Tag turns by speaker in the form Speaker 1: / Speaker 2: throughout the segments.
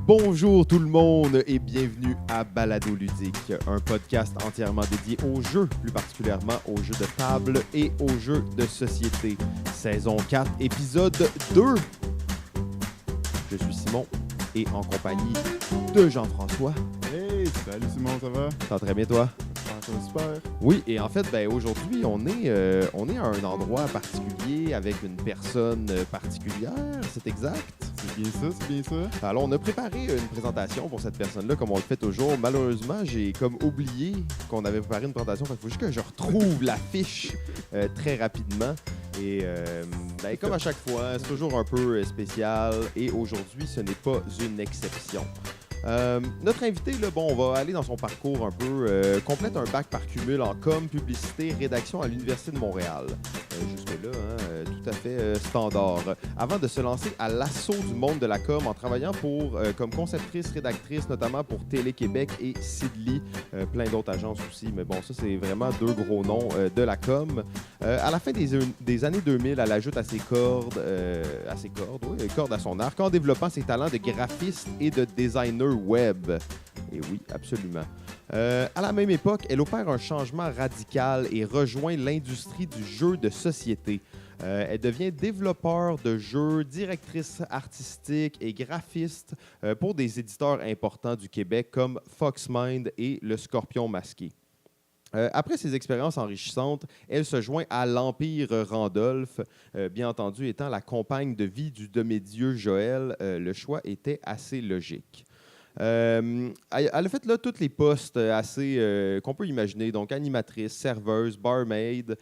Speaker 1: Bonjour tout le monde et bienvenue à Balado Ludique, un podcast entièrement dédié aux jeux, plus particulièrement aux jeux de table et aux jeux de société. Saison 4, épisode 2. Je suis Simon et en compagnie de Jean-François.
Speaker 2: Hey, salut Simon, ça va?
Speaker 1: Ça va très bien toi?
Speaker 2: Ça va super.
Speaker 1: Oui, et en fait, aujourd'hui, on est à un endroit particulier avec une personne particulière, c'est exact?
Speaker 2: C'est bien ça, c'est bien ça.
Speaker 1: Alors, on a préparé une présentation pour cette personne-là, comme on le fait toujours. Malheureusement, j'ai comme oublié qu'on avait préparé une présentation. Il faut juste que je retrouve la fiche très rapidement. Et comme à chaque fois, c'est toujours un peu spécial. Et aujourd'hui, ce n'est pas une exception. Notre invité, là, on va aller dans son parcours un peu. Complète un bac par cumul en com, publicité, rédaction à l'Université de Montréal. Jusque-là, tout à fait standard. Avant de se lancer à l'assaut du monde de la com en travaillant comme conceptrice, rédactrice, notamment pour Télé-Québec et Sidley, plein d'autres agences aussi. Mais bon, ça, c'est vraiment deux gros noms de la com. À la fin des années 2000, elle ajoute cordes à son arc en développant ses talents de graphiste et de designer web. Et oui, absolument. À la même époque, elle opère un changement radical et rejoint l'industrie du jeu de société. Elle devient développeur de jeux, directrice artistique et graphiste pour des éditeurs importants du Québec comme Foxmind et Le Scorpion Masqué. Après ces expériences enrichissantes, elle se joint à l'Empire Randolph, bien entendu étant la compagne de vie du demi-dieu Joël. Le choix était assez logique. Elle a fait là tous les postes assez qu'on peut imaginer, donc animatrice, serveuse, barmaid,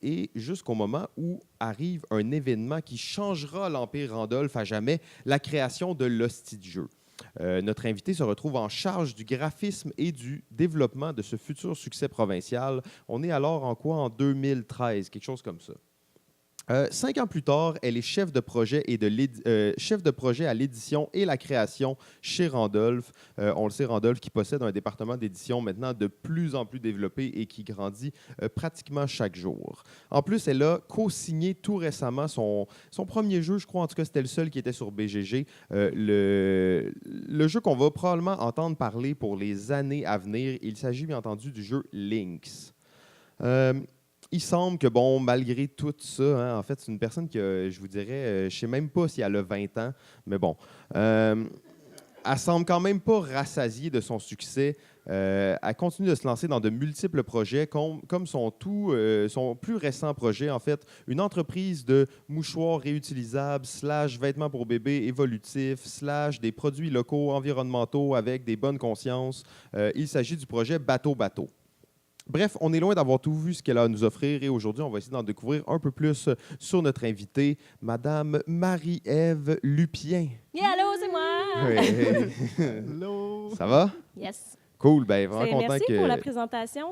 Speaker 1: et jusqu'au moment où arrive un événement qui changera l'Empire Randolph à jamais, la création de l'hostie de jeu. Notre invité se retrouve en charge du graphisme et du développement de ce futur succès provincial. On est alors en quoi? En 2013, quelque chose comme ça. 5 ans plus tard, elle est chef de projet à l'édition et la création chez Randolph. On le sait, Randolph qui possède un département d'édition maintenant de plus en plus développé et qui grandit pratiquement chaque jour. En plus, elle a co-signé tout récemment son premier jeu, je crois, en tout cas, c'était le seul qui était sur BGG. Le jeu qu'on va probablement entendre parler pour les années à venir, il s'agit bien entendu du jeu Lynx. Il semble que, malgré tout ça, en fait, c'est une personne que, je vous dirais, je ne sais même pas si elle a 20 ans, mais bon, elle semble quand même pas rassasiée de son succès. Elle continue de se lancer dans de multiples projets, comme son plus récent projet, en fait, une entreprise de mouchoirs réutilisables, vêtements pour bébés évolutifs, des produits locaux environnementaux avec des bonnes consciences. Il s'agit du projet Bateau. Bref, on est loin d'avoir tout vu ce qu'elle a à nous offrir et aujourd'hui, on va essayer d'en découvrir un peu plus sur notre invitée, Madame Marie-Ève Lupien.
Speaker 3: Yeah, allô, c'est moi!
Speaker 1: Hey.
Speaker 2: Hello!
Speaker 1: Ça va?
Speaker 3: Yes.
Speaker 1: Cool, vraiment content
Speaker 3: merci
Speaker 1: que...
Speaker 3: pour la présentation.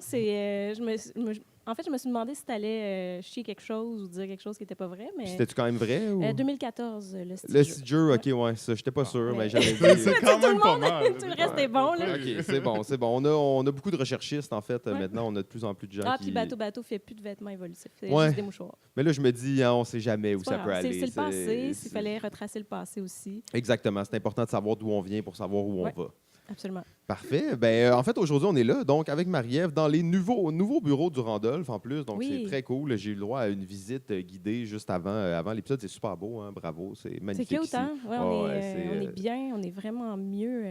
Speaker 3: En fait, je me suis demandé si tu allais chier quelque chose ou dire quelque chose qui n'était pas vrai, mais...
Speaker 1: C'était-tu quand même vrai? Ou...
Speaker 3: 2014, le style.
Speaker 1: Le style jeu, OK, ouais, ça, j'étais pas sûr, mais j'avais dit...
Speaker 2: C'est quand même pas mal.
Speaker 3: Tout le reste est bon, là.
Speaker 1: OK, c'est bon. On a beaucoup de recherchistes, en fait. Maintenant, on a de plus en plus de gens qui...
Speaker 3: Puis Bateau fait plus de vêtements évolutifs. C'est
Speaker 1: Ouais.
Speaker 3: juste des mouchoirs.
Speaker 1: Mais là, je me dis, on sait jamais où ça peut aller.
Speaker 3: C'est le passé. Il fallait retracer le passé aussi.
Speaker 1: Exactement. C'est important de savoir d'où on vient pour savoir où on va.
Speaker 3: Absolument.
Speaker 1: Parfait. En fait, aujourd'hui, on est là, donc, avec Marie-Ève, dans les nouveaux bureaux du Randolph, en plus. Donc, c'est très cool. J'ai eu le droit à une visite guidée juste avant l'épisode. C'est super beau, hein? Bravo. C'est magnifique.
Speaker 3: C'est cute, hein? Ouais, on
Speaker 1: est
Speaker 3: bien. On est vraiment mieux.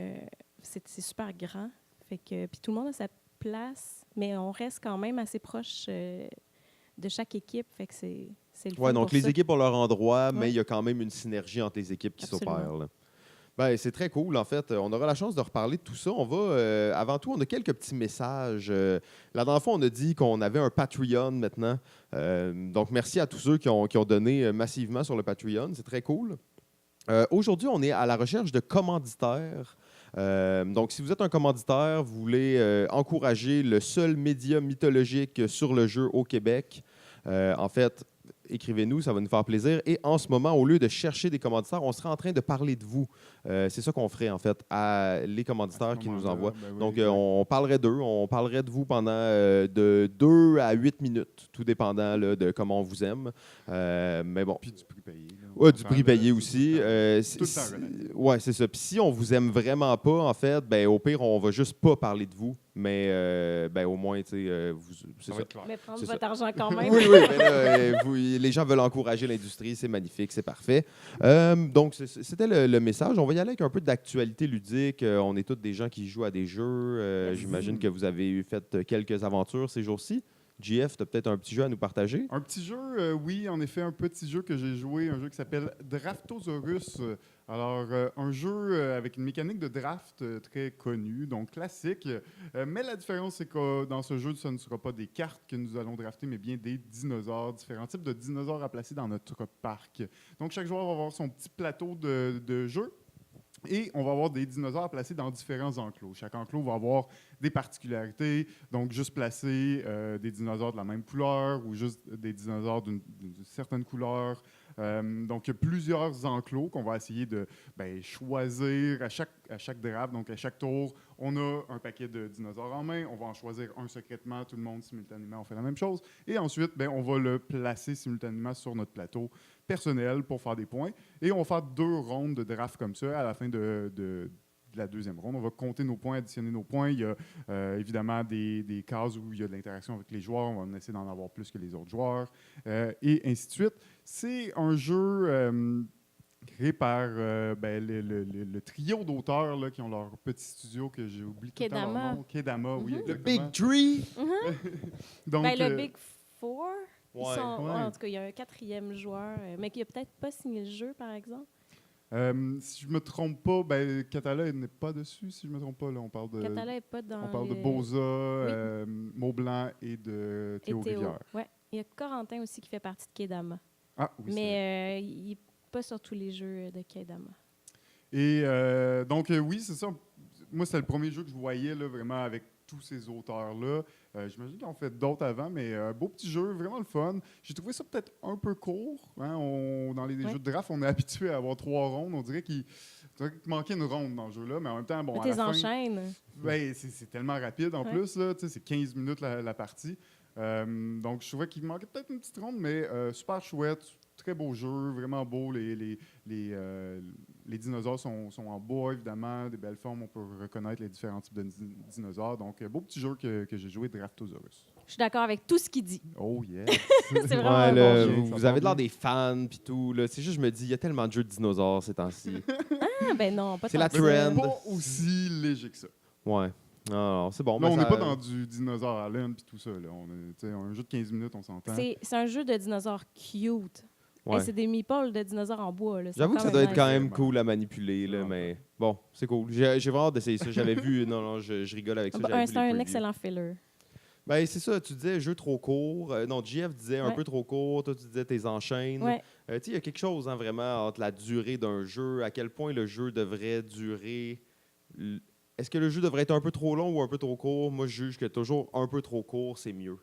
Speaker 3: C'est super grand. Fait que, puis tout le monde a sa place, mais on reste quand même assez proche de chaque équipe. Fait que c'est le fun.
Speaker 1: Donc,
Speaker 3: pour
Speaker 1: les
Speaker 3: ça.
Speaker 1: équipes ont leur endroit, mais il y a quand même une synergie entre les équipes qui s'opèrent. Là. C'est très cool, en fait. On aura la chance de reparler de tout ça. On va, avant tout, on a quelques petits messages. La dernière fois, on a dit qu'on avait un Patreon maintenant. Donc, merci à tous ceux qui ont donné massivement sur le Patreon. C'est très cool. Aujourd'hui, on est à la recherche de commanditaires. Donc, si vous êtes un commanditaire, vous voulez encourager le seul média mythologique sur le jeu au Québec, en fait, écrivez-nous, ça va nous faire plaisir. Et en ce moment, au lieu de chercher des commanditaires, on serait en train de parler de vous. C'est ça qu'on ferait, en fait, à les commanditaires qui nous envoient. Donc, on parlerait d'eux. On parlerait de vous pendant de 2 à 8 minutes, tout dépendant là, de comment on vous aime. Mais bon.
Speaker 2: Puis du prix payé.
Speaker 1: Oui, du prix payé aussi.
Speaker 2: Tout le temps relatif.
Speaker 1: Ouais, c'est ça. Puis si on vous aime vraiment pas, en fait, ben au pire, on va juste pas parler de vous. Mais ben au moins, tu sais, c'est
Speaker 2: Ça va
Speaker 1: ça.
Speaker 2: être clair.
Speaker 3: Mais prendre
Speaker 1: C'est
Speaker 3: votre
Speaker 1: ça.
Speaker 3: argent quand même.
Speaker 1: Oui, oui, mais là, les gens veulent encourager l'industrie, c'est magnifique, c'est parfait. Donc, c'était le message. On va y aller avec un peu d'actualité ludique. On est tous des gens qui jouent à des jeux.
Speaker 3: Yes.
Speaker 1: J'imagine que vous avez fait quelques aventures ces jours-ci. JF, tu as peut-être un petit jeu à nous partager?
Speaker 2: Un petit jeu, oui, en effet, un petit jeu que j'ai joué, un jeu qui s'appelle Draftosaurus. Alors, un jeu avec une mécanique de draft très connue, donc classique. Mais la différence, c'est que dans ce jeu, ce ne sera pas des cartes que nous allons drafter, mais bien des dinosaures, différents types de dinosaures à placer dans notre parc. Donc, chaque joueur va avoir son petit plateau de jeu. Et on va avoir des dinosaures placés dans différents enclos. Chaque enclos va avoir des particularités, donc juste placer des dinosaures de la même couleur ou juste des dinosaures d'une certaine couleur. Donc, il y a plusieurs enclos qu'on va essayer de choisir à chaque draft. Donc, à chaque tour, on a un paquet de dinosaures en main. On va en choisir un secrètement. Tout le monde, simultanément, on fait la même chose. Et ensuite, on va le placer simultanément sur notre plateau personnel pour faire des points. Et on va faire 2 rondes de draft comme ça à la fin de la deuxième ronde. On va compter nos points, additionner nos points. Il y a évidemment des cases où il y a de l'interaction avec les joueurs. On va essayer d'en avoir plus que les autres joueurs. Et ainsi de suite. C'est un jeu créé par le trio d'auteurs là, qui ont leur petit studio que j'ai oublié tout le temps leur nom. Kedama, oui,
Speaker 1: Le
Speaker 2: exactement.
Speaker 1: Big Tree!
Speaker 2: Donc,
Speaker 3: Le Big Four.
Speaker 1: Ouais.
Speaker 3: En tout cas, il y a un 4e joueur, mais qui n'a peut-être pas signé le jeu, par exemple.
Speaker 2: Si je me trompe pas, Catala n'est pas dessus. Si je me trompe pas, là, on parle de.
Speaker 3: Catala n'est pas dans.
Speaker 2: On parle de Boza, Maublanc et de Théo Rivière.
Speaker 3: Oui. Il y a Corentin aussi qui fait partie de Kedama.
Speaker 2: Ah oui.
Speaker 3: Mais il n'est pas sur tous les jeux de Kedama.
Speaker 2: Et donc, oui, c'est ça. Moi, c'était le premier jeu que je voyais là, vraiment avec tous ces auteurs-là. J'imagine qu'ils ont fait d'autres avant, mais un beau petit jeu, vraiment le fun. J'ai trouvé ça peut-être un peu court. Hein? Dans les jeux de draft, on est habitué à avoir 3 rondes. On dirait qu'il manquait une ronde dans le jeu-là, mais en même temps, bon, à la fin...
Speaker 3: enchaînes.
Speaker 2: C'est tellement rapide en plus. Là, c'est 15 minutes la partie. Donc, je trouvais qu'il manquait peut-être une petite ronde, mais super chouette. Très beau jeu, vraiment beau. Les dinosaures sont en bois, évidemment, des belles formes. On peut reconnaître les différents types de dinosaures. Donc, beau petit jeu que j'ai joué, Draftosaurus.
Speaker 3: Je suis d'accord avec tout ce qu'il dit.
Speaker 2: Oh, yeah!
Speaker 3: C'est vraiment un bon jeu.
Speaker 1: Vous avez l'air des fans puis tout. C'est juste, je me dis, il y a tellement de jeux de dinosaures ces temps-ci.
Speaker 3: Ah, ben non, pas
Speaker 1: C'est la
Speaker 3: tant.
Speaker 1: trend.
Speaker 2: Pas aussi léger que ça.
Speaker 1: Ouais. Non, c'est bon.
Speaker 2: Là, on n'est
Speaker 1: ça...
Speaker 2: pas dans du dinosaure à laine puis tout ça. Là. On est un jeu de 15 minutes, on s'entend.
Speaker 3: C'est un jeu de dinosaures cute.
Speaker 1: Ouais.
Speaker 3: Et c'est des meeples de dinosaures en bois. Là.
Speaker 1: J'avoue que ça doit être quand même
Speaker 2: nice.
Speaker 1: cool à manipuler, là, mais bon, c'est cool. J'ai vraiment hâte d'essayer ça. J'avais vu, non, je rigole avec ça.
Speaker 3: C'est un excellent filler.
Speaker 1: Ben, c'est ça, tu disais jeu trop court. Non, JF disait un peu trop court. Toi, tu disais tes enchaînes.
Speaker 3: Ouais.
Speaker 1: Il y a quelque chose vraiment entre la durée d'un jeu, à quel point le jeu devrait durer. Est-ce que le jeu devrait être un peu trop long ou un peu trop court? Moi, je juge que toujours un peu trop court, c'est mieux.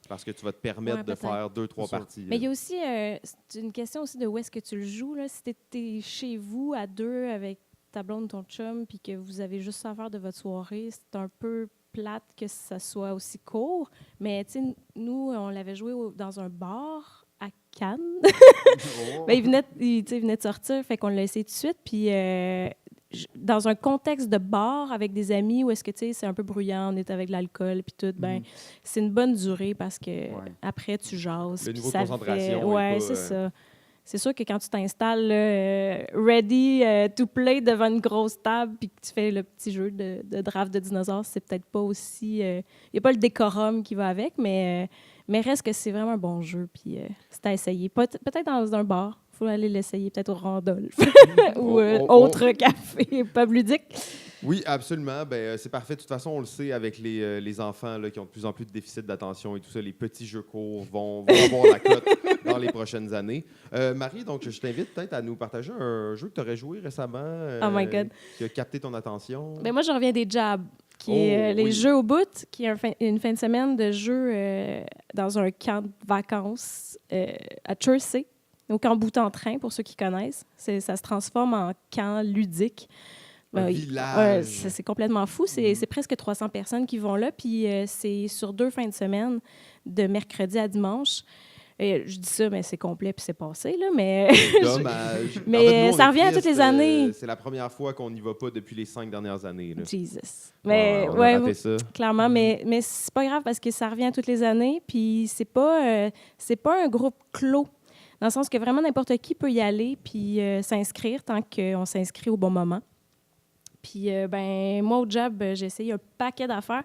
Speaker 1: Parce que tu vas te permettre de faire 2-3 parties.
Speaker 3: Mais il y a aussi c'est une question aussi de où est-ce que tu le joues. Là. Si tu es chez vous à 2 avec ta blonde, ton chum, puis que vous avez juste ça à faire de votre soirée, c'est un peu plate que ça soit aussi court. Mais nous, on l'avait joué dans un bar à Cannes. Il venait de sortir, fait qu'on l'a essayé tout de suite. Puis dans un contexte de bar avec des amis où est-ce que c'est un peu bruyant, on est avec de l'alcool puis tout, c'est une bonne durée parce que après tu jases.
Speaker 1: Le
Speaker 3: puis
Speaker 1: niveau de
Speaker 3: ça
Speaker 1: concentration.
Speaker 3: c'est ça. C'est sûr que quand tu t'installes ready to play devant une grosse table puis que tu fais le petit jeu de draft de dinosaures, c'est peut-être pas aussi... Il n'y a pas le décorum qui va avec, mais reste que c'est vraiment un bon jeu puis c'est à essayer. Peut-être dans un bar. Il faut aller l'essayer, peut-être au Randolph ou autre café pub ludique.
Speaker 1: Oui, absolument. C'est parfait. De toute façon, on le sait avec les enfants là, qui ont de plus en plus de déficit d'attention et tout ça, les petits jeux courts vont avoir la cote dans les prochaines années. Marie, donc je t'invite peut-être à nous partager un jeu que tu aurais joué récemment
Speaker 3: Oh my God.
Speaker 1: Qui a capté ton attention.
Speaker 3: Moi, je reviens des Jabs, qui est les jeux au bout, qui est une fin de semaine de jeux dans un camp de vacances à Chersey. Au camp Bout-en-Train, pour ceux qui connaissent. Ça se transforme en camp ludique.
Speaker 1: Un village.
Speaker 3: C'est complètement fou. C'est presque 300 personnes qui vont là. Puis c'est sur 2 fins de semaine, de mercredi à dimanche. Je dis ça, mais c'est complet puis c'est passé, là, mais...
Speaker 1: Dommage.
Speaker 3: Mais
Speaker 1: En fait, nous, on
Speaker 3: ça
Speaker 1: est
Speaker 3: revient à toutes
Speaker 1: tristes,
Speaker 3: les années.
Speaker 1: C'est la première fois qu'on n'y va pas depuis les 5 dernières années. Là.
Speaker 3: Jesus. Mais,
Speaker 1: On a raté ça.
Speaker 3: clairement, mais c'est pas grave parce que ça revient à toutes les années, puis c'est pas un groupe clos, dans le sens que vraiment n'importe qui peut y aller puis s'inscrire tant qu'on s'inscrit au bon moment. Puis, ben, moi, au job, j'ai essayé un paquet d'affaires.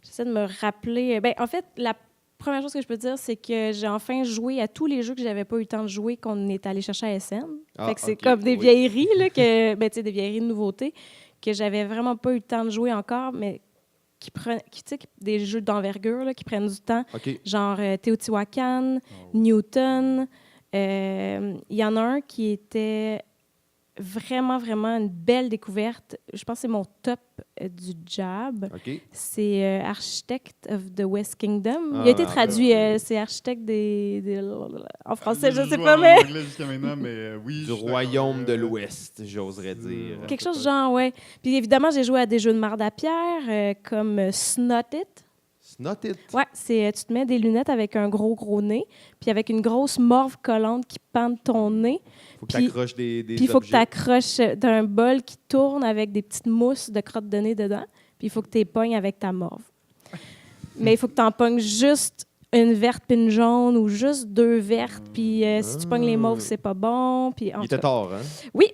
Speaker 3: J'essaie de me rappeler. Ben, en fait, la première chose que je peux dire, c'est que j'ai enfin joué à tous les jeux que j'avais pas eu le temps de jouer qu'on est allé chercher à SN. Fait que c'est
Speaker 1: OK,
Speaker 3: comme des
Speaker 1: oui.
Speaker 3: vieilleries, là, ben, tu sais, des vieilleries de nouveautés, que j'avais vraiment pas eu le temps de jouer encore, mais tu sais, des jeux d'envergure, là, qui prennent du temps,
Speaker 1: OK.
Speaker 3: genre Teotihuacan, Newton. Il y en a un qui était vraiment, vraiment une belle découverte. Je pense que c'est mon top du job.
Speaker 1: OK.
Speaker 3: C'est Architect of the West Kingdom. Il a été traduit, c'est Architecte en français, je sais pas, mais...
Speaker 2: En anglais jusqu'à maintenant, mais oui.
Speaker 1: Du royaume de l'Ouest, j'oserais dire.
Speaker 3: Quelque chose de genre, ouais. Puis évidemment, j'ai joué à des jeux de marde à pierre, comme Snot It.
Speaker 1: Snot It.
Speaker 3: Ouais, tu te mets des lunettes avec un gros nez, puis avec une grosse morve collante qui pend de ton nez.
Speaker 1: Faut que tu accroches des
Speaker 3: Puis il faut que tu
Speaker 1: objets.
Speaker 3: accroches d'un bol qui tourne avec des petites mousses de crotte de nez dedans. Puis il faut que tu les pognes avec ta morve. Mais il faut que tu en pognes juste une verte puis une jaune ou juste 2 vertes. Puis si tu pognes les mauves, c'est pas bon. Puis, en
Speaker 1: Il
Speaker 3: tout
Speaker 1: était
Speaker 3: cas.
Speaker 1: tard, hein?
Speaker 3: Oui,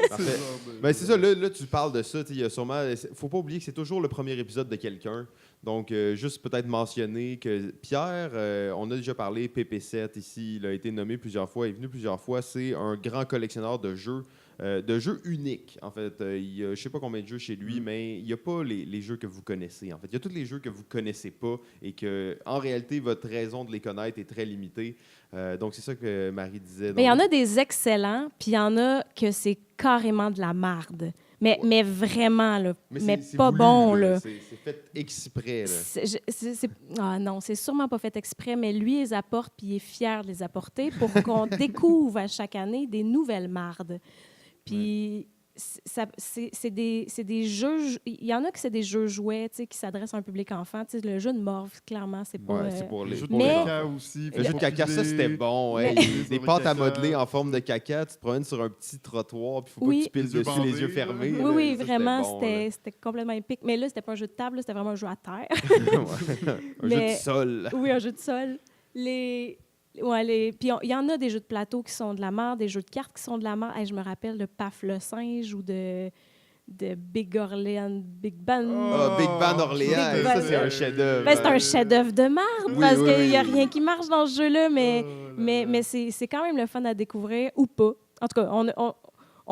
Speaker 1: Parfait. Ben, c'est ça, là, tu parles de ça. Il y a sûrement. Faut pas oublier que c'est toujours le premier épisode de quelqu'un. Donc, juste peut-être mentionner que Pierre, on a déjà parlé, PP7 ici, il a été nommé plusieurs fois, il est venu plusieurs fois. C'est un grand collectionneur de jeux uniques. En fait, il y a, je sais pas combien de jeux chez lui, mais il n'y a pas les jeux que vous connaissez. En fait, il y a tous les jeux que vous connaissez pas et que, en réalité, votre raison de les connaître est très limitée. Donc, c'est ça que Marie disait.
Speaker 3: mais il y en a des excellents, puis il y en a que c'est carrément de la marde. Mais vraiment, là. Mais
Speaker 1: c'est
Speaker 3: pas
Speaker 1: voulu,
Speaker 3: bon, là.
Speaker 1: C'est fait exprès, là.
Speaker 3: Ah non, c'est sûrement pas fait exprès, mais lui, il les apporte, puis il est fier de les apporter pour qu'on découvre à chaque année des nouvelles mardes. Puis c'est des jeux... Il y en a que c'est des jeux jouets, tu sais, qui s'adressent à un public enfant. Tu sais, le jeu de morve, clairement, c'est pas...
Speaker 1: Ouais, c'est pour les
Speaker 2: Le jeu de
Speaker 3: Mais-
Speaker 2: caca aussi.
Speaker 1: Le jeu de caca, ça, c'était bon. Ouais.
Speaker 3: Mais-
Speaker 1: Des pâtes à modeler en forme de caca. Tu te promènes sur un petit trottoir, puis il faut
Speaker 3: Oui.
Speaker 1: pas que tu piles
Speaker 2: Les yeux
Speaker 1: dessus, les
Speaker 2: bandés,
Speaker 1: yeux
Speaker 2: là.
Speaker 1: fermés.
Speaker 3: Oui,
Speaker 1: là.
Speaker 3: oui,
Speaker 1: Ça,
Speaker 3: vraiment,
Speaker 1: bon, là.
Speaker 3: c'était complètement épique. Mais là, c'était pas un jeu de table, là, c'était vraiment un jeu à terre.
Speaker 1: Ouais. Un jeu de
Speaker 3: Mais-
Speaker 1: sol.
Speaker 3: Oui, un jeu de sol. Puis il y en a des jeux de plateau qui sont de la merde, des jeux de cartes qui sont de la merde. Hey, je me rappelle de Paf le singe ou de Big Orléans, Big Ben.
Speaker 1: Ah, Big Bang Orléans,
Speaker 3: Big
Speaker 1: ça,
Speaker 3: Bang.
Speaker 1: c'est un chef-d'œuvre.
Speaker 3: Ben, c'est un chef-d'œuvre de merde
Speaker 1: Oui,
Speaker 3: parce
Speaker 1: oui,
Speaker 3: qu'il n'y a
Speaker 1: oui.
Speaker 3: rien qui marche dans ce jeu-là, mais,
Speaker 2: Oh là
Speaker 3: mais,
Speaker 2: là.
Speaker 3: mais c'est quand même le fun à découvrir ou pas. En tout cas, on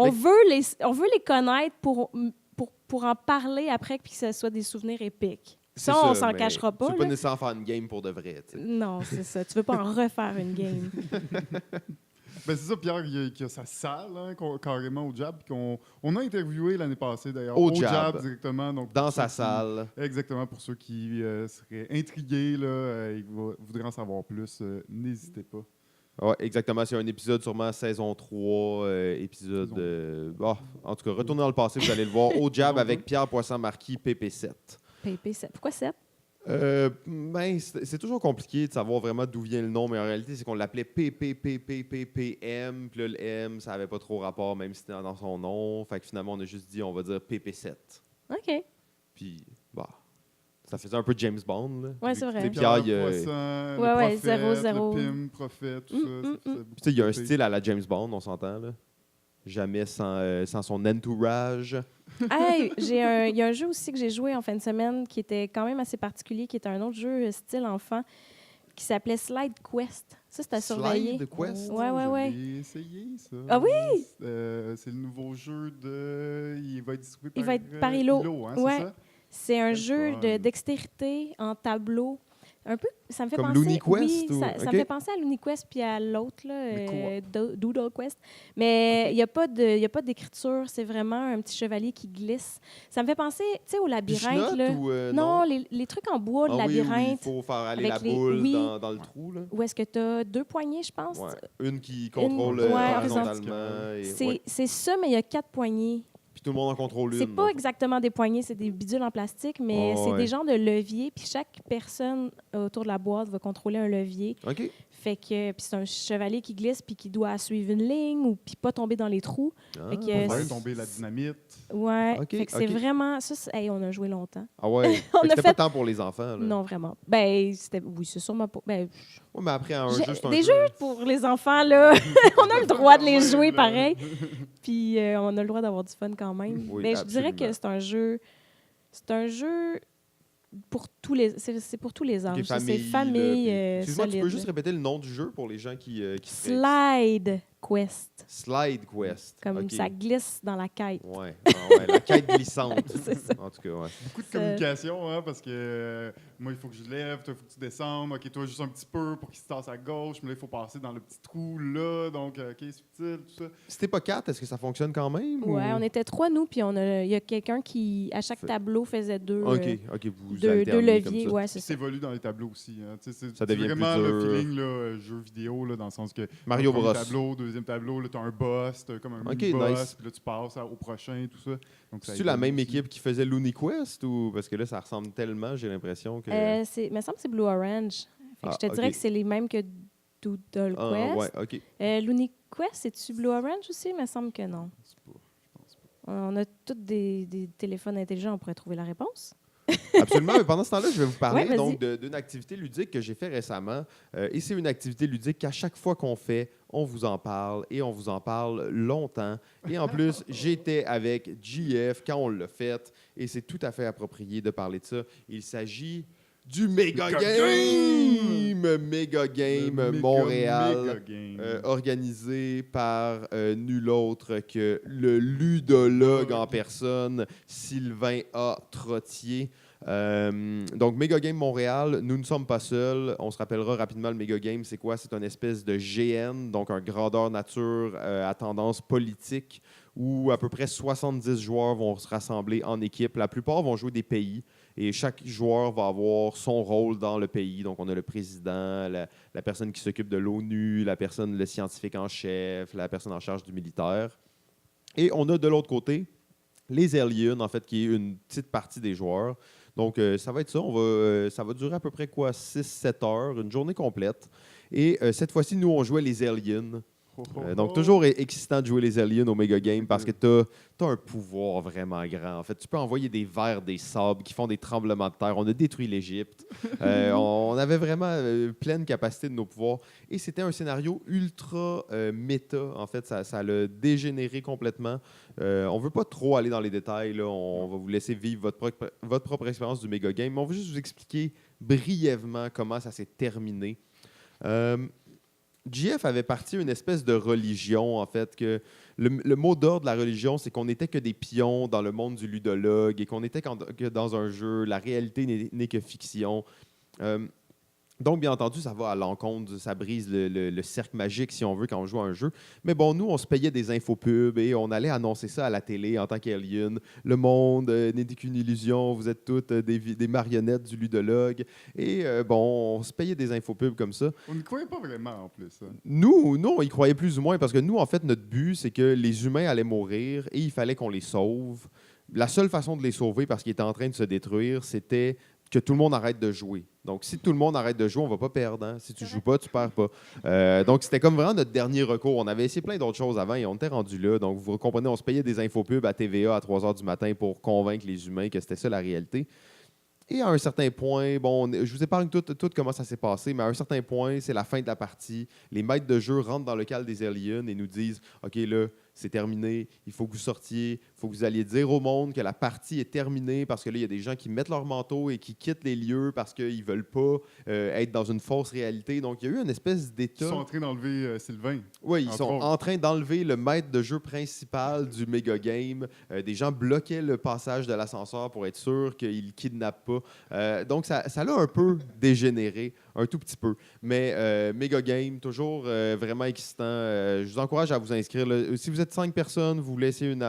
Speaker 1: Mais-
Speaker 3: veut les connaître pour en parler après puis que ce soit des souvenirs épiques.
Speaker 1: C'est
Speaker 3: Ça, on s'en
Speaker 1: mais
Speaker 3: cachera
Speaker 1: Tu
Speaker 3: pas.
Speaker 1: veux pas
Speaker 3: Là.
Speaker 1: nécessairement faire une game pour de vrai. tu sais.
Speaker 3: Non, c'est ça. Tu veux pas en refaire une game.
Speaker 2: Ben, c'est ça, Pierre, il y a sa salle, hein, carrément au Jab, on a interviewé l'année passée, d'ailleurs.
Speaker 1: Au Jab.
Speaker 2: directement. Donc,
Speaker 1: Dans
Speaker 2: pour
Speaker 1: sa
Speaker 2: ceux qui-
Speaker 1: salle.
Speaker 2: Exactement, pour ceux qui seraient intrigués là, et voudraient en savoir plus, n'hésitez pas.
Speaker 1: Ouais, exactement. C'est un épisode sûrement saison 3, épisode... en tout cas, retournez dans le passé, vous allez le voir. Au Jab
Speaker 2: Saison
Speaker 1: avec
Speaker 2: 2.
Speaker 1: Pierre Poisson-Marquis, PP7.
Speaker 3: PP7. Pourquoi 7?
Speaker 1: Ben, c'est toujours compliqué de savoir vraiment d'où vient le nom, mais en réalité, c'est qu'on l'appelait PPPPPPM, puis là, le M, ça n'avait pas trop rapport, même si c'était dans son nom. Fait que finalement, on a juste dit, on va dire PP7.
Speaker 3: OK.
Speaker 1: Puis, bah, ça faisait un peu James Bond, là.
Speaker 3: Ouais, c'est
Speaker 1: Vu que,
Speaker 3: vrai.
Speaker 1: tu sais, Pierre, il,
Speaker 2: Poisson,
Speaker 3: Ouais,
Speaker 2: le
Speaker 3: ouais,
Speaker 2: prophète,
Speaker 3: 0-0.
Speaker 2: le Pim, prophète, tout ça. ça faisait beaucoup
Speaker 1: tu sais, il y a un
Speaker 2: de
Speaker 1: style à la James Bond, on s'entend, là. Jamais sans son entourage.
Speaker 3: Hey, il y a un jeu aussi que j'ai joué en fin de semaine qui était quand même assez particulier, qui était un autre jeu style enfant, qui s'appelait Slide Quest. Ça, c'était à surveiller.
Speaker 1: Slide Quest?
Speaker 3: Ouais, ouais,
Speaker 2: je
Speaker 3: ouais.
Speaker 2: l'ai essayé, ça.
Speaker 3: Ah oui?
Speaker 2: C'est le nouveau jeu de... Il va être distribué
Speaker 3: Il
Speaker 2: par,
Speaker 3: va être par Ilo.
Speaker 2: hein,
Speaker 3: Ouais.
Speaker 2: c'est ça?
Speaker 3: C'est un
Speaker 2: Quel
Speaker 3: jeu
Speaker 2: fun.
Speaker 3: de dextérité en tableau. Un peu, ça me fait
Speaker 1: Comme
Speaker 3: penser...
Speaker 1: Looney Quest,
Speaker 3: Oui,
Speaker 1: ou-
Speaker 3: ça me
Speaker 1: OK.
Speaker 3: fait penser à Looney Quest puis à l'autre, là,
Speaker 2: Mais
Speaker 3: Doodle Quest. Mais il n'y a pas d'écriture, c'est vraiment un petit chevalier qui glisse. Ça me fait penser, tu sais, au labyrinthe,
Speaker 1: Pichenote
Speaker 3: là.
Speaker 1: ou
Speaker 3: Non, les trucs en bois de
Speaker 1: Ah oui,
Speaker 3: labyrinthe.
Speaker 1: il faut faire aller
Speaker 3: avec
Speaker 1: la
Speaker 3: les-
Speaker 1: boule
Speaker 3: oui.
Speaker 1: dans le trou, là.
Speaker 3: Où est-ce que tu as 2 poignées, je pense?
Speaker 1: Ouais. Une qui contrôle
Speaker 3: ouais,
Speaker 1: horizontalement. et-
Speaker 3: C'est
Speaker 1: ouais.
Speaker 3: c'est ça, mais il y a 4 poignées.
Speaker 1: Puis tout le monde en contrôle une.
Speaker 3: C'est pas exactement des poignées, c'est des bidules en plastique, mais
Speaker 1: Oh,
Speaker 3: c'est
Speaker 1: ouais.
Speaker 3: des genres de leviers. Puis chaque personne autour de la boîte va contrôler un levier.
Speaker 1: OK.
Speaker 3: Fait que puis c'est un chevalier qui glisse puis qui doit suivre une ligne ou puis pas tomber dans les trous.
Speaker 1: Ah,
Speaker 3: Fait que,
Speaker 2: Faire
Speaker 3: c'est-
Speaker 2: tomber la dynamite.
Speaker 3: Ouais.
Speaker 1: OK,
Speaker 3: Fait que c'est
Speaker 1: OK.
Speaker 3: vraiment hey, on a joué longtemps.
Speaker 1: Ah ouais. Fait
Speaker 3: On
Speaker 1: que
Speaker 3: a
Speaker 1: c'était
Speaker 3: fait-
Speaker 1: pas tant pour les enfants. Là.
Speaker 3: Non, vraiment. Ben, oui, c'est sûrement pas. Ben,
Speaker 1: Ouais, mais après, un
Speaker 3: J'ai-
Speaker 1: jeu, c'est un
Speaker 3: des
Speaker 1: jeu.
Speaker 3: pour les enfants, là, on a le droit de les
Speaker 2: Quand
Speaker 3: jouer
Speaker 2: même, là.
Speaker 3: pareil. Puis on a le droit d'avoir du fun quand même.
Speaker 1: Oui,
Speaker 3: Mais je dirais
Speaker 1: absolument.
Speaker 3: que c'est un jeu pour tous les, c'est pour tous les âges.
Speaker 1: OK,
Speaker 3: Ça, c'est
Speaker 1: famille, là,
Speaker 3: famille
Speaker 1: puis- Excuse-moi, tu peux
Speaker 3: solide.
Speaker 1: juste répéter le nom du jeu pour les gens qui seraient-
Speaker 3: Slide Quest,
Speaker 1: Slide Quest.
Speaker 3: comme
Speaker 1: OK.
Speaker 3: ça glisse dans la quête.
Speaker 1: Ouais. Ah ouais, la quête glissante.
Speaker 3: C'est ça.
Speaker 1: En tout cas, ouais.
Speaker 2: Beaucoup de
Speaker 3: Ça-
Speaker 2: communication, hein, parce que moi, il faut que je lève, toi, il faut que tu descendes. OK, toi, juste un petit peu pour qu'il se tasse à gauche, mais là, il faut passer dans le petit trou là. Donc, OK, subtil, tout ça.
Speaker 1: C'était pas 4, est-ce que ça fonctionne quand même?
Speaker 3: Ouais,
Speaker 1: ou-
Speaker 3: on était 3 nous, puis il y a quelqu'un qui, à chaque
Speaker 1: Fait-
Speaker 3: tableau, faisait deux,
Speaker 1: OK, OK, vous
Speaker 3: deux
Speaker 1: alternez comme
Speaker 3: leviers.
Speaker 1: ça.
Speaker 3: Ouais,
Speaker 2: Puis
Speaker 3: c'est ça.
Speaker 2: ça évolue dans les tableaux aussi. Hein. Tu sais,
Speaker 1: Ça
Speaker 2: c'est
Speaker 1: devient
Speaker 2: vraiment
Speaker 1: plus
Speaker 2: le
Speaker 1: dur.
Speaker 2: feeling là, jeu vidéo, là, dans le sens que
Speaker 1: Mario
Speaker 2: premier
Speaker 1: Bros.
Speaker 2: tableau, deuxième tableau, là, tu as un boss, tu as comme un
Speaker 1: OK,
Speaker 2: mini-boss,
Speaker 1: nice.
Speaker 2: puis là, tu passes au prochain, tout ça. Donc, ça
Speaker 1: C'est-tu la
Speaker 2: évolue
Speaker 1: même
Speaker 2: aussi.
Speaker 1: équipe qui faisait Looney Quest ou parce que là ça ressemble tellement, j'ai l'impression que
Speaker 3: Il me semble que c'est Blue Orange. Fait que
Speaker 1: Ah,
Speaker 3: je te dirais
Speaker 1: ok.
Speaker 3: que c'est les mêmes que Doodle
Speaker 1: Ah,
Speaker 3: Quest.
Speaker 1: ouais, OK.
Speaker 3: Looney Quest, c'est-tu Blue Orange aussi? Il me semble que non.
Speaker 2: Je pense pas.
Speaker 3: On a tous des téléphones intelligents, on pourrait trouver la réponse.
Speaker 1: Absolument, mais pendant ce temps-là, je vais vous parler
Speaker 3: Ouais, vas-y.
Speaker 1: donc d'une activité ludique que j'ai fait récemment. Et c'est une activité ludique qu'à chaque fois qu'on fait, on vous en parle et on vous en parle longtemps. Et en plus, j'étais avec JF quand on l'a fait et c'est tout à fait approprié de parler de ça. Il s'agit du Mega
Speaker 2: Mega
Speaker 1: Game! Mega Game
Speaker 2: Le méga
Speaker 1: Montréal.
Speaker 2: game.
Speaker 1: Organisé par nul autre que le ludologue en personne, Sylvain A. Trottier. Donc, Mega Game Montréal, nous ne sommes pas seuls. On se rappellera rapidement le Mega Game, c'est quoi? C'est une espèce de GN, donc un grandeur nature à tendance politique, où à peu près 70 joueurs vont se rassembler en équipe. La plupart vont jouer des pays. Et chaque joueur va avoir son rôle dans le pays. Donc, on a le président, la personne qui s'occupe de l'ONU, le scientifique en chef, la personne en charge du militaire. Et on a de l'autre côté les aliens, en fait, qui est une petite partie des joueurs. Donc, ça va être ça. Ça va durer à peu près 6-7 heures, une journée complète. Et cette fois-ci, nous, on jouait les aliens. Donc, toujours excitant de jouer les aliens au Mega Game parce que tu as un pouvoir vraiment grand. En fait, tu peux envoyer des vers, des sables qui font des tremblements de terre. On a détruit l'Égypte. On avait vraiment pleine capacité de nos pouvoirs. Et c'était un scénario ultra méta. En fait, ça l'a dégénéré complètement. On ne veut pas trop aller dans les détails. Là. On va vous laisser vivre votre propre expérience du Mega Game. Mais on va juste vous expliquer brièvement comment ça s'est terminé. JF avait parti une espèce de religion, en fait, que le mot d'ordre de la religion, c'est qu'on n'était que des pions dans le monde du ludologue et qu'on n'était que dans un jeu. La réalité n'est que fiction. Donc, bien entendu, ça va à l'encontre, ça brise le cercle magique, si on veut, quand on joue à un jeu. Mais bon, nous, on se payait des infopubs et on allait annoncer ça à la télé en tant qu'alien. Le monde n'est qu'une illusion, vous êtes toutes des marionnettes du ludologue. Et bon, on se payait des infopubs comme ça.
Speaker 2: On ne croyait pas vraiment, en plus. Hein.
Speaker 1: Nous, on y croyait plus ou moins parce que nous, en fait, notre but, c'est que les humains allaient mourir et il fallait qu'on les sauve. La seule façon de les sauver, parce qu'ils étaient en train de se détruire, c'était que tout le monde arrête de jouer. Donc, si tout le monde arrête de jouer, on ne va pas perdre. Hein? Si tu ne joues pas, tu ne perds pas. Donc, c'était comme vraiment notre dernier recours. On avait essayé plein d'autres choses avant et on était rendu là. Donc, vous comprenez, on se payait des infopubs à TVA à 3 h du matin pour convaincre les humains que c'était ça la réalité. Et à un certain point, bon, je vous épargne tout comment ça s'est passé, mais à un certain point, c'est la fin de la partie. Les maîtres de jeu rentrent dans le cal des aliens et nous disent « OK, là, c'est terminé, il faut que vous sortiez, il faut que vous alliez dire au monde que la partie est terminée parce que là, il y a des gens qui mettent leur manteau et qui quittent les lieux parce qu'ils ne veulent pas être dans une fausse réalité. » Donc, il y a eu une espèce d'état...
Speaker 2: Ils sont en train d'enlever Sylvain.
Speaker 1: Oui, ils
Speaker 2: Entre
Speaker 1: sont
Speaker 2: autres.
Speaker 1: en train d'enlever le maître de jeu principal du Mega Game. Des gens bloquaient le passage de l'ascenseur pour être sûr qu'ils ne kidnappent pas. Donc, ça l'a un peu dégénéré, un tout petit peu. Mais Mega Game, toujours vraiment excitant. Je vous encourage à vous inscrire. Là. Si vous êtes 5 personnes, vous voulez essayer une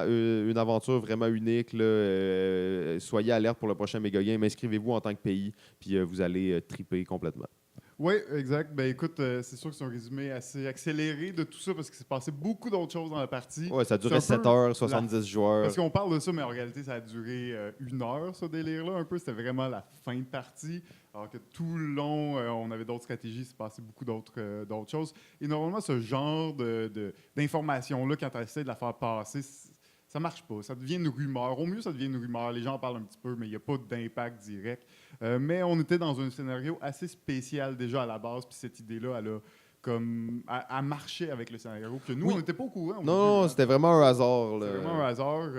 Speaker 1: aventure vraiment unique, là, soyez alerte pour le prochain Mega Game. Inscrivez-vous en tant que pays, puis vous allez triper complètement.
Speaker 2: Oui, exact. Ben écoute, c'est sûr que c'est un résumé assez accéléré de tout ça parce qu'il s'est passé beaucoup d'autres choses dans la partie.
Speaker 1: Ouais, ça durait
Speaker 2: C'est un
Speaker 1: 7
Speaker 2: peu
Speaker 1: heures, 70 joueurs.
Speaker 2: Parce qu'on parle de ça, mais en réalité, ça a duré 1 heure, ce délire-là, un peu. C'était vraiment la fin de partie. Alors que tout le long, on avait d'autres stratégies, il s'est passé beaucoup d'autres choses. Et normalement, ce genre d'information-là, quand tu essaies de la faire passer, ça marche pas. Ça devient une rumeur. Au mieux, ça devient une rumeur. Les gens en parlent un petit peu, mais il n'y a pas d'impact direct. Mais on était dans un scénario assez spécial déjà à la base, puis cette idée-là, elle a comme à marcher avec le scénario que nous,
Speaker 1: Oui.
Speaker 2: on n'était pas au courant.
Speaker 1: Non, c'était vraiment un hasard. Là.
Speaker 2: C'est vraiment un hasard,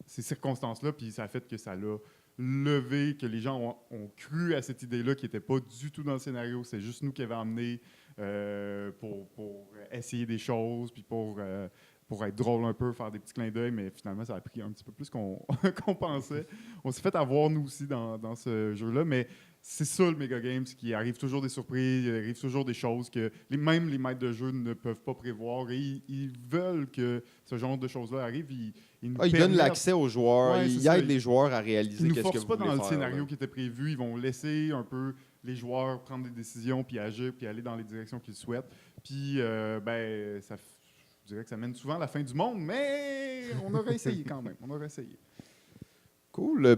Speaker 2: ces circonstances-là, puis ça a fait que ça l'a levé, que les gens ont cru à cette idée-là qui n'était pas du tout dans le scénario. C'est juste nous qui avions amené pour essayer des choses, puis pour être drôle un peu, faire des petits clins d'œil, mais finalement, ça a pris un petit peu plus qu'on pensait. On s'est fait avoir, nous aussi, dans ce jeu-là, mais c'est ça, le Mega Games, qu'il arrive toujours des surprises, il arrive toujours des choses que même les maîtres de jeu ne peuvent pas prévoir, et ils veulent que ce genre de choses-là arrive. Ils nous
Speaker 1: Ils donnent
Speaker 2: permettent-
Speaker 1: l'accès aux joueurs,
Speaker 2: Ouais,
Speaker 1: ils
Speaker 2: c'est ça.
Speaker 1: aident les joueurs à réaliser
Speaker 2: Ils nous
Speaker 1: qu'est-ce que
Speaker 2: forcent
Speaker 1: vous
Speaker 2: pas
Speaker 1: voulez
Speaker 2: dans le
Speaker 1: faire,
Speaker 2: scénario
Speaker 1: là.
Speaker 2: qui était prévu. Ils vont laisser un peu les joueurs prendre des décisions, puis agir, puis aller dans les directions qu'ils souhaitent. Puis, je dirais que ça mène souvent à la fin du monde, mais on aurait essayé quand même. On aurait essayé.
Speaker 1: Cool.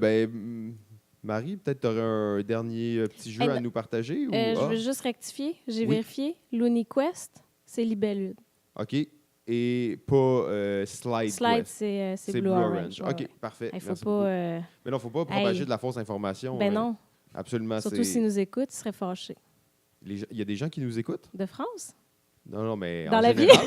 Speaker 1: Marie, peut-être tu aurais un dernier petit jeu à nous partager? Ou...
Speaker 3: Je veux juste rectifier. J'ai vérifié. Looney Quest, c'est Libellude.
Speaker 1: OK. Et pas Slide
Speaker 3: Slide,
Speaker 1: Quest.
Speaker 3: c'est Blue Orange.
Speaker 1: OK,
Speaker 3: Ouais.
Speaker 1: parfait.
Speaker 3: Il faut
Speaker 1: Merci
Speaker 3: pas...
Speaker 1: beaucoup. Mais non, il ne faut pas propager de la fausse information.
Speaker 3: Ben non.
Speaker 1: Absolument.
Speaker 3: Surtout s'ils nous écoutent, ils seraient fâchés.
Speaker 1: Il y a des gens qui nous écoutent?
Speaker 3: De France?
Speaker 1: Non, mais
Speaker 3: Dans
Speaker 1: en
Speaker 3: la
Speaker 1: général.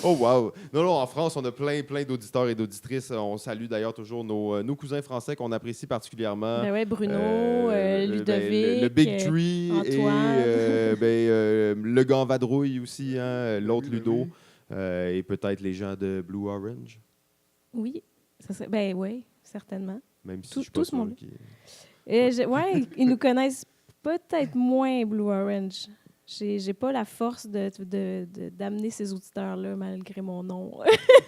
Speaker 1: Oh, wow! Non, en France, on a plein d'auditeurs et d'auditrices. On salue d'ailleurs toujours nos cousins français qu'on apprécie particulièrement.
Speaker 3: Ben ouais, Bruno, Ludovic,
Speaker 1: le Big Tree
Speaker 3: Antoine.
Speaker 1: et le gars en vadrouille aussi, hein, l'autre Ludo. Et peut-être les gens de Blue Orange.
Speaker 3: Oui, ben oui, certainement.
Speaker 1: Même si
Speaker 3: Tout-
Speaker 1: je suis pas
Speaker 3: tout ce
Speaker 1: sûr
Speaker 3: monde.
Speaker 1: qu'ils-
Speaker 3: Oui, ils nous connaissent peut-être moins, Blue Orange. J'ai pas la force d'amener ces auditeurs-là malgré mon nom.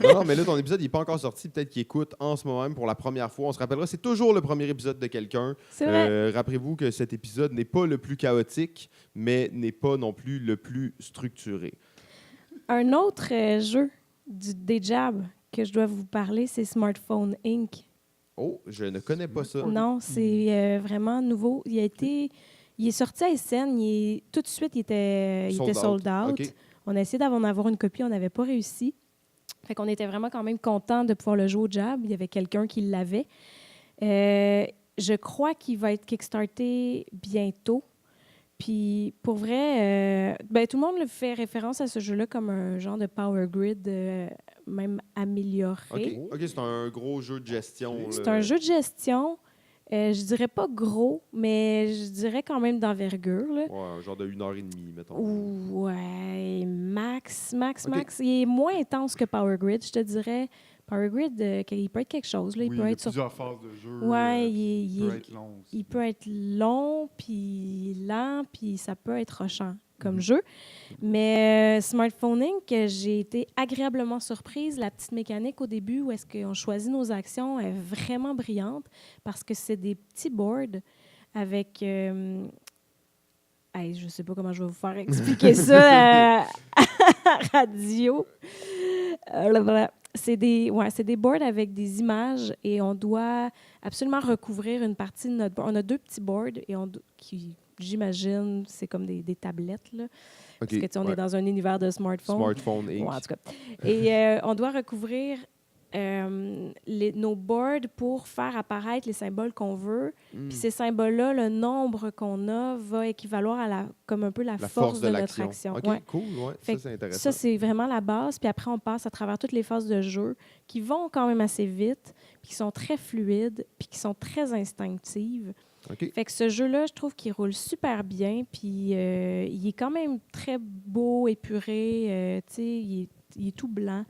Speaker 1: Non, mais là, ton épisode n'est pas encore sorti. Peut-être qu'ils écoutent en ce moment même pour la première fois. On se rappellera, c'est toujours le premier épisode de quelqu'un.
Speaker 3: C'est vrai.
Speaker 1: Rappelez-vous que cet épisode n'est pas le plus chaotique, mais n'est pas non plus le plus structuré.
Speaker 3: Un autre jeu des Jabs que je dois vous parler, c'est Smartphone Inc.
Speaker 1: Oh, je ne connais pas ça.
Speaker 3: Non, c'est vraiment nouveau. Il est sorti à SN. Tout de suite, il était sold out.
Speaker 1: OK.
Speaker 3: On a essayé d'en avoir une copie, on n'avait pas réussi. Fait qu'on était vraiment quand même content de pouvoir le jouer au Jab. Il y avait quelqu'un qui l'avait. Je crois qu'il va être kickstarté bientôt. Puis, pour vrai, tout le monde le fait référence à ce jeu-là comme un genre de Power Grid, même amélioré.
Speaker 1: OK, c'est un gros jeu de gestion.
Speaker 3: C'est
Speaker 1: là.
Speaker 3: un jeu de gestion. Je dirais pas gros, mais je dirais quand même d'envergure. Là.
Speaker 1: Ouais, un genre de 1h30, mettons.
Speaker 3: Ouais, max.
Speaker 1: OK.
Speaker 3: Il est moins intense que Power Grid, je te dirais. Power Grid, il peut être quelque chose. Là. Il
Speaker 2: Oui,
Speaker 3: peut
Speaker 2: il y a
Speaker 3: être sur...
Speaker 2: plusieurs phases de jeu.
Speaker 3: Ouais,
Speaker 2: il peut être long aussi.
Speaker 3: il peut être long, puis lent, puis ça peut être rochant comme jeu. Mais Smartphone Inc., j'ai été agréablement surprise. La petite mécanique au début où est-ce qu'on choisit nos actions est vraiment brillante parce que c'est des petits boards avec... je ne sais pas comment je vais vous faire expliquer ça à radio. C'est des boards avec des images et on doit absolument recouvrir une partie de notre board. On a 2 petits boards et qui, j'imagine, c'est comme des tablettes, là.
Speaker 1: OK,
Speaker 3: Parce que on est dans un univers de smartphone.
Speaker 1: Smartphone Inc.
Speaker 3: Ouais, en tout cas. Et on doit recouvrir nos boards pour faire apparaître les symboles qu'on veut. Puis ces symboles-là, le nombre qu'on a va équivaloir à comme un peu la force de notre action.
Speaker 1: OK,
Speaker 3: Ouais.
Speaker 1: cool. Ouais.
Speaker 3: Fait
Speaker 1: Ça, c'est intéressant.
Speaker 3: Ça, c'est vraiment la base. Puis après, on passe à travers toutes les phases de jeu qui vont quand même assez vite, puis qui sont très fluides, puis qui sont très instinctives.
Speaker 1: OK.
Speaker 3: Fait que ce jeu-là, je trouve qu'il roule super bien. Puis il est quand même très beau, épuré. Tu sais, il est tout blanc.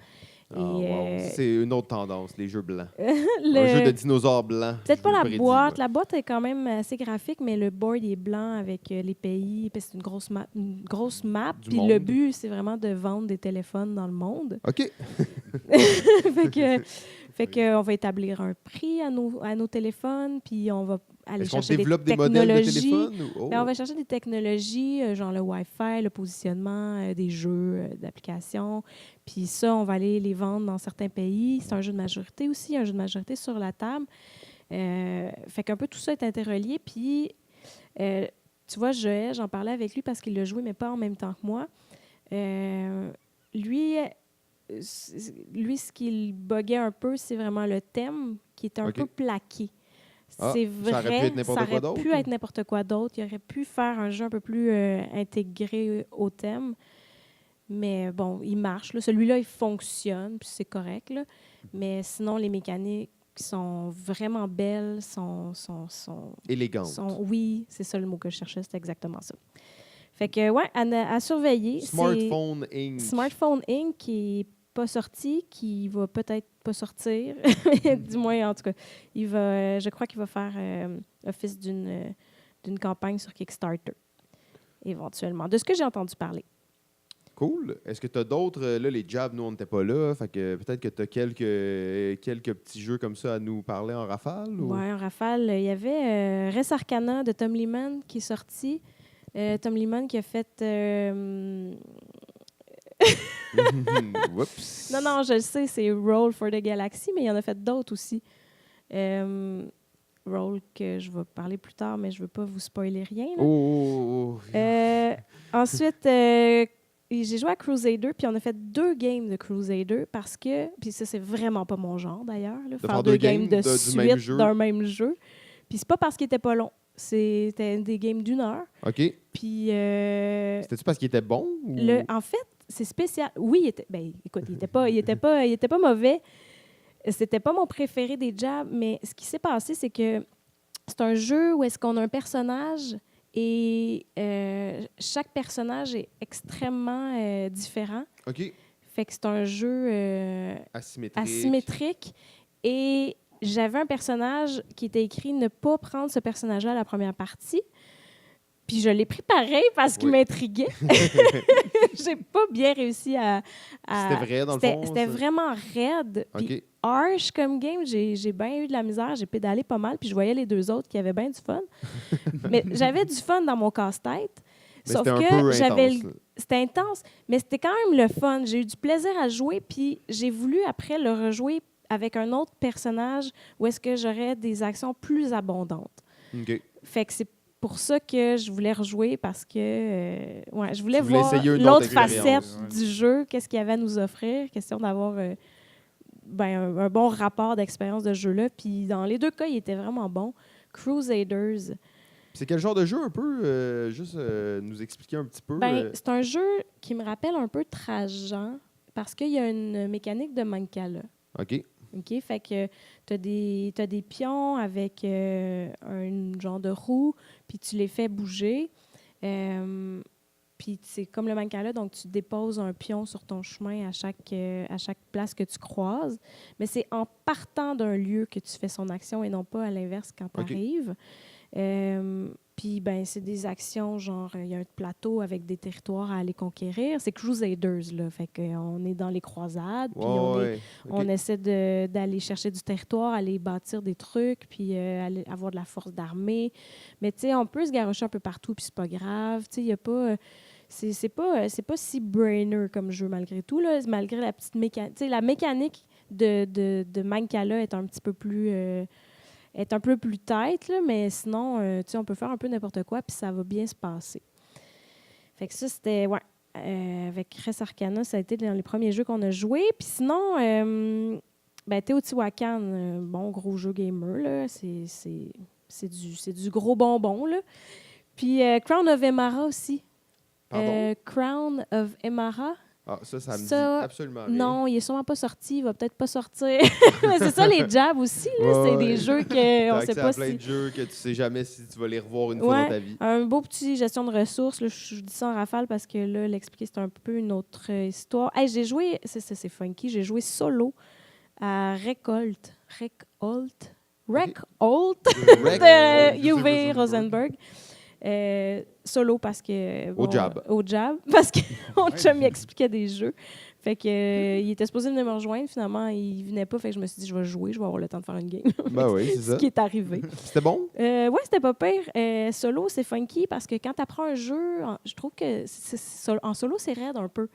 Speaker 1: Ah, wow. C'est une autre tendance, les jeux blancs. Un jeu de dinosaures blancs.
Speaker 3: Peut-être pas
Speaker 1: je
Speaker 3: la
Speaker 1: prédis,
Speaker 3: boîte.
Speaker 1: moi.
Speaker 3: La boîte est quand même assez graphique, mais le board il est blanc avec les pays. Puis c'est une grosse map.
Speaker 1: Du
Speaker 3: Puis
Speaker 1: monde.
Speaker 3: le but, c'est vraiment de vendre des téléphones dans le monde.
Speaker 1: OK.
Speaker 3: fait que on va établir un prix à nos téléphones, puis on va aller
Speaker 1: Est-ce qu'on
Speaker 3: chercher
Speaker 1: développe
Speaker 3: des
Speaker 1: des modèles de
Speaker 3: technologies.
Speaker 1: téléphone? Ou...
Speaker 3: Ben, on va chercher des technologies, genre le Wi-Fi, le positionnement des jeux, d'applications. Puis ça, on va aller les vendre dans certains pays. C'est un jeu de majorité aussi, un jeu de majorité sur la table. Fait qu'un peu tout ça est interrelié. Puis, tu vois, Joël, j'en parlais avec lui parce qu'il l'a joué, mais pas en même temps que moi. Lui, ce qui le buguait un peu, c'est vraiment le thème qui est un peu plaqué. C'est vrai,
Speaker 1: ça aurait pu être n'importe quoi d'autre?
Speaker 3: pu être n'importe quoi d'autre. Il aurait pu faire un jeu un peu plus intégré au thème. Mais bon, il marche. Là. Celui-là, il fonctionne, puis c'est correct. Là. Mais sinon, les mécaniques sont vraiment belles, sont
Speaker 1: Élégantes.
Speaker 3: oui, c'est ça le mot que je cherchais, c'est exactement ça. Fait que, ouais, à surveiller.
Speaker 1: Smartphone Inc.
Speaker 3: Smartphone Inc. qui n'est pas sorti, qui va peut-être pas sortir. Du moins, en tout cas, je crois qu'il va faire office d'une campagne sur Kickstarter, éventuellement. De ce que j'ai entendu parler.
Speaker 1: Cool. Est-ce que tu as d'autres... Là, les jabs, nous, on n'était pas là. Fait que peut-être que tu as quelques petits jeux comme ça à nous parler en rafale? Ou...
Speaker 3: Oui, en rafale. Il y avait Res Arcana de Tom Lehman qui est sorti. Tom Lehman qui a fait...
Speaker 1: Oups.
Speaker 3: Non, je le sais, c'est Roll for the Galaxy, mais il y en a fait d'autres aussi. Roll que je vais parler plus tard, mais je ne veux pas vous spoiler rien. Là. Ensuite, j'ai joué à Crusader, puis on a fait 2 games de Crusader parce que... Puis ça, c'est vraiment pas mon genre, d'ailleurs. Là, faire 2 games de suite d'un même jeu. Puis c'est pas parce qu'il était pas long. C'était des games d'1 heure.
Speaker 1: OK.
Speaker 3: Puis...
Speaker 1: C'était-tu parce qu'il était bon? Ou...
Speaker 3: En fait, c'est spécial. Oui, il était... Ben, écoute, il était pas mauvais. C'était pas mon préféré des jabs, mais ce qui s'est passé, c'est que c'est un jeu où est-ce qu'on a un personnage et chaque personnage est extrêmement différent.
Speaker 1: OK.
Speaker 3: Fait que c'est un jeu asymétrique. Et j'avais un personnage qui était écrit « Ne pas prendre ce personnage-là à la première partie ». Puis je l'ai pris pareil parce qu'il m'intriguait. J'ai pas bien réussi à...
Speaker 1: C'était vrai, dans le fond?
Speaker 3: C'était vraiment raide. Puis harsh comme game, j'ai bien eu de la misère. J'ai pédalé pas mal, puis je voyais les 2 autres qui avaient bien du fun. Mais j'avais du fun dans mon casse-tête. Sauf que c'était intense, mais c'était quand même le fun. J'ai eu du plaisir à jouer, puis j'ai voulu après le rejouer avec un autre personnage où est-ce que j'aurais des actions plus abondantes.
Speaker 1: OK.
Speaker 3: Fait que c'est pour ça que je voulais rejouer parce que je voulais voir
Speaker 1: l'autre
Speaker 3: facette du jeu, qu'est-ce qu'il y avait à nous offrir, question d'avoir un bon rapport d'expérience de jeu-là. Puis dans les 2 cas, il était vraiment bon. Crusaders.
Speaker 1: C'est quel genre de jeu un peu? Juste nous expliquer un petit peu.
Speaker 3: C'est un jeu qui me rappelle un peu Trajan parce qu'il y a une mécanique de Mancala.
Speaker 1: OK.
Speaker 3: OK? Fait que tu as des pions avec un genre de roue, puis tu les fais bouger. Puis c'est comme le Mancala, donc tu déposes un pion sur ton chemin à chaque place que tu croises. Mais c'est en partant d'un lieu que tu fais son action et non pas à l'inverse quand tu arrives. Puis, c'est des actions, genre, il y a un plateau avec des territoires à aller conquérir. C'est Crusaders, là. Fait qu'on est dans les croisades, puis on essaie d'aller chercher du territoire, aller bâtir des trucs, puis aller avoir de la force d'armée. Mais, tu sais, on peut se garrocher un peu partout, puis c'est pas grave. Tu sais, il y a pas... C'est pas si brainer comme jeu, malgré tout, là. Malgré la petite mécanique... Tu sais, la mécanique de Mancala est un petit peu plus... est un peu plus tête, là, mais sinon, on peut faire un peu n'importe quoi, puis ça va bien se passer. Fait que ça, c'était, avec Res Arcana, ça a été dans les premiers jeux qu'on a joués. Puis sinon, Teotihuacan, bon gros jeu gamer, là, c'est du gros bonbon, là. Puis Crown of Emara aussi.
Speaker 1: Pardon?
Speaker 3: Crown of Emara.
Speaker 1: Ah, ça me dit absolument rien.
Speaker 3: Non, il est sûrement pas sorti. Il va peut-être pas sortir. C'est ça, les jabs aussi. Là, c'est des jeux qu'on sait pas si...
Speaker 1: plein de jeux que tu sais jamais si tu vas les revoir une fois dans ta vie.
Speaker 3: Un beau petit gestion de ressources. Là, je dis ça en rafale parce que là, l'expliquer, c'est un peu une autre histoire. Hey, j'ai joué... C'est funky. J'ai joué solo à Recholt de UV Rosenberg. Solo parce que...
Speaker 1: Au jab.
Speaker 3: Parce que mon chum m'expliquait des jeux. Fait que, il était supposé venir me rejoindre. Finalement, il venait pas. Fait que je me suis dit, je vais jouer. Je vais avoir le temps de faire une game.
Speaker 1: Ben oui, c'est
Speaker 3: Ce
Speaker 1: ça.
Speaker 3: qui est arrivé.
Speaker 1: C'était bon?
Speaker 3: Ouais, c'était pas pire. Solo, c'est funky parce que quand tu apprends un jeu, je trouve que en solo, c'est raide un peu.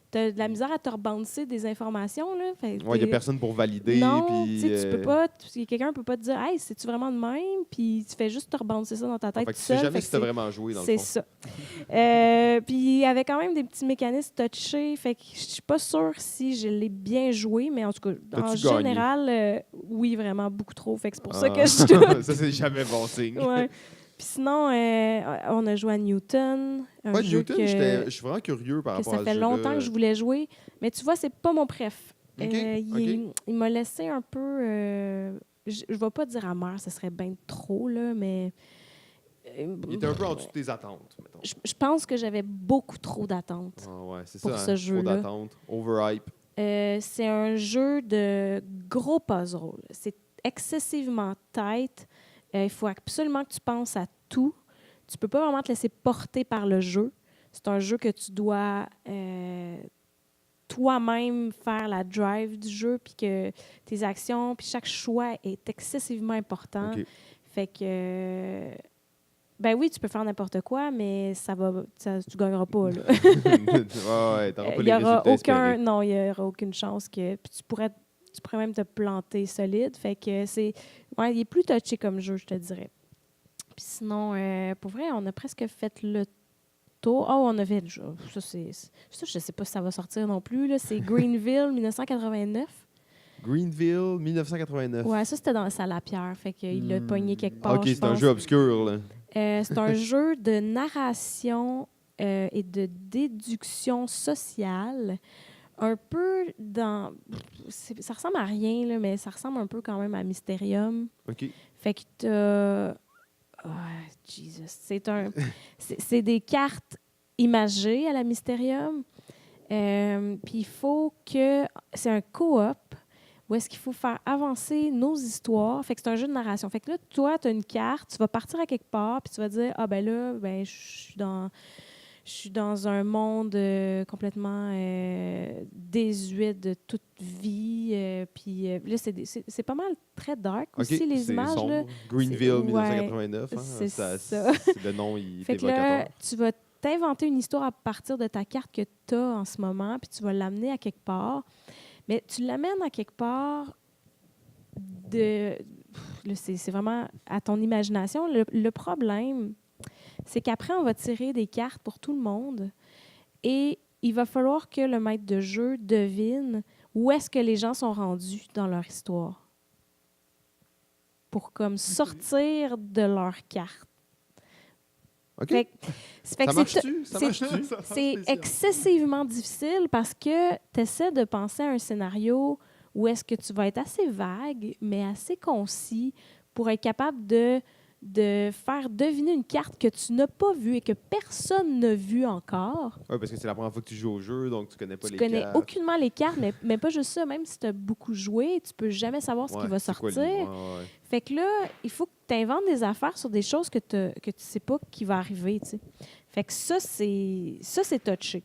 Speaker 3: Tu as de la misère à te rebouncer des informations. Là. Fait que
Speaker 1: Ouais, il n'y a personne pour valider.
Speaker 3: non,
Speaker 1: Puis,
Speaker 3: tu sais, tu peux pas. Quelqu'un peut pas te dire, hey, c'est-tu vraiment de même? Puis tu fais juste te rebouncer ça dans ta tête
Speaker 1: fait
Speaker 3: tout
Speaker 1: que tu sais
Speaker 3: seul.
Speaker 1: jamais
Speaker 3: Fait
Speaker 1: si
Speaker 3: que
Speaker 1: t'as vraiment joué, dans le
Speaker 3: c'est
Speaker 1: fond.
Speaker 3: ça. Puis il y avait quand même des petits mécanismes touchés. Fait que je suis pas sûre si je l'ai bien joué, mais en tout cas, en
Speaker 1: T'as-tu gagné?
Speaker 3: général, oui, vraiment beaucoup trop. Fait que c'est pour ça
Speaker 1: Ah.
Speaker 3: que je doute.
Speaker 1: Ça, c'est jamais bon signe.
Speaker 3: Ouais. Puis sinon, on a joué à Newton. Un
Speaker 1: Ouais,
Speaker 3: jeu
Speaker 1: Newton, je suis vraiment curieux par
Speaker 3: que
Speaker 1: rapport
Speaker 3: ça
Speaker 1: à
Speaker 3: fait
Speaker 1: ce
Speaker 3: longtemps
Speaker 1: jeu-là.
Speaker 3: que je voulais jouer. Mais tu vois, c'est pas mon préf.
Speaker 1: OK,
Speaker 3: Il m'a laissé un peu... je ne vais pas dire amer, ce serait bien trop, là, mais...
Speaker 1: Il était un peu en dessous de tes attentes, mettons.
Speaker 3: Je pense que j'avais beaucoup trop d'attentes.
Speaker 1: Ah ouais, c'est
Speaker 3: pour
Speaker 1: ça,
Speaker 3: ce
Speaker 1: hein,
Speaker 3: jeu-là.
Speaker 1: trop d'attentes. Overhype.
Speaker 3: C'est un jeu de gros puzzle. C'est excessivement tight. Il faut absolument que tu penses à tout. Tu peux pas vraiment te laisser porter par le jeu. C'est un jeu que tu dois toi-même faire la drive du jeu, puis que tes actions, puis chaque choix est excessivement important.
Speaker 1: OK.
Speaker 3: Fait que... ben oui, tu peux faire n'importe quoi, mais tu gagneras pas, là.
Speaker 1: Ouais, t'auras pas
Speaker 3: Il
Speaker 1: les
Speaker 3: y aura
Speaker 1: résultats espérés.
Speaker 3: non, il y aura aucune chance que puis tu pourrais même te planter solide. Fait que il est plus touché comme jeu, je te dirais. Puis sinon, pour vrai, on a presque fait le tour. Oh, on avait ça, je sais pas si ça va sortir non plus là. C'est Greenville 1989.
Speaker 1: Greenville, 1989.
Speaker 3: Ouais, ça c'était dans la salle à pierre. Fait qu'il l'a pogné quelque part.
Speaker 1: OK,
Speaker 3: je
Speaker 1: c'est un
Speaker 3: pense.
Speaker 1: jeu obscur, là.
Speaker 3: C'est un jeu de narration et de déduction sociale. Un peu dans... Ça ressemble à rien, là, mais ça ressemble un peu quand même à Mysterium.
Speaker 1: OK.
Speaker 3: Fait que t'as... Oh, Jesus. C'est des cartes imagées à la Mysterium. Puis il faut que... C'est un coop où est-ce qu'il faut faire avancer nos histoires. Fait que c'est un jeu de narration. Fait que là, toi, tu as une carte, tu vas partir à quelque part, puis tu vas dire, ah ben là, je suis dans un monde complètement désuet de toute vie. Puis là, c'est pas mal très dark
Speaker 1: OK,
Speaker 3: aussi, les
Speaker 1: c'est
Speaker 3: images.
Speaker 1: sombre.
Speaker 3: Là.
Speaker 1: Greenville,
Speaker 3: Ouais,
Speaker 1: 1989. Hein?
Speaker 3: c'est ça.
Speaker 1: C'est le nom, il est
Speaker 3: Fait que là,
Speaker 1: évocateur.
Speaker 3: tu vas t'inventer une histoire à partir de ta carte que tu as en ce moment, puis tu vas l'amener à quelque part. Mais tu l'amènes à quelque part là, c'est vraiment à ton imagination. Le problème, c'est qu'après, on va tirer des cartes pour tout le monde et il va falloir que le maître de jeu devine où est-ce que les gens sont rendus dans leur histoire pour comme sortir de leur carte.
Speaker 1: OK.
Speaker 3: Fait que
Speaker 1: Ça marche-tu? Ça marche-tu?
Speaker 3: c'est excessivement difficile parce que tu essaies de penser à un scénario où est-ce que tu vas être assez vague, mais assez concis pour être capable de faire deviner une carte que tu n'as pas vue et que personne n'a vue encore.
Speaker 1: Oui, parce que c'est la première fois que tu joues au jeu, donc tu connais pas
Speaker 3: Tu
Speaker 1: les
Speaker 3: connais
Speaker 1: cartes.
Speaker 3: aucunement les cartes, mais pas juste ça. Même si tu as beaucoup joué, tu peux jamais savoir ce qui va
Speaker 1: c'est quoi
Speaker 3: sortir.
Speaker 1: ouais.
Speaker 3: Fait que là, il faut que tu inventes des affaires sur des choses que tu sais pas qui va arriver, tu sais. Fait que ça, c'est touché.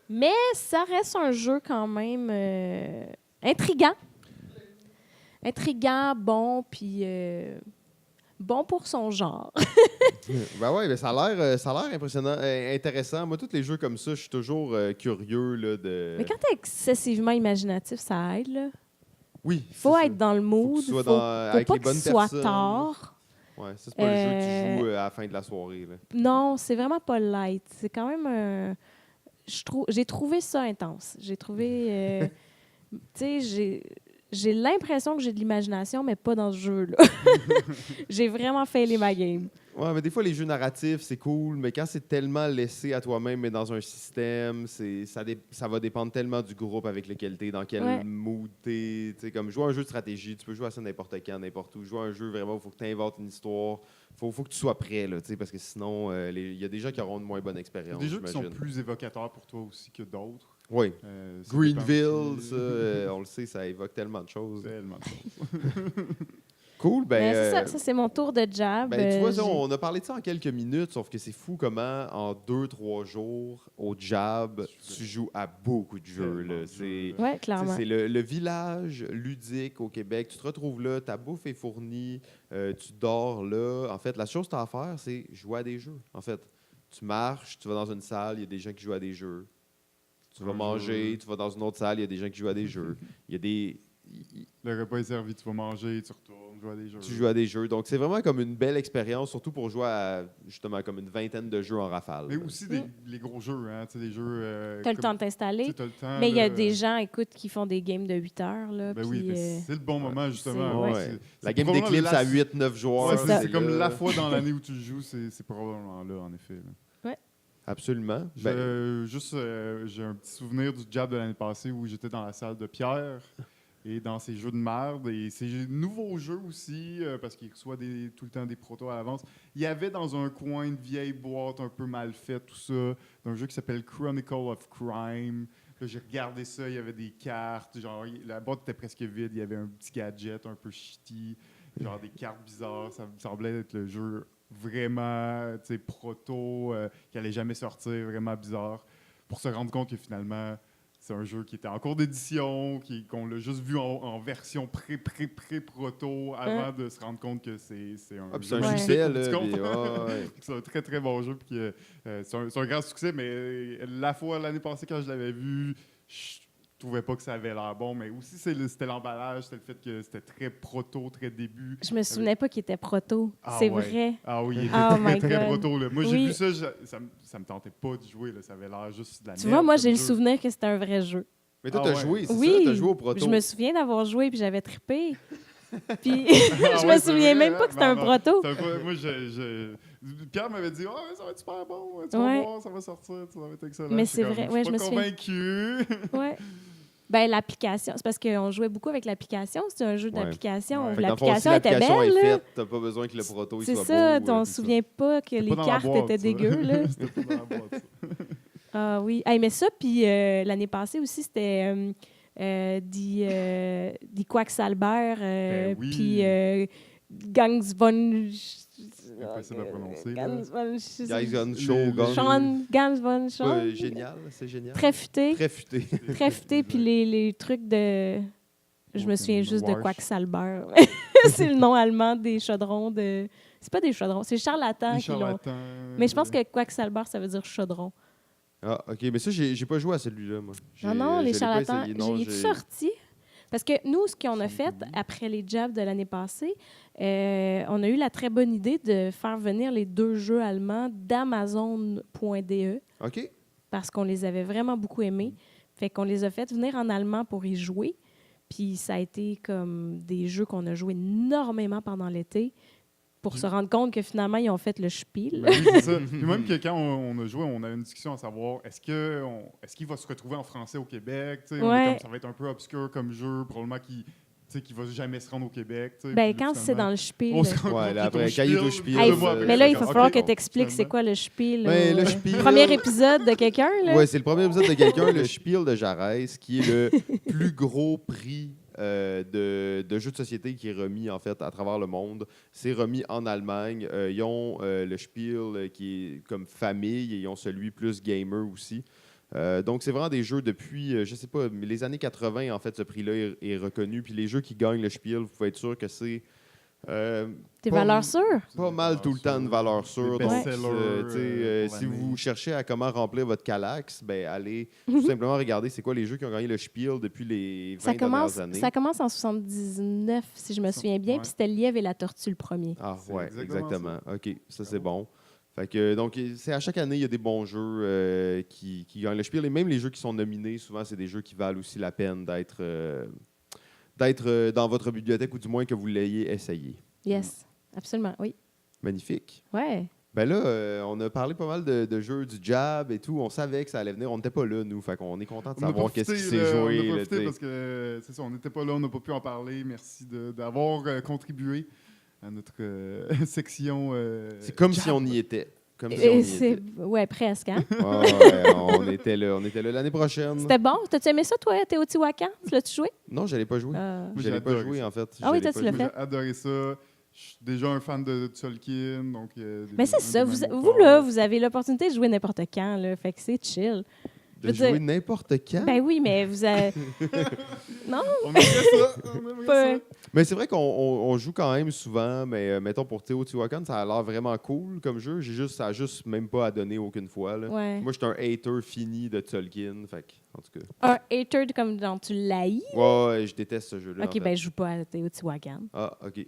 Speaker 3: Mais ça reste un jeu quand même intriguant. Intriguant, bon, puis bon pour son genre.
Speaker 1: Ben ouais, mais ça a l'air impressionnant, intéressant. Moi, tous les jeux comme ça, je suis toujours curieux là, de...
Speaker 3: Mais quand tu es excessivement imaginatif, ça aide, là.
Speaker 1: Oui,
Speaker 3: Il faut
Speaker 1: c'est
Speaker 3: être
Speaker 1: ça.
Speaker 3: dans le mood.
Speaker 1: Faut que tu sois
Speaker 3: Faut
Speaker 1: avec
Speaker 3: pas
Speaker 1: les
Speaker 3: que
Speaker 1: bonnes
Speaker 3: ce soit
Speaker 1: personnes.
Speaker 3: tard.
Speaker 1: Ouais, ça, c'est pas le jeu que tu joues à la fin de la soirée. Là.
Speaker 3: Non, c'est vraiment pas light. C'est quand même... j'ai trouvé ça intense. J'ai trouvé... tu sais, j'ai l'impression que j'ai de l'imagination, mais pas dans ce jeu-là. J'ai vraiment failé ma game.
Speaker 1: Ouais, mais des fois, les jeux narratifs, c'est cool, mais quand c'est tellement laissé à toi-même, mais dans un système, ça va dépendre tellement du groupe avec lequel t'es, dans quel mood t'es. Tu sais, comme jouer à un jeu de stratégie, tu peux jouer à ça n'importe quand, n'importe où. Jouer à un jeu, vraiment, il faut que tu inventes une histoire. Faut que tu sois prêt, là, parce que sinon, il y a des gens qui auront une moins bonne expérience.
Speaker 2: Des jeux qui sont
Speaker 1: j'imagine.
Speaker 2: plus évocateurs pour toi aussi que d'autres.
Speaker 1: Oui.
Speaker 2: Ça
Speaker 1: Greenville,
Speaker 2: dépend aussi.
Speaker 1: ça, on le sait, ça évoque tellement de choses.
Speaker 2: Tellement de choses.
Speaker 1: Cool.
Speaker 3: Ben, c'est ça, c'est mon tour de jab.
Speaker 1: Ben, tu vois, ça,
Speaker 3: j'ai-
Speaker 1: on a parlé de ça en quelques minutes, sauf que c'est fou comment, en 2-3 jours, au jab, tu joues à beaucoup de jeux.
Speaker 2: Tellement
Speaker 1: Là.
Speaker 2: de
Speaker 1: C'est
Speaker 2: jeux, là.
Speaker 3: Ouais,
Speaker 1: tu sais,
Speaker 3: clairement.
Speaker 1: c'est le village ludique au Québec. Tu te retrouves là, ta bouffe est fournie, tu dors là. En fait, la chose que tu as à faire, c'est jouer à des jeux. En fait, tu marches, tu vas dans une salle, il y a des gens qui jouent à des jeux. Tu vas
Speaker 2: Un
Speaker 1: manger,
Speaker 2: jeu.
Speaker 1: tu vas dans une autre salle, il y a des gens qui jouent à des jeux. Il y a des...
Speaker 2: Le repas est servi, tu vas manger, tu retournes, jouer à des jeux.
Speaker 1: Tu joues à des jeux. Donc, c'est vraiment comme une belle expérience, surtout pour jouer à, justement, comme une vingtaine de jeux en rafale.
Speaker 2: Mais aussi les gros jeux, hein, tu sais, des jeux...
Speaker 3: Tu as le temps de t'installer.
Speaker 2: T'as le temps,
Speaker 3: Mais il y a
Speaker 2: là,
Speaker 3: des gens, écoute, qui font des games de 8 heures. Là,
Speaker 2: Ben
Speaker 3: puis,
Speaker 2: oui, mais c'est le bon moment, justement.
Speaker 3: c'est-
Speaker 1: Ouais.
Speaker 3: ouais.
Speaker 1: La
Speaker 2: C'est
Speaker 1: game
Speaker 2: probablement
Speaker 1: d'Eclipse
Speaker 2: la-
Speaker 1: à 8-9 joueurs.
Speaker 2: Ouais,
Speaker 3: C'est ça.
Speaker 2: c'est comme
Speaker 1: là.
Speaker 2: la fois dans l'année où tu le joues, c'est probablement là, en effet. là.
Speaker 1: Absolument. Ben,
Speaker 2: J'ai un petit souvenir du jab de l'année passée où j'étais dans la salle de Pierre et dans ses jeux de merde et ses nouveaux jeux aussi, parce qu'il reçoit tout le temps des protos à l'avance. Il y avait dans un coin une vieille boîte un peu mal faite, tout ça, d'un jeu qui s'appelle Chronicle of Crime. Là, j'ai regardé ça, il y avait des cartes, genre la boîte était presque vide, il y avait un petit gadget un peu shitty, genre des cartes bizarres. Ça me semblait être le jeu vraiment, tu sais, proto, qui allait jamais sortir, vraiment bizarre, pour se rendre compte que finalement, c'est un jeu qui était en cours d'édition, qu'on l'a juste vu en version pré-proto avant de se rendre compte que c'est un
Speaker 1: ah, puis
Speaker 2: jeu
Speaker 1: c'est un
Speaker 3: Ouais.
Speaker 1: succès,
Speaker 2: magnifique,
Speaker 1: là.
Speaker 2: tu
Speaker 1: puis,
Speaker 2: comprends?
Speaker 1: ouais.
Speaker 2: C'est un très très bon jeu, puis c'est un grand succès, mais la fois l'année passée quand je l'avais vu, je trouvais pas que ça avait l'air bon, mais aussi c'était l'emballage, c'était le fait que c'était très proto, très début.
Speaker 3: Je me souvenais pas qu'il était proto.
Speaker 2: Ah
Speaker 3: c'est
Speaker 2: ouais.
Speaker 3: vrai.
Speaker 2: Ah oui, il était
Speaker 3: Oh
Speaker 2: très
Speaker 3: my
Speaker 2: très
Speaker 3: God.
Speaker 2: proto. Là. Moi j'ai
Speaker 3: Oui.
Speaker 2: vu ça, ça me tentait pas de jouer, là. Ça avait l'air juste de la
Speaker 3: Tu
Speaker 2: merde
Speaker 3: vois, moi,
Speaker 2: comme
Speaker 3: j'ai le
Speaker 2: jeu.
Speaker 3: souvenir que c'était un vrai jeu.
Speaker 1: Mais toi,
Speaker 2: Ah
Speaker 1: t'as
Speaker 2: ouais.
Speaker 1: joué, c'est
Speaker 3: Oui,
Speaker 1: ça? T'as joué au proto.
Speaker 3: je me souviens d'avoir joué puis j'avais trippé. Puis
Speaker 2: Ah
Speaker 3: je
Speaker 2: ouais,
Speaker 3: me
Speaker 2: c'est
Speaker 3: souviens
Speaker 2: vrai,
Speaker 3: même pas
Speaker 2: hein?
Speaker 3: que c'était un
Speaker 2: Non,
Speaker 3: proto.
Speaker 2: c'est pas- moi, Pierre m'avait dit, oh, ça va être super bon, tu vas
Speaker 3: Ouais.
Speaker 2: voir, ça va sortir, ça va être excellent.
Speaker 3: Mais
Speaker 2: J'étais
Speaker 3: c'est vrai,
Speaker 2: comme,
Speaker 3: ouais,
Speaker 2: je
Speaker 3: je
Speaker 2: suis
Speaker 3: me
Speaker 2: pas
Speaker 3: souviens.
Speaker 2: convaincu.
Speaker 3: Ouais. Ben, l'application, c'est parce qu'on jouait beaucoup avec l'application. C'est un jeu
Speaker 1: Ouais.
Speaker 3: d'application.
Speaker 2: Ouais.
Speaker 1: Fait que dans le fond, si
Speaker 3: L'application était
Speaker 1: l'application
Speaker 3: belle.
Speaker 1: est
Speaker 3: là.
Speaker 1: faite, t'as pas besoin que le proto il
Speaker 3: C'est
Speaker 1: soit
Speaker 3: ça,
Speaker 1: beau.
Speaker 3: on se
Speaker 2: c'est
Speaker 3: souvient pas que
Speaker 2: C'était
Speaker 3: les
Speaker 2: pas dans la
Speaker 3: cartes
Speaker 2: boîte,
Speaker 3: étaient
Speaker 2: ça.
Speaker 3: dégueu. Là.
Speaker 2: C'était pas dans la boîte, ça.
Speaker 3: Ah oui. Hey, mais ça, puis l'année passée aussi, c'était Die Quacksalber,
Speaker 2: Ben oui.
Speaker 3: puis Gangs von...
Speaker 2: Impossible à prononcer, là.
Speaker 3: Gans von...
Speaker 1: Guys Gone
Speaker 2: Les-
Speaker 1: Show, Gone.
Speaker 3: Sean, Gans von Sean.
Speaker 1: Génial, c'est génial.
Speaker 3: Très futé.
Speaker 1: Très futé.
Speaker 3: Très futé, puis les trucs de... Je me
Speaker 2: Ouais,
Speaker 3: souviens juste de
Speaker 2: Warsh.
Speaker 3: Quacksalber. C'est le nom allemand des chaudrons de... C'est pas des chaudrons, c'est charlatans
Speaker 2: Les
Speaker 3: qui l'ont...
Speaker 2: charlatans,
Speaker 3: Mais je pense que Quacksalber, ça veut dire chaudron.
Speaker 1: Ah, OK. Mais ça, j'ai pas joué à celui-là, moi.
Speaker 3: Non, les
Speaker 1: je l'ai pas
Speaker 3: charlatans,
Speaker 1: essayé. Non,
Speaker 3: j'ai
Speaker 1: j'ai-
Speaker 3: sorti. Parce que nous, ce qu'on a
Speaker 2: Sont
Speaker 3: fait
Speaker 2: debout.
Speaker 3: après les jabs de l'année passée, on a eu la très bonne idée de faire venir les 2 jeux allemands d'Amazon.de
Speaker 1: OK.
Speaker 3: parce qu'on les avait vraiment beaucoup aimés. Fait qu'on les a fait venir en allemand pour y jouer. Puis ça a été comme des jeux qu'on a joué énormément pendant l'été pour se rendre compte que finalement, ils ont fait le spiel.
Speaker 2: Ben oui, c'est ça. Puis même que quand on a joué, on a eu une discussion à savoir est-ce qu'il va se retrouver en français au Québec? Tu sais, on est
Speaker 3: Ouais.
Speaker 2: comme, ça va être un peu obscur comme jeu, probablement qu'il va jamais se rendre au Québec. Tu sais.
Speaker 3: Ben,
Speaker 2: Puis
Speaker 3: quand c'est dans
Speaker 2: finalement,
Speaker 3: le spiel.
Speaker 2: on se rend
Speaker 1: Ouais,
Speaker 2: compte
Speaker 1: là,
Speaker 2: qu'il est
Speaker 1: après,
Speaker 2: au
Speaker 1: quand il est au
Speaker 2: spiel,
Speaker 1: spiel,
Speaker 3: Hey,
Speaker 2: je vois avec
Speaker 3: mais là,
Speaker 2: ça,
Speaker 3: il va
Speaker 2: comme,
Speaker 3: falloir
Speaker 2: OK,
Speaker 3: que
Speaker 2: bon,
Speaker 3: tu expliques c'est
Speaker 2: finalement.
Speaker 3: quoi le spiel.
Speaker 1: Ben, le spiel,
Speaker 3: Premier
Speaker 1: là.
Speaker 3: épisode de quelqu'un. Là.
Speaker 1: Ouais, c'est le premier épisode de quelqu'un, le Spiel de Jarès, qui est le plus gros prix de jeux de société qui est remis en fait à travers le monde. C'est remis en Allemagne. Ils ont le Spiel qui est comme famille et ils ont celui plus gamer aussi. Donc, c'est vraiment des jeux depuis, je sais pas, mais les années 80, en fait, ce prix-là est reconnu. Puis les jeux qui gagnent le Spiel, vous pouvez être sûr que c'est
Speaker 3: Tes
Speaker 1: pas-
Speaker 3: valeurs sûres.
Speaker 1: pas mal tout le temps de valeur sûre.
Speaker 2: Des
Speaker 1: Donc,
Speaker 2: best-sellers,
Speaker 1: tu sais,
Speaker 2: pour
Speaker 1: si
Speaker 2: l'année.
Speaker 1: vous cherchez à comment remplir votre Calax, ben allez
Speaker 3: Mhm.
Speaker 1: tout simplement regarder c'est quoi les jeux qui ont gagné le Spiel depuis les 20 dernières années.
Speaker 3: Ça commence en 79, si je me souviens bien,
Speaker 2: Ouais.
Speaker 3: puis c'était le lièvre et la tortue le premier.
Speaker 1: Ah
Speaker 2: C'est
Speaker 1: ouais,
Speaker 2: exactement
Speaker 1: exactement. OK, ça c'est
Speaker 2: Bravo.
Speaker 1: bon. Fait que, donc, c'est à chaque année, il y a des bons jeux qui gagnent le Spiel. Et même les jeux qui sont nominés, souvent, c'est des jeux qui valent aussi la peine d'être dans votre bibliothèque ou du moins que vous l'ayez essayé.
Speaker 3: Yes, absolument, oui.
Speaker 1: Magnifique.
Speaker 3: Ouais.
Speaker 1: Ben là, on a parlé pas mal de jeux du jab et tout. On savait que ça allait venir. On n'était pas là, nous. Fait qu'on est content de
Speaker 2: On a
Speaker 1: savoir qu'est-ce qui
Speaker 2: profité,
Speaker 1: s'est
Speaker 2: là,
Speaker 1: joué.
Speaker 2: On a
Speaker 1: là,
Speaker 2: profité
Speaker 1: t'sais.
Speaker 2: parce que c'est ça, on n'était pas là, on n'a pas pu en parler. Merci d'avoir contribué à notre section.
Speaker 1: C'est comme
Speaker 2: jab.
Speaker 1: si on y était. Comme si on y était.
Speaker 3: Ouais, presque, hein?
Speaker 1: Ouais, on était là l'année prochaine.
Speaker 3: C'était bon. T'as-tu aimé ça, toi, Teotihuacan? Tu l'as-tu joué?
Speaker 1: Non, j'allais pas jouer.
Speaker 3: Ah.
Speaker 2: Moi,
Speaker 1: J'allais
Speaker 2: j'ai
Speaker 1: pas
Speaker 2: adoré
Speaker 1: jouer,
Speaker 2: ça.
Speaker 1: en fait.
Speaker 3: Ah oui,
Speaker 1: J'allais
Speaker 3: toi,
Speaker 1: pas
Speaker 3: tu l'as
Speaker 1: jouer.
Speaker 2: Moi,
Speaker 3: fait.
Speaker 2: j'ai adoré ça. Je suis déjà un fan de Tzolk'in, donc...
Speaker 3: Mais c'est ça. Vous, là, vous avez l'opportunité de jouer n'importe quand, là. Fait que c'est chill.
Speaker 1: De
Speaker 3: veux
Speaker 1: jouer
Speaker 3: dire-
Speaker 1: n'importe quand.
Speaker 3: Ben oui, mais vous avez... Non?
Speaker 2: On aimerait ça! On aimerait
Speaker 3: Pas-
Speaker 2: ça!
Speaker 1: Mais c'est vrai qu'on joue quand même souvent, mais mettons pour Teotihuacan, ça a l'air vraiment cool comme jeu. Ça a juste même pas à donner aucune fois. Là.
Speaker 3: Ouais.
Speaker 1: Moi, j'étais un hater fini de Tzolk'in, fait que, en tout cas.
Speaker 3: Un hater comme dans tu l'haïs?
Speaker 1: Ouais, je déteste ce jeu-là.
Speaker 3: OK,
Speaker 1: en fait.
Speaker 3: ben je joue pas à Teotihuacan.
Speaker 1: Ah, OK.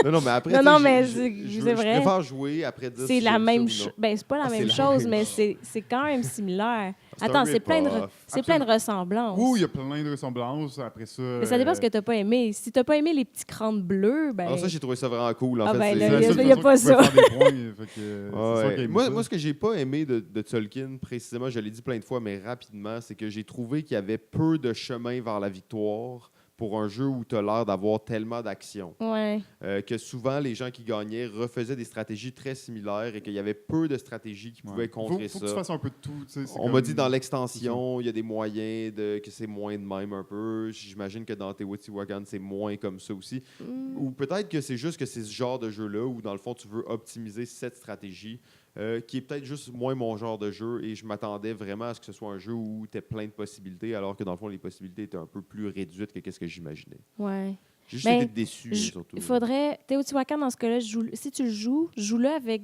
Speaker 1: non, mais après,
Speaker 3: Non,
Speaker 1: tu sais,
Speaker 3: non, mais
Speaker 1: je
Speaker 3: c'est vrai.
Speaker 1: Je préfère jouer après 10
Speaker 3: C'est la même chose. Ben, c'est pas la
Speaker 1: Ah, c'est
Speaker 3: même
Speaker 1: la
Speaker 3: chose,
Speaker 1: même
Speaker 3: mais
Speaker 1: chose.
Speaker 3: c'est quand même similaire.
Speaker 1: C'est un
Speaker 3: Attends, c'est plein de
Speaker 2: Absolument.
Speaker 3: ressemblances.
Speaker 2: Oui, il y a plein de ressemblances. Après ça...
Speaker 3: Mais ça dépend de ce que t'as pas aimé. Si t'as pas aimé les petits crânes bleus, ben...
Speaker 1: Alors ça, j'ai trouvé ça vraiment cool. En
Speaker 3: Ah,
Speaker 1: fait,
Speaker 3: ben,
Speaker 1: c'est-
Speaker 3: là,
Speaker 2: C'est la
Speaker 3: il y a
Speaker 2: seule
Speaker 3: pas
Speaker 2: façon
Speaker 3: ça.
Speaker 2: qu'il pouvait faire des points, fait que, c'est
Speaker 1: Ouais.
Speaker 2: sûr qu'il aime
Speaker 1: Moi,
Speaker 2: ça.
Speaker 1: moi, ce que j'ai pas aimé de Tzolk'in, précisément, je l'ai dit plein de fois, mais rapidement, c'est que j'ai trouvé qu'il y avait peu de chemin vers la victoire pour un jeu où tu as l'air d'avoir tellement d'action.
Speaker 3: Ouais.
Speaker 1: Que souvent, les gens qui gagnaient refaisaient des stratégies très similaires et qu'il y avait peu de stratégies qui pouvaient contrer
Speaker 2: faut que
Speaker 1: ça.
Speaker 2: tu fasses un peu de tout. Tu sais, c'est
Speaker 1: On m'a
Speaker 2: comme-
Speaker 1: dit dans l'extension, il y a des moyens que c'est moins de même un peu. J'imagine que dans Teotihuacan, c'est moins comme ça aussi.
Speaker 3: Mm.
Speaker 1: Ou peut-être que c'est juste que c'est ce genre de jeu-là où, dans le fond, tu veux optimiser cette stratégie, qui est peut-être juste moins mon genre de jeu. Et je m'attendais vraiment à ce que ce soit un jeu où tu as plein de possibilités, alors que, dans le fond, les possibilités étaient un peu plus réduites que ce que j'imaginais.
Speaker 3: Ouais.
Speaker 1: J'ai juste
Speaker 3: Ben,
Speaker 1: été déçu, surtout.
Speaker 3: Il faudrait... Teotihuacan, dans ce cas-là, si tu le joues, joue-le avec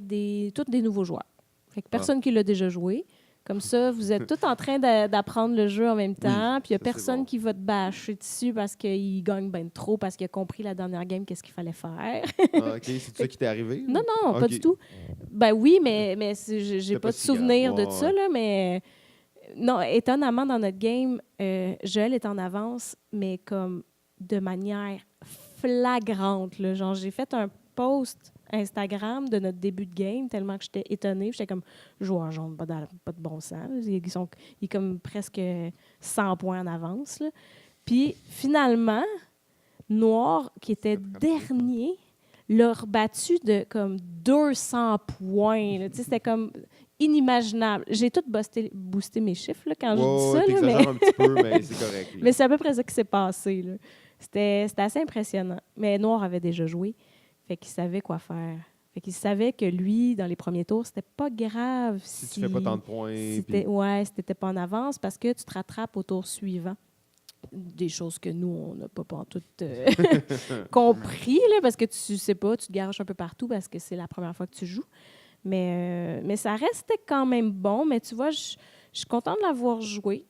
Speaker 3: tous des nouveaux joueurs. Fait que personne qui l'a déjà joué. Comme ça, vous êtes tous en train d'apprendre le jeu en même temps. Puis il n'y a
Speaker 1: ça, c'est
Speaker 3: personne
Speaker 1: bon.
Speaker 3: qui va te bâcher dessus parce qu'il gagne bien trop, parce qu'il a compris la dernière game qu'est-ce qu'il fallait faire.
Speaker 1: Ah, OK, c'est ça qui t'est arrivé?
Speaker 3: Non, non, pas
Speaker 1: Ok.
Speaker 3: du tout. Ben oui, mais j'ai
Speaker 1: C'est
Speaker 3: pas
Speaker 1: pas
Speaker 3: de
Speaker 1: si
Speaker 3: souvenir
Speaker 1: grave.
Speaker 3: de ça, là, mais... Non, étonnamment, dans notre game, Joël est en avance, mais comme de manière flagrante. Là. Genre, j'ai fait un post Instagram de notre début de game tellement que j'étais étonnée. J'étais comme, joueur jaune, pas de bon sens. Là. Il est comme presque 100 points en avance. Là. Puis finalement, Noir, qui était dernier, l'a rebattu de comme 200 points. Là. Tu sais, c'était comme inimaginable. J'ai tout boosté mes chiffres là, quand je dis ça. Là,
Speaker 1: t'exagères un petit peu, mais c'est correct. là.
Speaker 3: mais c'est à peu près ça qui s'est passé. Là. C'était assez impressionnant. Mais Noir avait déjà joué. Fait qu'il savait quoi faire. Fait qu'il savait que lui, dans les premiers tours, c'était pas grave
Speaker 1: si tu fais pas tant de points. puis-
Speaker 3: Ouais, si t'étais pas en avance parce que tu te rattrapes au tour suivant. Des choses que nous, on n'a pas tout compris, là, parce que tu sais pas, tu te garages un peu partout parce que c'est la première fois que tu joues. Mais ça restait quand même bon. Mais tu vois, je suis contente de l'avoir joué.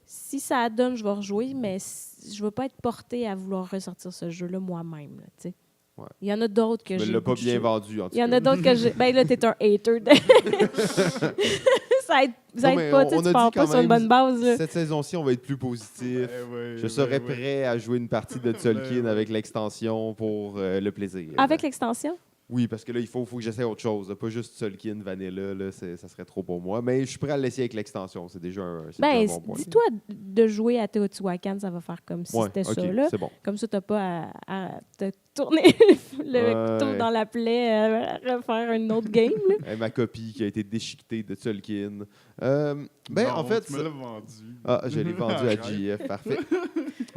Speaker 3: Si ça donne, je vais rejouer, mais je ne vais pas être portée à vouloir ressortir ce jeu-là moi-même. Là, tu sais.
Speaker 1: Ouais.
Speaker 3: Il y en a d'autres que
Speaker 1: Tu me
Speaker 3: j'ai.
Speaker 1: l'as pas bien vendu, en tout
Speaker 3: Il y en
Speaker 1: cas.
Speaker 3: a d'autres que j'ai. Ben là, t'es un hater. Ça aide
Speaker 1: Non, mais
Speaker 3: pas, tu sais,
Speaker 1: on a
Speaker 3: tu
Speaker 1: dit
Speaker 3: pars pas
Speaker 1: quand
Speaker 3: sur une
Speaker 1: même,
Speaker 3: bonne base. Là.
Speaker 1: Cette saison-ci, on va être plus positif.
Speaker 2: Ouais,
Speaker 1: Je serais prêt à jouer une partie de Tzolk'in avec l'extension pour le plaisir.
Speaker 3: Avec l'extension?
Speaker 1: Oui, parce que là, il faut que j'essaie autre chose. Là. Pas juste Tzolk'in, Vanilla, là, ça serait trop pour moi. Mais je suis prêt à l'essayer avec l'extension. C'est déjà c'est
Speaker 3: Ben,
Speaker 1: déjà un bon point.
Speaker 3: dis-toi de jouer à Teotihuacan, ça va faire comme si
Speaker 1: Ouais,
Speaker 3: c'était
Speaker 1: ok,
Speaker 3: ça. Là.
Speaker 1: c'est bon.
Speaker 3: Comme ça, tu n'as pas à te tourner le couteau
Speaker 1: Ouais.
Speaker 3: dans la plaie, à refaire une autre game. Là.
Speaker 1: Ma copie qui a été déchiquetée de Tzolk'in. En fait...
Speaker 2: Tu me l'as vendu.
Speaker 1: Ah, je l'ai vendu à JF, parfait.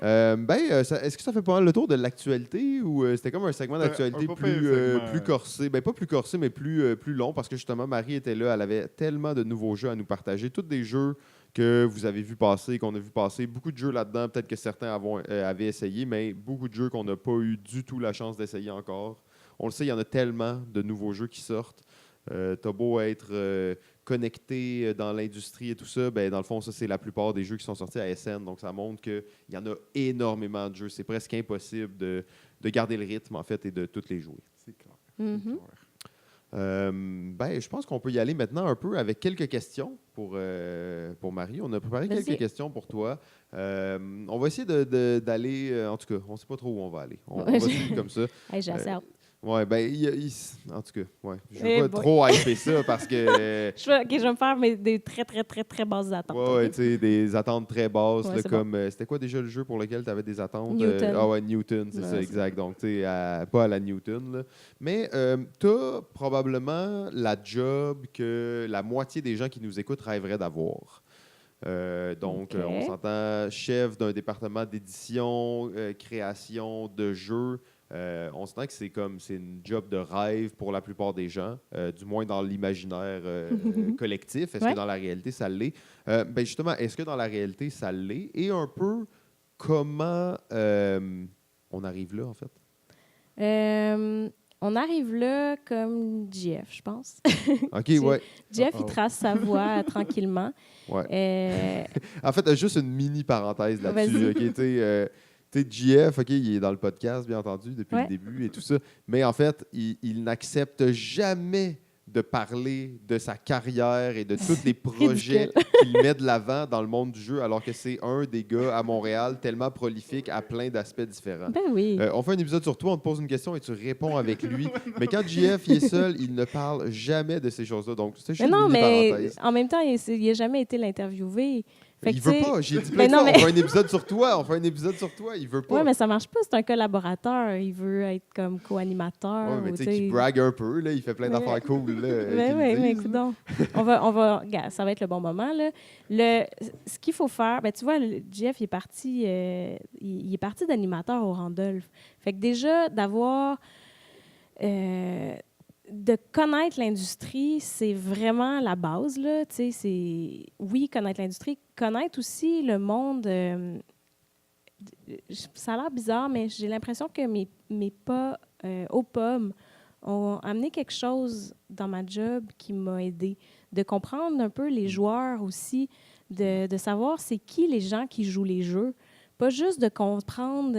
Speaker 1: Est-ce que ça fait pas mal le tour de l'actualité ou c'était comme un segment d'actualité
Speaker 2: un pas pire segment.
Speaker 1: plus corsé? Ben, pas plus corsé, mais plus long parce que justement, Marie était là. Elle avait tellement de nouveaux jeux à nous partager. Tous des jeux que vous avez vu passer, qu'on a vu passer. Beaucoup de jeux là-dedans, peut-être que certains avaient essayé, mais beaucoup de jeux qu'on n'a pas eu du tout la chance d'essayer encore. On le sait, il y en a tellement de nouveaux jeux qui sortent. T'as beau être connecté dans l'industrie et tout ça, ben, dans le fond, ça, c'est la plupart des jeux qui sont sortis à SN. Donc, ça montre qu'il y en a énormément de jeux. C'est presque impossible de garder le rythme, en fait, et de tous les jouer.
Speaker 2: C'est clair.
Speaker 3: Mhm.
Speaker 1: Je pense qu'on peut y aller maintenant un peu avec quelques questions pour Marie. On a préparé
Speaker 3: Vas-y.
Speaker 1: quelques questions pour toi. On va essayer d'aller... en tout cas, on ne sait pas trop où on va aller. On
Speaker 3: Ouais,
Speaker 1: va suivre comme ça.
Speaker 3: Hey, j'ai assez hâte.
Speaker 1: Ouais, ben, en tout cas, ouais. Je
Speaker 3: Eh
Speaker 1: veux pas
Speaker 3: boy.
Speaker 1: trop hyper ça parce que.
Speaker 3: OK, je vais me faire des très, très, très, très basses attentes.
Speaker 1: Ouais,
Speaker 3: OK?
Speaker 1: tu sais, des attentes très basses,
Speaker 3: Ouais,
Speaker 1: là,
Speaker 3: c'est
Speaker 1: comme. C'était quoi déjà le jeu pour lequel tu avais des attentes?
Speaker 3: Newton.
Speaker 1: Ah ouais, Newton, c'est
Speaker 3: Ouais,
Speaker 1: ça,
Speaker 3: c'est
Speaker 1: exact. Donc, tu sais, pas à la Newton, là. Mais tu as probablement la job que la moitié des gens qui nous écoutent rêveraient d'avoir. Donc,
Speaker 3: OK.
Speaker 1: on s'entend chef d'un département d'édition, création de jeux. On s'entend que c'est une job de rêve pour la plupart des gens, du moins dans l'imaginaire collectif. Est-ce
Speaker 3: Ouais.
Speaker 1: que dans la réalité, ça l'est? Ben justement, est-ce que dans la réalité, ça l'est? Et un peu, comment on arrive là, en fait?
Speaker 3: On arrive là comme JF, je pense.
Speaker 1: OK,
Speaker 3: Tu-
Speaker 1: ouais.
Speaker 3: JF, il
Speaker 2: Uh-oh.
Speaker 3: trace sa voie tranquillement.
Speaker 1: Ouais.
Speaker 3: Euh,
Speaker 1: En fait, juste une mini parenthèse là-dessus.
Speaker 3: Vas-y.
Speaker 1: OK, tu sais, JF, OK, il est dans le podcast, bien entendu, depuis
Speaker 3: Ouais.
Speaker 1: le début et tout ça. Mais en fait, il n'accepte jamais de parler de sa carrière et de tous les projets qu'il met de l'avant dans le monde du jeu, alors que c'est un des gars à Montréal tellement prolifique à plein d'aspects différents.
Speaker 3: Ben oui.
Speaker 1: On fait un épisode sur toi, on te pose une question et tu réponds avec lui. Mais quand JF il est seul, il ne parle jamais de ces choses-là. Donc, c'est
Speaker 3: Mais
Speaker 1: juste
Speaker 3: non,
Speaker 1: une mini
Speaker 3: mais
Speaker 1: parenthèse.
Speaker 3: en même temps, il n'a jamais été l'interviewé. Fait
Speaker 1: Il
Speaker 3: que,
Speaker 1: veut
Speaker 3: tu sais,
Speaker 1: pas. J'ai dit
Speaker 3: Mais
Speaker 1: plein de
Speaker 3: non,
Speaker 1: fois,
Speaker 3: mais-
Speaker 1: on fait un épisode sur toi. On fait un épisode sur toi. Il veut pas.
Speaker 3: Oui, mais ça marche pas. C'est un collaborateur. Il veut être comme co-animateur.
Speaker 1: Ouais, mais
Speaker 3: ou,
Speaker 1: tu sais, qu'il brague un peu. Là, il fait plein
Speaker 3: Mais-
Speaker 1: d'affaires cool. Là,
Speaker 3: Ben
Speaker 1: qu'il
Speaker 3: oui,
Speaker 1: le
Speaker 3: mais
Speaker 1: dise,
Speaker 3: écoute
Speaker 1: là.
Speaker 3: donc. Regarde, ça va être le bon moment. Là. Ce qu'il faut faire, ben, tu vois, Jeff, il est parti d'animateur au Randolph. Fait que déjà, de connaître l'industrie, c'est vraiment la base, là. Tu sais, oui, connaître l'industrie, connaître aussi le monde. Ça a l'air bizarre, mais j'ai l'impression que mes pas aux pommes ont amené quelque chose dans ma job qui m'a aidé. De comprendre un peu les joueurs aussi, de savoir c'est qui les gens qui jouent les jeux. Pas juste de comprendre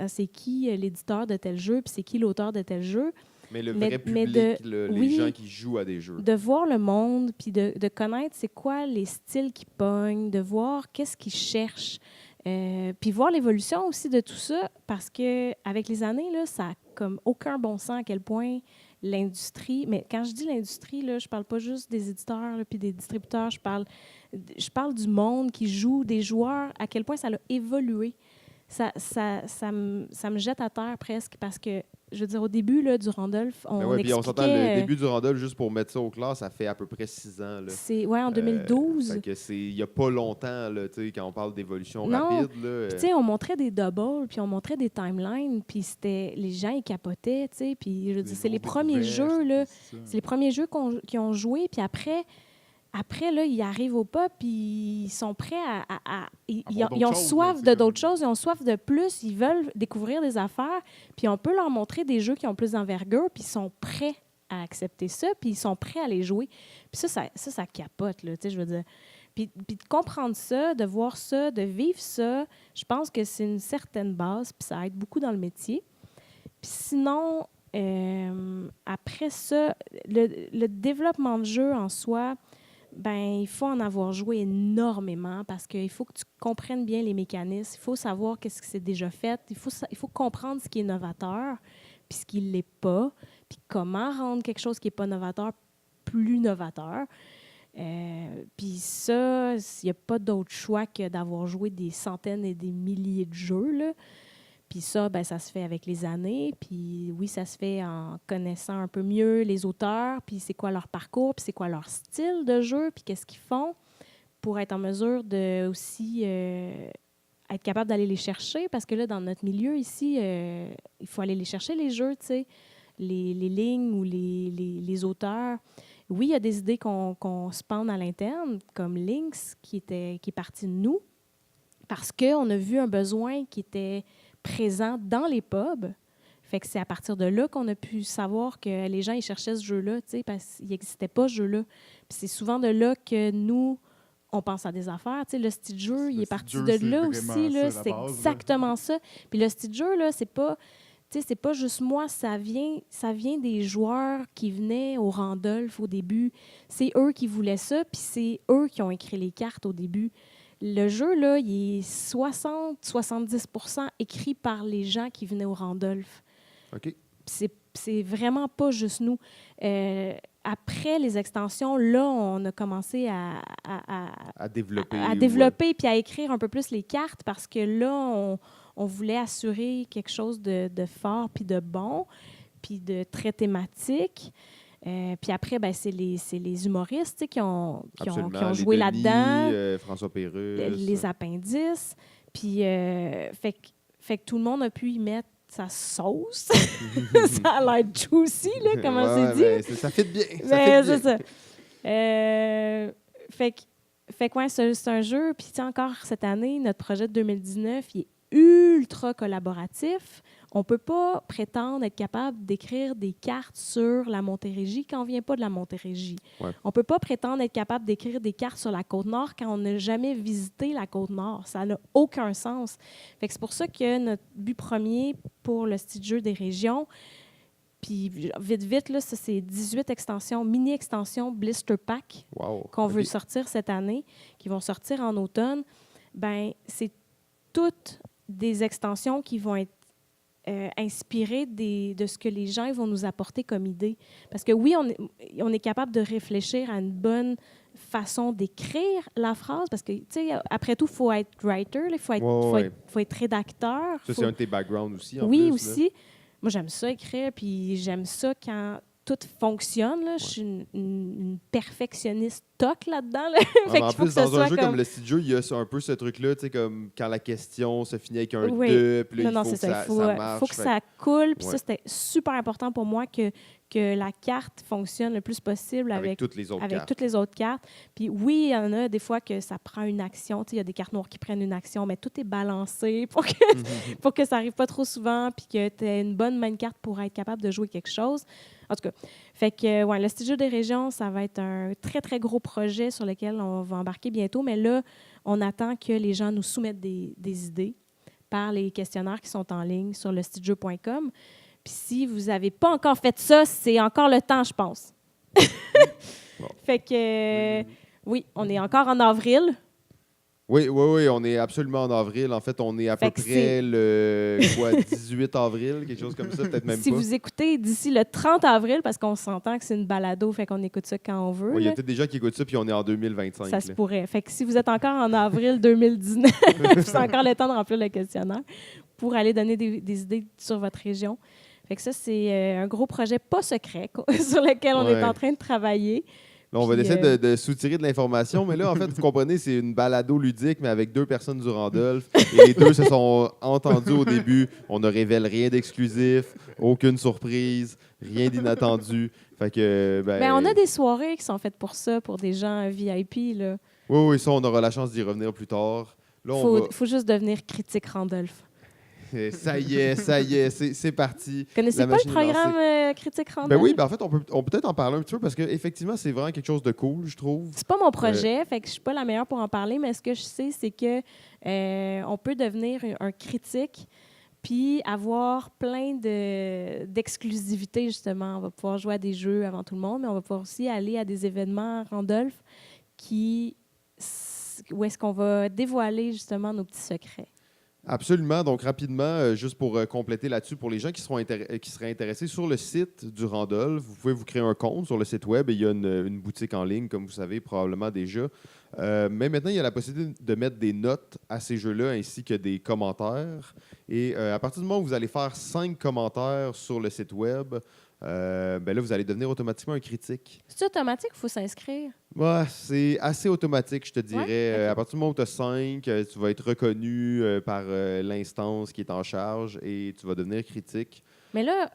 Speaker 3: c'est qui l'éditeur de tel jeu, puis c'est qui l'auteur de tel jeu,
Speaker 1: Mais le
Speaker 3: mais-
Speaker 1: vrai
Speaker 3: mais
Speaker 1: public,
Speaker 3: de-
Speaker 1: les
Speaker 3: oui.
Speaker 1: gens qui jouent à des jeux.
Speaker 3: de voir le monde, puis de connaître c'est quoi les styles qui pognent, de voir qu'est-ce qu'ils cherchent, puis voir l'évolution aussi de tout ça, parce que avec les années, là, ça a comme aucun bon sens à quel point l'industrie, mais quand je dis l'industrie, là, je parle pas juste des éditeurs puis des distributeurs, je parle du monde qui joue, des joueurs, à quel point ça a évolué. Ça me jette à terre presque, parce que, je veux dire, au début là, du Randolph,
Speaker 1: Mais
Speaker 3: on
Speaker 1: ouais, puis on s'entend,
Speaker 3: expliquait...
Speaker 1: le début du Randolph, juste pour mettre ça au clair, ça fait à peu près 6 ans. Là.
Speaker 3: c'est en 2012.
Speaker 1: Fait que il n'y a pas longtemps, là, tu sais, quand on parle d'évolution
Speaker 3: Non.
Speaker 1: rapide. Là,
Speaker 3: Puis, tu sais, on montrait des doubles, puis on montrait des timelines, puis les gens, ils capotaient, tu sais. Puis, je veux dire, c'est les premiers jeux, là. C'est les premiers jeux qu'ils ont joués, puis après, là, ils arrivent au pop, puis ils sont prêts ils ont
Speaker 2: d'autres choses,
Speaker 3: soif
Speaker 2: là,
Speaker 3: de
Speaker 2: c'est
Speaker 3: d'autres
Speaker 2: comme-
Speaker 3: choses, ils ont soif de plus, ils veulent découvrir des affaires, puis on peut leur montrer des jeux qui ont plus d'envergure, puis ils sont prêts à accepter ça, puis ils sont prêts à les jouer. Puis ça capote, là, tu sais, je veux dire. Puis de comprendre ça, de voir ça, de vivre ça, je pense que c'est une certaine base, puis ça aide beaucoup dans le métier. Puis sinon, après ça, le développement de jeu en soi, ben il faut en avoir joué énormément, parce qu'il faut que tu comprennes bien les mécanismes, il faut savoir qu'est-ce qui s'est déjà fait, il faut comprendre ce qui est novateur, puis ce qui ne l'est pas, puis comment rendre quelque chose qui n'est pas novateur plus novateur. Puis ça, il n'y a pas d'autre choix que d'avoir joué des centaines et des milliers de jeux, là. Puis ça, ben, ça se fait avec les années. Puis oui, ça se fait en connaissant un peu mieux les auteurs, puis c'est quoi leur parcours, puis c'est quoi leur style de jeu, puis qu'est-ce qu'ils font pour être en mesure de aussi être capable d'aller les chercher. Parce que là, dans notre milieu ici, il faut aller les chercher, les jeux, tu sais, les lignes ou les auteurs. Oui, il y a des idées qu'on spawn à l'interne, comme Lynx, qui est parti de nous, parce qu'on a vu un besoin qui était présent dans les pubs. Fait que c'est à partir de là qu'on a pu savoir que les gens ils cherchaient ce jeu-là, tu sais, parce qu'il n'existait pas ce jeu-là. Puis c'est souvent de là que nous, on pense à des affaires. Tu sais, le style jeu, il est parti de là aussi. Là, c'est exactement ça. Puis le style jeu, là, c'est pas... Tu sais, c'est pas juste moi, ça vient des joueurs qui venaient au Randolph au début. C'est eux qui voulaient ça, puis c'est eux qui ont écrit les cartes au début. Le jeu, là, il est 60-70% écrit par les gens qui venaient au Randolph.
Speaker 1: OK.
Speaker 3: C'est c'est vraiment pas juste nous. Après les extensions, là, on a commencé
Speaker 1: À développer.
Speaker 3: à développer puis à écrire un peu plus les cartes parce que là, on voulait assurer quelque chose de fort puis de bon, puis de très thématique. Puis après, ben, c'est les humoristes tu sais, qui ont joué
Speaker 1: Les
Speaker 3: là-dedans.
Speaker 1: Denis, François Pérusse.
Speaker 3: Les appendices. Puis, fait que tout le monde a pu y mettre sa sauce. Ça a l'air juicy, là, comment c'est dit.
Speaker 1: Ben, ça fit bien.
Speaker 3: Mais c'est ça. Fait que ouais, c'est un jeu. Puis, tu sais, encore cette année, notre projet de 2019, il est ultra collaboratif. On ne peut pas prétendre être capable d'écrire des cartes sur la Montérégie quand on ne vient pas de la Montérégie.
Speaker 1: Ouais.
Speaker 3: On ne peut pas prétendre être capable d'écrire des cartes sur la Côte-Nord quand on n'a jamais visité la Côte-Nord. Ça n'a aucun sens. Fait que c'est pour ça que notre but premier pour le style jeu des régions, puis vite, là, ça, c'est 18 extensions, mini-extensions Blister Pack qu'on veut sortir cette année, qui vont sortir en automne. Ben, c'est toutes des extensions qui vont être inspirées de ce que les gens vont nous apporter comme idée. Parce que oui, on est capable de réfléchir à une bonne façon d'écrire la phrase, parce que, tu sais, après tout, il faut être writer, il faut être rédacteur.
Speaker 1: Ça, c'est un de tes backgrounds aussi, en
Speaker 3: oui,
Speaker 1: plus. Oui,
Speaker 3: aussi. Là. Moi, j'aime ça écrire, puis j'aime ça quand tout fonctionne. Là. Je suis une perfectionniste toc là-dedans. Là.
Speaker 1: Fait en plus, dans un jeu comme le style jeu, il y a un peu ce truc-là, tu sais, comme quand la question se finit avec un « de », puis là, il faut que ça marche.
Speaker 3: Il faut que ça coule, puis ça, c'était super important pour moi que la carte fonctionne le plus possible avec toutes les autres cartes. Puis oui, il y en a des fois que ça prend une action. Tu sais, il y a des cartes noires qui prennent une action, mais tout est balancé pour que ça n'arrive pas trop souvent, puis que tu aies une bonne main carte pour être capable de jouer quelque chose. En tout cas, fait que, ouais, le style jeu des régions, ça va être un très, très gros projet sur lequel on va embarquer bientôt. Mais là, on attend que les gens nous soumettent des idées par les questionnaires qui sont en ligne sur le stylejeu.com. Puis si vous n'avez pas encore fait ça, c'est encore le temps, je pense. Bon. Fait que, oui, on est encore en avril.
Speaker 1: Oui, on est absolument en avril. En fait, on est à peu près le 18 avril, quelque chose comme ça, peut-être même pas.
Speaker 3: Si vous écoutez d'ici le 30 avril, parce qu'on s'entend que c'est une balado, fait qu'on écoute ça quand on veut.
Speaker 1: Oui, il y a peut-être des gens qui écoutent ça, puis on est en 2025.
Speaker 3: Ça se pourrait. Fait que si vous êtes encore en avril 2019, c'est encore le temps de remplir le questionnaire pour aller donner des idées sur votre région. Fait que ça, c'est un gros projet pas secret sur lequel on est en train de travailler.
Speaker 1: Là, on va essayer de soutirer de l'information, mais là, en fait, vous comprenez, c'est une balado ludique, mais avec 2 personnes du Randolph. Et les 2 se sont entendus au début. On ne révèle rien d'exclusif, aucune surprise, rien d'inattendu. Fait que,
Speaker 3: on a des soirées qui sont faites pour ça, pour des gens VIP. Là.
Speaker 1: Oui, ça, on aura la chance d'y revenir plus tard.
Speaker 3: Il faut juste devenir critique Randolph.
Speaker 1: Ça y est, c'est parti.
Speaker 3: Connaissez pas le programme Critique Randolph?
Speaker 1: Ben oui, en fait, on peut peut-être en parler un petit peu parce qu'effectivement, c'est vraiment quelque chose de cool, je trouve.
Speaker 3: C'est pas mon projet, fait que je suis pas la meilleure pour en parler, mais ce que je sais, c'est que on peut devenir un critique puis avoir plein d'exclusivités, justement. On va pouvoir jouer à des jeux avant tout le monde, mais on va pouvoir aussi aller à des événements Randolph où est-ce qu'on va dévoiler, justement, nos petits secrets.
Speaker 1: Absolument. Donc, rapidement, juste pour compléter là-dessus, pour les gens qui seraient intéressés sur le site du Randolph, vous pouvez vous créer un compte sur le site web et il y a une boutique en ligne, comme vous savez probablement déjà. Mais maintenant, il y a la possibilité de mettre des notes à ces jeux-là ainsi que des commentaires. Et à partir du moment où vous allez faire 5 commentaires sur le site web, là, vous allez devenir automatiquement un critique.
Speaker 3: C'est automatique ou il faut s'inscrire?
Speaker 1: Ouais, c'est assez automatique, je te dirais. Ouais? Okay. À partir du moment où tu as 5, tu vas être reconnu par l'instance qui est en charge et tu vas devenir critique.
Speaker 3: Mais là,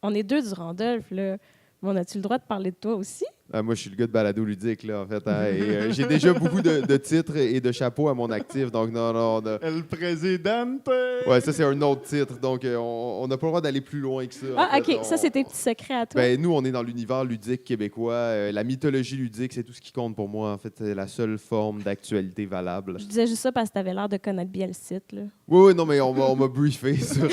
Speaker 3: on est 2 du Randolph, là. Bon, as-tu le droit de parler de toi aussi?
Speaker 1: Moi, je suis le gars de balado ludique, là, en fait. Hein, et, j'ai déjà beaucoup de titres et de chapeaux à mon actif. Donc, non.
Speaker 2: El Presidente!
Speaker 1: Ouais, ça, c'est un autre titre. Donc, on n'a pas le droit d'aller plus loin que ça.
Speaker 3: Ah, OK. Ça, c'est tes petits secrets à toi.
Speaker 1: Ben, nous, on est dans l'univers ludique québécois. La mythologie ludique, c'est tout ce qui compte pour moi. En fait, c'est la seule forme d'actualité valable.
Speaker 3: Je disais juste ça parce que tu avais l'air de connaître bien le site, là.
Speaker 1: Oui, non, mais on m'a briefé sur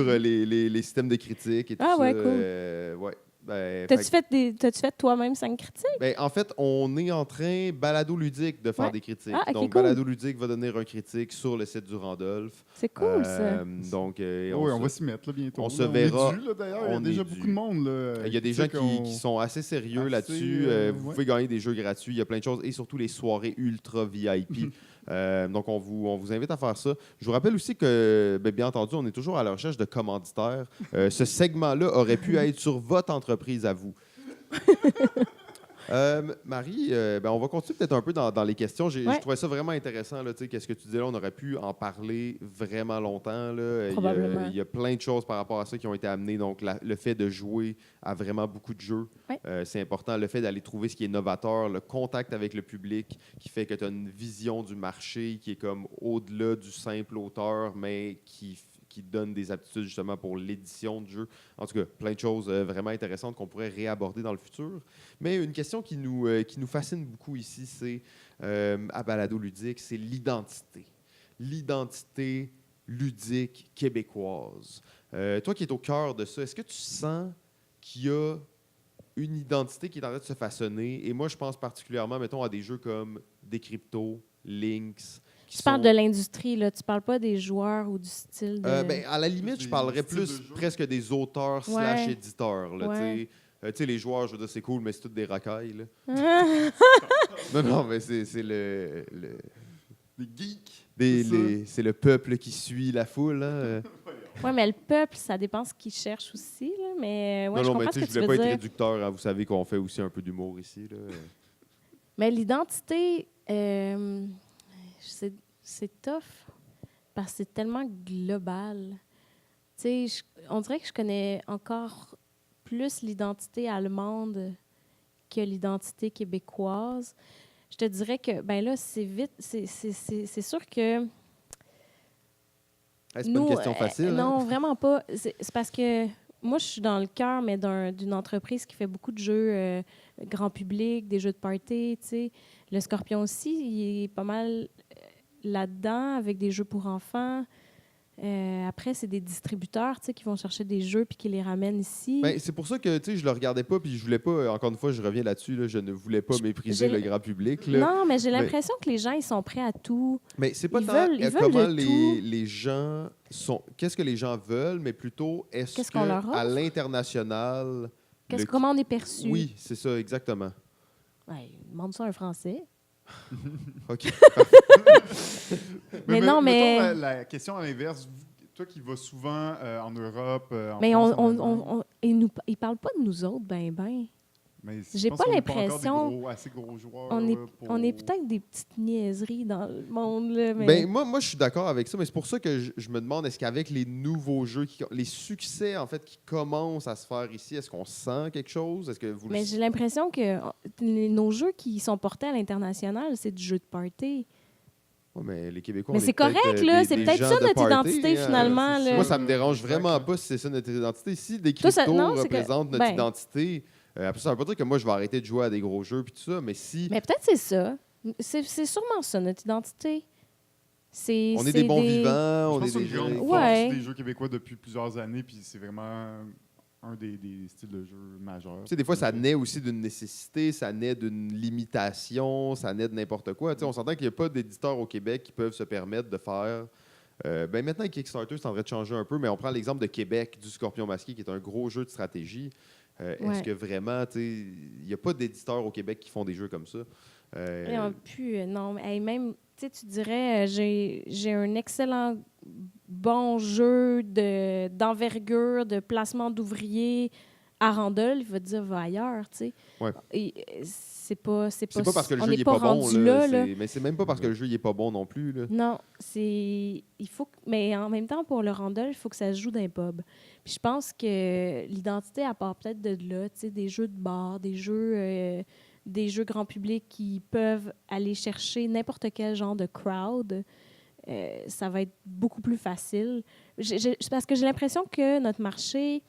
Speaker 1: les systèmes de critique et tout ça.
Speaker 3: Ouais, cool.
Speaker 1: Ouais.
Speaker 3: T'as-tu fait toi-même 5 critiques?
Speaker 1: Ben, en fait, on est en train, Balado Ludique, de faire
Speaker 3: Ouais.
Speaker 1: des critiques.
Speaker 3: Ah, ok,
Speaker 1: Donc,
Speaker 3: cool.
Speaker 1: Balado Ludique va donner un critique sur le site du Randolph.
Speaker 3: C'est cool, ça.
Speaker 1: Donc,
Speaker 2: Oui, on va s'y mettre là, bientôt.
Speaker 1: on se
Speaker 2: Là,
Speaker 1: verra.
Speaker 2: On est dû, là, d'ailleurs. Il y a
Speaker 1: On
Speaker 2: déjà
Speaker 1: est
Speaker 2: beaucoup
Speaker 1: dû.
Speaker 2: de monde. Là,
Speaker 1: il y a des gens
Speaker 2: sais qu'on-
Speaker 1: qui sont assez sérieux
Speaker 2: assez,
Speaker 1: là-dessus. Vous
Speaker 2: ouais.
Speaker 1: pouvez gagner des jeux gratuits. Il y a plein de choses. Et surtout les soirées ultra VIP. Donc, on vous invite à faire ça. Je vous rappelle aussi que, bien entendu, on est toujours à la recherche de commanditaires. Ce segment-là aurait pu être sur votre entreprise à vous. Marie, on va continuer peut-être un peu dans les questions. Je trouvais ça vraiment intéressant. Qu'est-ce que tu disais là? On aurait pu en parler vraiment longtemps. Là.
Speaker 3: Probablement.
Speaker 1: Il y a plein de choses par rapport à ça qui ont été amenées. Donc, le fait de jouer à vraiment beaucoup de jeux, c'est important. Le fait d'aller trouver ce qui est novateur, le contact avec le public qui fait que tu as une vision du marché qui est comme au-delà du simple auteur, mais qui donne des aptitudes justement pour l'édition de jeux. En tout cas, plein de choses vraiment intéressantes qu'on pourrait réaborder dans le futur. Mais une question qui nous fascine beaucoup ici, c'est à Balado Ludique, c'est l'identité. L'identité ludique québécoise. Toi qui es au cœur de ça, est-ce que tu sens qu'il y a une identité qui est en train de se façonner? Et moi, je pense particulièrement, mettons, à des jeux comme Decrypto, Lynx.
Speaker 3: Tu parles de l'industrie, là. Tu parles pas des joueurs ou du style de...
Speaker 1: À la limite, je parlerais plus presque des auteurs / éditeurs. Là, tu sais, les joueurs, je veux dire, c'est cool, mais c'est toutes des racailles. Là. non, mais c'est le...
Speaker 2: Les geeks.
Speaker 1: C'est le peuple qui suit la foule. Hein.
Speaker 3: Oui, mais le peuple, ça dépend ce qu'il cherche aussi. Là. Mais ouais, je comprends ce que tu veux
Speaker 1: voulais pas
Speaker 3: dire.
Speaker 1: être réducteur. Hein, vous savez qu'on fait aussi un peu d'humour ici. Là.
Speaker 3: Mais l'identité... c'est tough parce que c'est tellement global. Tu sais, on dirait que je connais encore plus l'identité allemande que l'identité québécoise. Je te dirais que, ben là, c'est vite, c'est sûr que...
Speaker 1: C'est pas une question facile.
Speaker 3: Non,
Speaker 1: hein?
Speaker 3: vraiment pas. C'est parce que moi, je suis dans le cœur, mais d'une entreprise qui fait beaucoup de jeux grand public, des jeux de party, tu sais. Le Scorpion aussi, il est pas mal là-dedans avec des jeux pour enfants. Après, c'est des distributeurs qui vont chercher des jeux puis qui les ramènent ici.
Speaker 1: Ben, c'est pour ça que je le regardais pas puis je voulais pas, encore une fois, je reviens là-dessus, là, je ne voulais pas mépriser le grand public. Là.
Speaker 3: Non, mais j'ai l'impression que les gens, ils sont prêts à tout.
Speaker 1: Mais c'est pas
Speaker 3: Ils
Speaker 1: tant
Speaker 3: veulent
Speaker 1: comment
Speaker 3: tout.
Speaker 1: les gens sont... Qu'est-ce que les gens veulent, mais plutôt
Speaker 3: Qu'est-ce qu'on leur offre?
Speaker 1: à l'international...
Speaker 3: Comment on est perçu?
Speaker 1: Oui, c'est ça, exactement.
Speaker 3: Ouais, demande ça à un Français.
Speaker 1: OK.
Speaker 3: Mais non, mais...
Speaker 2: Mettons la question à l'inverse, toi qui vas souvent en Europe, en
Speaker 3: Mais
Speaker 2: France, en Allemagne,
Speaker 3: ils parlent pas de nous autres, ben.
Speaker 2: mais je
Speaker 3: J'ai
Speaker 2: pense
Speaker 3: pas
Speaker 2: qu'on est encore
Speaker 3: l'impression-
Speaker 2: des assez gros joueurs.
Speaker 3: On est,
Speaker 2: là, pour-
Speaker 3: on est peut-être des petites niaiseries dans le monde, là, mais...
Speaker 1: Ben, moi, je suis d'accord avec ça, mais c'est pour ça que je me demande, est-ce qu'avec les nouveaux jeux, les succès en fait qui commencent à se faire ici, est-ce qu'on sent quelque chose? Est-ce que vous
Speaker 3: Mais j'ai l'impression que nos jeux qui sont portés à l'international, c'est du jeu de party.
Speaker 1: Ouais, mais les Québécois,
Speaker 3: Mais
Speaker 1: on est
Speaker 3: c'est correct,
Speaker 1: peut-être,
Speaker 3: là.
Speaker 1: des-
Speaker 3: C'est
Speaker 1: des
Speaker 3: peut-être
Speaker 1: gens
Speaker 3: ça
Speaker 1: de
Speaker 3: notre
Speaker 1: party,
Speaker 3: identité, finalement.
Speaker 2: c'est
Speaker 3: là.
Speaker 1: Moi, ça me dérange
Speaker 2: Exact.
Speaker 1: vraiment pas si c'est ça notre identité. Si des
Speaker 3: Toi, ça-
Speaker 1: cryptos
Speaker 3: non, c'est que-
Speaker 1: représentent notre
Speaker 3: ben-
Speaker 1: identité, après, ça veut pas dire que moi, je vais arrêter de jouer à des gros jeux puis tout ça, mais si
Speaker 3: Mais peut-être c'est ça. C'est sûrement ça, notre identité.
Speaker 1: on est des bons vivants, on
Speaker 2: Je pense
Speaker 1: est
Speaker 2: que
Speaker 1: des
Speaker 2: c'est une grande
Speaker 1: gens...
Speaker 2: force
Speaker 3: Ouais.
Speaker 2: des jeux québécois depuis plusieurs années, puis c'est vraiment un des styles de jeu majeurs.
Speaker 1: Tu sais, des fois, ça naît aussi d'une nécessité, ça naît d'une limitation, ça naît de n'importe quoi. Tu sais, on s'entend qu'il n'y a pas d'éditeurs au Québec qui peuvent se permettre de faire... ben maintenant, Kickstarter, c'est en train de changer un peu, mais on prend l'exemple de Québec, du Scorpion Masqué, qui est un gros jeu de stratégie. Est-ce
Speaker 3: Ouais.
Speaker 1: que vraiment, tu sais, il n'y a pas d'éditeurs au Québec qui font des jeux comme ça?
Speaker 3: Non, mais hey, même, tu dirais, j'ai un excellent bon jeu d'envergure, de placement d'ouvriers à Randolph, il va te dire, va ailleurs, tu sais.
Speaker 1: Ouais.
Speaker 3: Et c'est pas
Speaker 1: C'est pas parce que le
Speaker 3: on
Speaker 1: jeu
Speaker 3: n'est
Speaker 1: n'est pas bon,
Speaker 3: rendu
Speaker 1: là,
Speaker 3: là.
Speaker 1: mais c'est même pas parce que le jeu n'est pas bon non plus. Là.
Speaker 3: Non, mais en même temps, pour le Randolph, il faut que ça se joue dans les pubs. Puis je pense que l'identité, à part peut-être de là, tu sais, des jeux de bar, des jeux grand public qui peuvent aller chercher n'importe quel genre de crowd, ça va être beaucoup plus facile. C'est parce que j'ai l'impression que notre marché,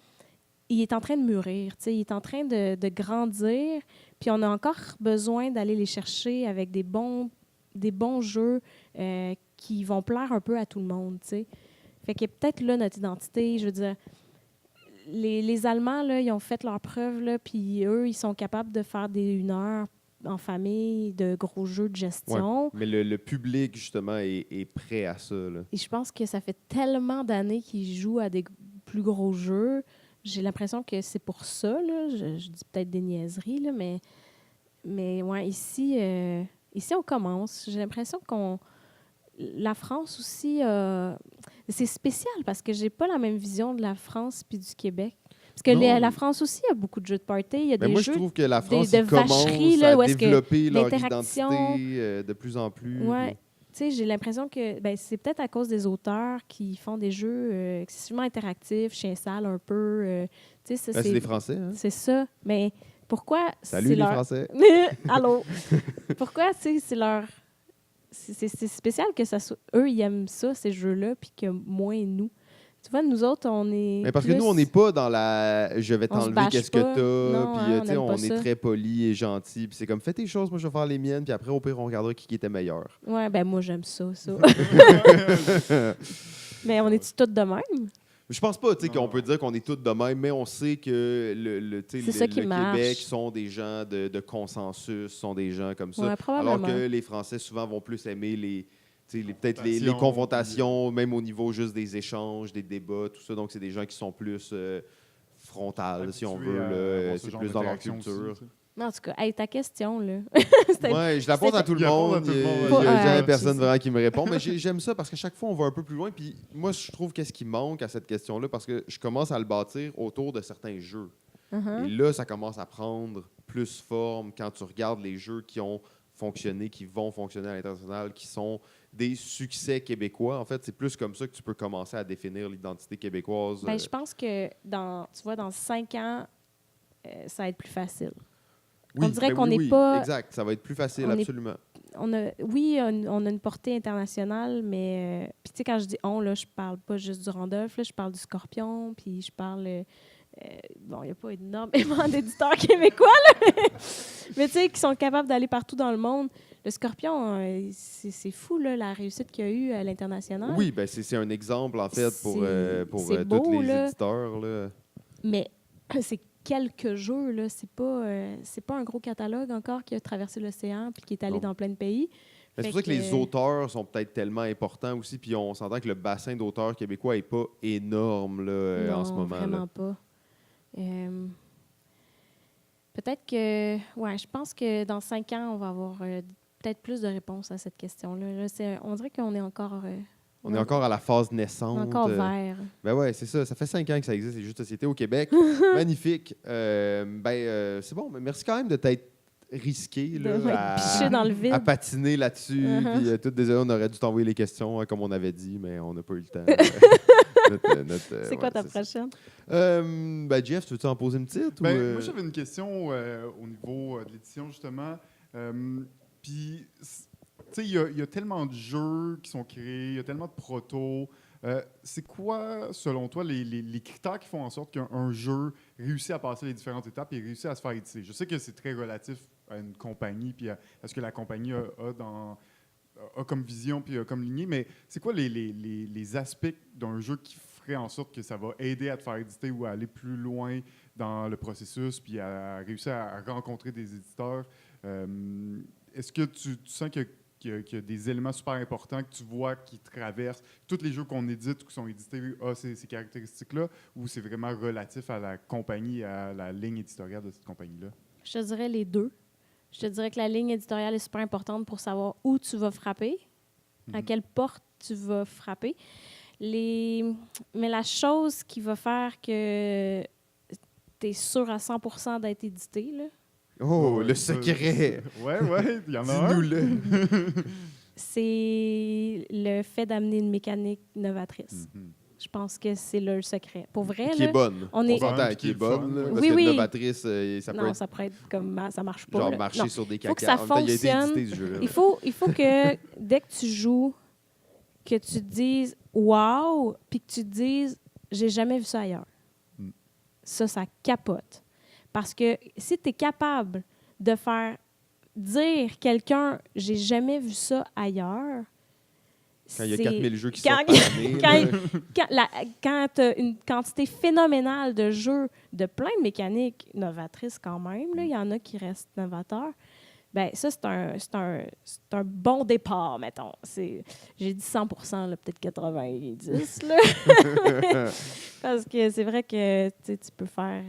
Speaker 3: il est en train de mûrir, tu sais, il est en train de grandir, puis on a encore besoin d'aller les chercher avec des bons jeux qui vont plaire un peu à tout le monde, tu sais. Fait que peut-être là, notre identité, je veux dire, les Allemands, là, ils ont fait leurs preuves, là, puis eux, ils sont capables de faire des 1 heure en famille de gros jeux de gestion.
Speaker 1: Ouais. Mais le public, justement, est prêt à ça. Là.
Speaker 3: Et je pense que ça fait tellement d'années qu'ils jouent à des plus gros jeux. J'ai l'impression que c'est pour ça. Là. Je dis peut-être des niaiseries, là, mais ouais, ici, on commence. J'ai l'impression la France aussi, c'est spécial parce que j'ai pas la même vision de la France puis du Québec. Parce que la France aussi a beaucoup de jeux de party. Il y a des
Speaker 1: moi,
Speaker 3: jeux
Speaker 1: je trouve que la France
Speaker 3: de
Speaker 1: commence
Speaker 3: vacherie, là, où
Speaker 1: à
Speaker 3: est-ce que
Speaker 1: développer leur
Speaker 3: l'interaction-
Speaker 1: identité de plus en plus.
Speaker 3: Ouais. Tu sais, j'ai l'impression que c'est peut-être à cause des auteurs qui font des jeux excessivement interactifs, chien sale un peu. Tu sais, ça,
Speaker 1: C'est des Français. Hein?
Speaker 3: c'est ça. Mais pourquoi
Speaker 1: Salut
Speaker 3: c'est
Speaker 1: les
Speaker 3: leur...
Speaker 1: Français.
Speaker 3: Allô? Pourquoi, tu sais, c'est leur... C'est spécial que ça soit... Eux, ils aiment ça, ces jeux-là, puis que moins nous. Tu vois, nous autres, on est
Speaker 1: Mais parce que
Speaker 3: plus-
Speaker 1: nous, on n'est pas dans la je vais
Speaker 3: On se
Speaker 1: t'enlever
Speaker 3: bâche
Speaker 1: qu'est-ce que
Speaker 3: pas.
Speaker 1: t'as,
Speaker 3: Non,
Speaker 1: puis
Speaker 3: hein,
Speaker 1: tu sais,
Speaker 3: on aime
Speaker 1: on
Speaker 3: pas
Speaker 1: est
Speaker 3: ça.
Speaker 1: très poli et gentil, puis c'est comme fais tes choses, moi je vais faire les miennes, puis après au pire on regardera qui était meilleur.
Speaker 3: Ouais, ben moi, j'aime ça. Mais on est-tu tous de même?
Speaker 1: Je pense pas, tu sais,
Speaker 2: Non.
Speaker 1: qu'on peut dire qu'on est tous de même, mais on sait que tu sais,
Speaker 3: C'est ça qui
Speaker 1: le
Speaker 3: marche.
Speaker 1: Québec sont des gens de consensus, sont des gens comme ça.
Speaker 3: Ouais, probablement.
Speaker 1: Alors que les Français souvent vont plus aimer peut-être les
Speaker 2: Confrontations,
Speaker 1: confrontations, même au niveau juste des échanges, des débats, tout ça. Donc c'est des gens qui sont plus frontales, si on
Speaker 2: Habitués
Speaker 1: veut.
Speaker 2: à
Speaker 1: Là.
Speaker 2: avoir ce
Speaker 1: C'est
Speaker 2: genre
Speaker 1: plus dans leur
Speaker 2: d'interaction
Speaker 1: culture.
Speaker 2: aussi, tu sais.
Speaker 3: Mais en tout cas, hey, ta question, là.
Speaker 1: Ouais, je la pose à tout le
Speaker 2: Il répond à
Speaker 1: monde.
Speaker 2: tout le
Speaker 1: Il y a-
Speaker 2: monde.
Speaker 1: il y a
Speaker 3: Ouais,
Speaker 1: jamais
Speaker 3: ouais,
Speaker 1: personne
Speaker 3: c'est
Speaker 1: vraiment qui me répond. Mais j'aime ça parce que chaque fois, on va un peu plus loin. Puis moi, je trouve qu'est-ce qui manque à cette question-là parce que je commence à le bâtir autour de certains jeux.
Speaker 3: Uh-huh.
Speaker 1: Et là, ça commence à prendre plus forme quand tu regardes les jeux qui ont fonctionné, qui vont fonctionner à l'international, qui sont des succès québécois. En fait, c'est plus comme ça que tu peux commencer à définir l'identité québécoise.
Speaker 3: Ben, je pense que dans 5 ans, ça va être plus facile.
Speaker 1: Oui,
Speaker 3: on dirait
Speaker 1: ben
Speaker 3: qu'on
Speaker 1: oui,
Speaker 3: n'est
Speaker 1: oui,
Speaker 3: pas-
Speaker 1: Exact, ça va être plus facile,
Speaker 3: on est-
Speaker 1: absolument.
Speaker 3: On a une portée internationale, mais puis tu sais, quand je dis on, là, je parle pas juste du Randolph, là, je parle du Scorpion, puis je parle... bon, il n'y a pas énormément d'éditeurs québécois, là, mais tu sais, qui sont capables d'aller partout dans le monde. Le Scorpion, c'est fou, là, la réussite qu'il y a eu à l'international.
Speaker 1: Oui, ben c'est un exemple, en fait, pour
Speaker 3: C'est beau,
Speaker 1: tous les
Speaker 3: là.
Speaker 1: éditeurs. Là.
Speaker 3: Mais c'est quelques jeux, là. C'est pas un gros catalogue encore qui a traversé l'océan puis qui est allé
Speaker 1: Non.
Speaker 3: dans plein de pays.
Speaker 1: Mais c'est
Speaker 3: Fait
Speaker 1: pour ça que les auteurs sont peut-être tellement importants aussi, puis on s'entend que le bassin d'auteurs québécois n'est pas énorme là, en ce
Speaker 3: Non,
Speaker 1: moment.
Speaker 3: vraiment
Speaker 1: Là.
Speaker 3: pas. Peut-être que... Ouais, je pense que dans 5 ans, on va avoir peut-être plus de réponses à cette question-là. Là, on dirait qu'on est encore...
Speaker 1: On est encore à la phase naissante.
Speaker 3: encore vert.
Speaker 1: Ben ouais, c'est ça. Ça fait 5 ans que ça existe, les jeux de société au Québec. Magnifique. C'est bon, mais merci quand même de t'être risqué
Speaker 3: De
Speaker 1: là,
Speaker 3: picher dans le vide.
Speaker 1: à patiner là-dessus.
Speaker 3: Uh-huh.
Speaker 1: Puis tout désolé, on aurait dû t'envoyer les questions comme on avait dit, mais on n'a pas eu le temps.
Speaker 3: C'est quoi ta
Speaker 1: c'est ça.
Speaker 3: prochaine?
Speaker 1: Jeff, tu veux-tu en poser une petite?
Speaker 2: Ben, moi, j'avais une question au niveau de l'édition, justement. Puis, tu sais, il y a tellement de jeux qui sont créés, il y a tellement de protos. C'est quoi, selon toi, les critères qui font en sorte qu'un jeu réussit à passer les différentes étapes et réussit à se faire éditer? Je sais que c'est très relatif à une compagnie puis à ce que la compagnie a comme vision puis a comme lignée, mais c'est quoi les aspects d'un jeu qui ferait en sorte que ça va aider à te faire éditer ou à aller plus loin dans le processus puis à réussir à rencontrer des éditeurs? Est-ce que tu sens qu'il y a des éléments super importants que tu vois qui traversent tous les jeux qu'on édite ou qui sont édités ces caractéristiques-là, ou c'est vraiment relatif à la compagnie, à la ligne éditoriale de cette compagnie-là?
Speaker 3: Je te dirais les deux. Je te dirais que la ligne éditoriale est super importante pour savoir où tu vas frapper, à quelle porte tu vas frapper. Mais la chose qui va faire que tu es sûr à 100% d'être édité, là,
Speaker 1: Oh, le secret!
Speaker 2: Ouais, il y en a un.
Speaker 1: Dis-nous-le!
Speaker 3: c'est le fait d'amener une mécanique novatrice.
Speaker 2: Mhm.
Speaker 3: Je pense que c'est le secret. Pour vrai,
Speaker 1: Qui est
Speaker 3: là,
Speaker 1: bonne.
Speaker 3: on est-
Speaker 1: s'entend,
Speaker 2: Qui
Speaker 1: qui
Speaker 2: est
Speaker 1: est bonne.
Speaker 2: fun,
Speaker 1: Là,
Speaker 2: oui.
Speaker 1: parce
Speaker 3: Oui,
Speaker 1: que
Speaker 3: oui.
Speaker 1: novatrice, ça peut
Speaker 3: non,
Speaker 1: être
Speaker 3: ça pourrait être comme ça marche pas.
Speaker 1: genre
Speaker 3: là.
Speaker 1: marcher
Speaker 3: Non.
Speaker 1: sur des
Speaker 3: Faut que
Speaker 1: caca.
Speaker 3: ça
Speaker 1: En même temps, il a été
Speaker 3: fonctionne.
Speaker 1: édité, ce jeu-là.
Speaker 3: Il faut que dès que tu joues, que tu te dises wow, puis que tu te dises j'ai jamais vu ça ailleurs.
Speaker 2: Mm.
Speaker 3: Ça capote. Parce que si tu es capable de faire dire quelqu'un j'ai jamais vu ça ailleurs,
Speaker 1: Quand il y a
Speaker 3: c'est-
Speaker 1: 4000 jeux qui
Speaker 3: quand-
Speaker 1: sortent par année.
Speaker 3: quand,
Speaker 1: là.
Speaker 3: quand tu as une quantité phénoménale de jeux, de plein de mécaniques novatrices quand même, là, il y en a qui restent novateurs, ben ça, c'est un bon départ, mettons. J'ai dit 100 là, peut-être 90 là. Parce que c'est vrai que tu peux faire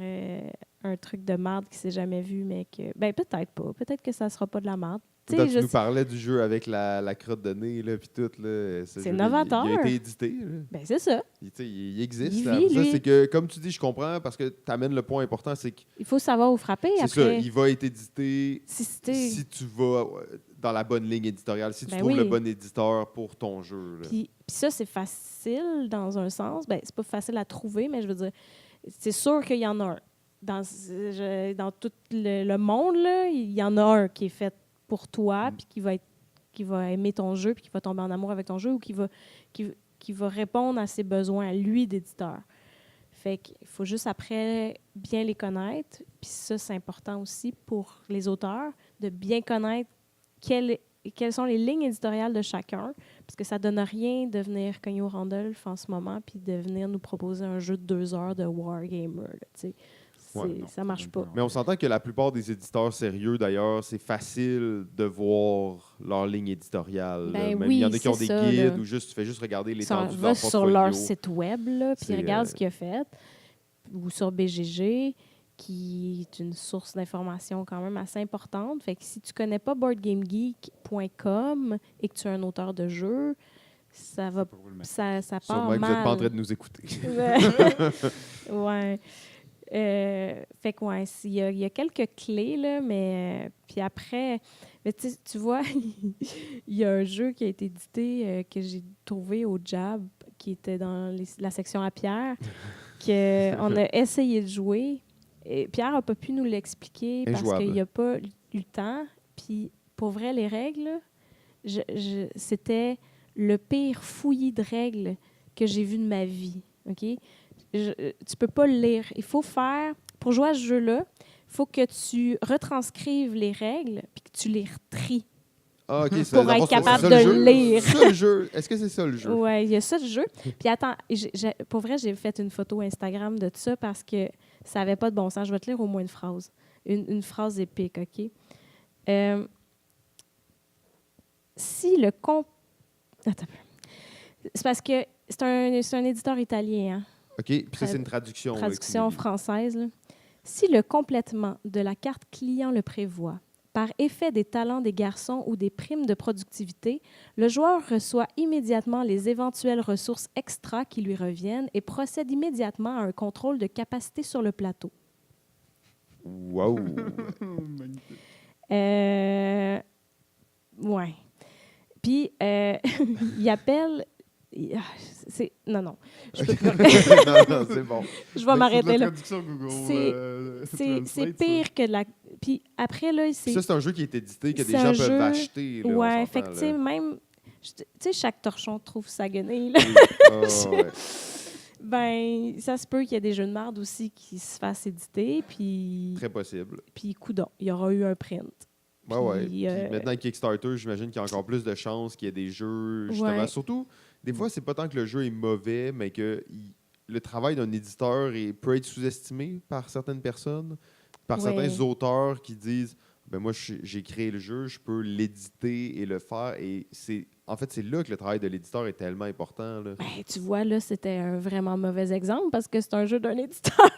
Speaker 3: un truc de marde qui s'est jamais vu, mais que... Ben peut-être pas. Peut-être que ça sera pas de la marde. Tu
Speaker 1: Quand
Speaker 3: sais,
Speaker 1: tu
Speaker 3: je
Speaker 1: nous
Speaker 3: sais-
Speaker 1: parlais du jeu avec la crotte de nez, là, puis tout, là, ce
Speaker 3: C'est
Speaker 1: jeu-là,
Speaker 3: novateur.
Speaker 1: il a été édité. Là.
Speaker 3: Ben c'est ça.
Speaker 1: Il existe.
Speaker 3: Il
Speaker 1: là.
Speaker 3: vit,
Speaker 1: Après ça,
Speaker 3: lui.
Speaker 1: c'est que, comme tu dis, je comprends, parce que tu amènes le point important, c'est que
Speaker 3: Il faut savoir où frapper
Speaker 1: c'est ça,
Speaker 3: après.
Speaker 1: il va être édité
Speaker 3: Si c'était...
Speaker 1: si tu vas dans la bonne ligne éditoriale, si tu
Speaker 3: Ben
Speaker 1: trouves
Speaker 3: oui.
Speaker 1: le bon éditeur pour ton jeu. Là.
Speaker 3: Puis ça, c'est facile dans un sens. Ben, c'est pas facile à trouver, mais je veux dire, c'est sûr qu'il y en a un. Dans tout le monde, là, il y en a un qui est fait pour toi, puis qui va aimer ton jeu, puis qui va tomber en amour avec ton jeu, ou qui va répondre à ses besoins à lui d'éditeur. Fait qu'il faut juste après bien les connaître. Puis ça, c'est important aussi pour les auteurs, de bien connaître quelles sont les lignes éditoriales de chacun, parce que ça donne rien de venir cogner au Randolph en ce moment puis de venir nous proposer un jeu de 2 heures de Wargamer. Là, tu sais.
Speaker 1: Ouais,
Speaker 2: non,
Speaker 3: ça marche pas.
Speaker 1: Mais on s'entend que la plupart des éditeurs sérieux, d'ailleurs, c'est facile de voir leur ligne éditoriale.
Speaker 3: Ben
Speaker 1: Même
Speaker 3: oui,
Speaker 1: il y en a qui ont
Speaker 3: c'est
Speaker 1: des
Speaker 3: ça,
Speaker 1: guides
Speaker 3: là.
Speaker 1: ou juste tu fais juste regarder
Speaker 3: Ça
Speaker 1: l'étendue de
Speaker 3: va
Speaker 1: leur
Speaker 3: sur
Speaker 1: portfolio.
Speaker 3: leur site web, là, puis
Speaker 1: C'est,
Speaker 3: regarde ce qu'il a fait, ou sur BGG, qui est une source d'information quand même assez importante. Fait que si tu connais pas boardgamegeek.com et que tu es un auteur de jeu, ça va ça part
Speaker 1: Sûrement que vous
Speaker 3: mal.
Speaker 1: n'êtes pas en train de nous écouter.
Speaker 3: Ouais. Fait que, ouais, il y a quelques clés, là, mais... puis après, mais tu vois, il y a un jeu qui a été édité que j'ai trouvé au Jab, qui était dans la section à Pierre, qu'on a essayé de jouer. Et Pierre n'a pas pu nous l'expliquer parce
Speaker 1: Injouable.
Speaker 3: qu'il n'a pas eu le temps. Puis, pour vrai, les règles, c'était le pire fouillis de règles que j'ai vu de ma vie. OK? Tu peux pas le lire. Il faut faire... Pour jouer à ce jeu-là, il faut que tu retranscrives les règles puis que tu les retries.
Speaker 1: Ah, OK,
Speaker 3: Pour
Speaker 1: d'abord,
Speaker 3: être
Speaker 1: c'est
Speaker 3: capable
Speaker 1: ça
Speaker 3: de
Speaker 1: le jeu?
Speaker 3: lire.
Speaker 1: C'est ça le jeu. Est-ce que c'est ça le jeu?
Speaker 3: Oui, il y a ça, le jeu. Puis attends, pour vrai, j'ai fait une photo Instagram de ça parce que ça n'avait pas de bon sens. Je vais te lire au moins une phrase. Une phrase épique, OK? Si le Attends un peu. C'est parce que c'est un éditeur italien, hein?
Speaker 1: OK, puis ça, c'est une traduction. là,
Speaker 3: Traduction
Speaker 1: qui-
Speaker 3: française. Là. Si le complètement de la carte client le prévoit, par effet des talents des garçons ou des primes de productivité, le joueur reçoit immédiatement les éventuelles ressources extra qui lui reviennent et procède immédiatement à un contrôle de capacité sur le plateau.
Speaker 1: Wow!
Speaker 2: Magnifique.
Speaker 3: Ouais. Puis, il appelle... Non. Je peux pas.
Speaker 1: non, c'est bon.
Speaker 3: Je vais m'arrêter là.
Speaker 2: Traduction Google.
Speaker 3: C'est
Speaker 2: Translate,
Speaker 3: pire que de la... Puis après, là, c'est...
Speaker 1: Ça, c'est un jeu qui est édité, que des
Speaker 3: c'est
Speaker 1: gens
Speaker 3: un
Speaker 1: peuvent
Speaker 3: jeu-
Speaker 1: acheter. Là, on
Speaker 3: Ouais,
Speaker 1: s'entend,
Speaker 3: fait que, tu sais,
Speaker 1: là.
Speaker 3: même... Tu sais, chaque torchon trouve sa guenille, là.
Speaker 1: Oui. Ah, ouais.
Speaker 3: Ben, ça se peut qu'il y ait des jeux de merde aussi qui se fassent éditer, puis
Speaker 1: Très possible.
Speaker 3: coudonc, il y aura eu un print.
Speaker 1: Ouais, ouais.
Speaker 3: Puis,
Speaker 1: Puis maintenant, avec Kickstarter, j'imagine qu'il y a encore plus de chances qu'il y ait des jeux, justement.
Speaker 3: Ouais.
Speaker 1: Surtout, des fois, c'est pas tant que le jeu est mauvais, mais que le travail d'un éditeur peut être sous-estimé par certaines personnes, par
Speaker 3: Ouais.
Speaker 1: certains auteurs qui disent ben moi, j'ai créé le jeu, je peux l'éditer et le faire. Et en fait, c'est là que le travail de l'éditeur est tellement important. Là.
Speaker 3: Ben, tu vois, là, c'était un vraiment mauvais exemple parce que c'est un jeu d'un éditeur.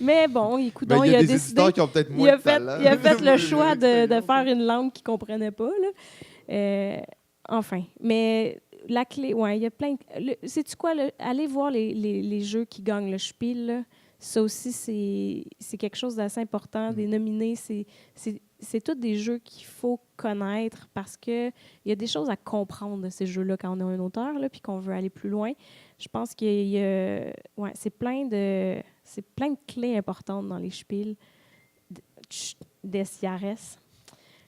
Speaker 3: Mais bon, écoute,
Speaker 1: Ben,
Speaker 3: il
Speaker 1: y
Speaker 3: a
Speaker 1: a des
Speaker 3: décidé...
Speaker 1: éditeurs qui ont peut-être
Speaker 3: Il
Speaker 1: moins
Speaker 3: a,
Speaker 1: de
Speaker 3: fait,
Speaker 1: talent.
Speaker 3: il a fait le
Speaker 2: Oui,
Speaker 3: choix de
Speaker 2: l'expérience.
Speaker 3: faire une langue qu'il ne comprenait pas. Là. Enfin, mais la clé, ouais, il y a plein... Sais-tu quoi? Allez voir les jeux qui gagnent le Spiel. Là. Ça aussi, c'est quelque chose d'assez important. Des nominés, c'est tous des jeux qu'il faut connaître parce qu'il y a des choses à comprendre de ces jeux-là quand on est un auteur puis qu'on veut aller plus loin. Je pense qu'il y a... Ouais, c'est plein de clés importantes dans les Spiels des CRS.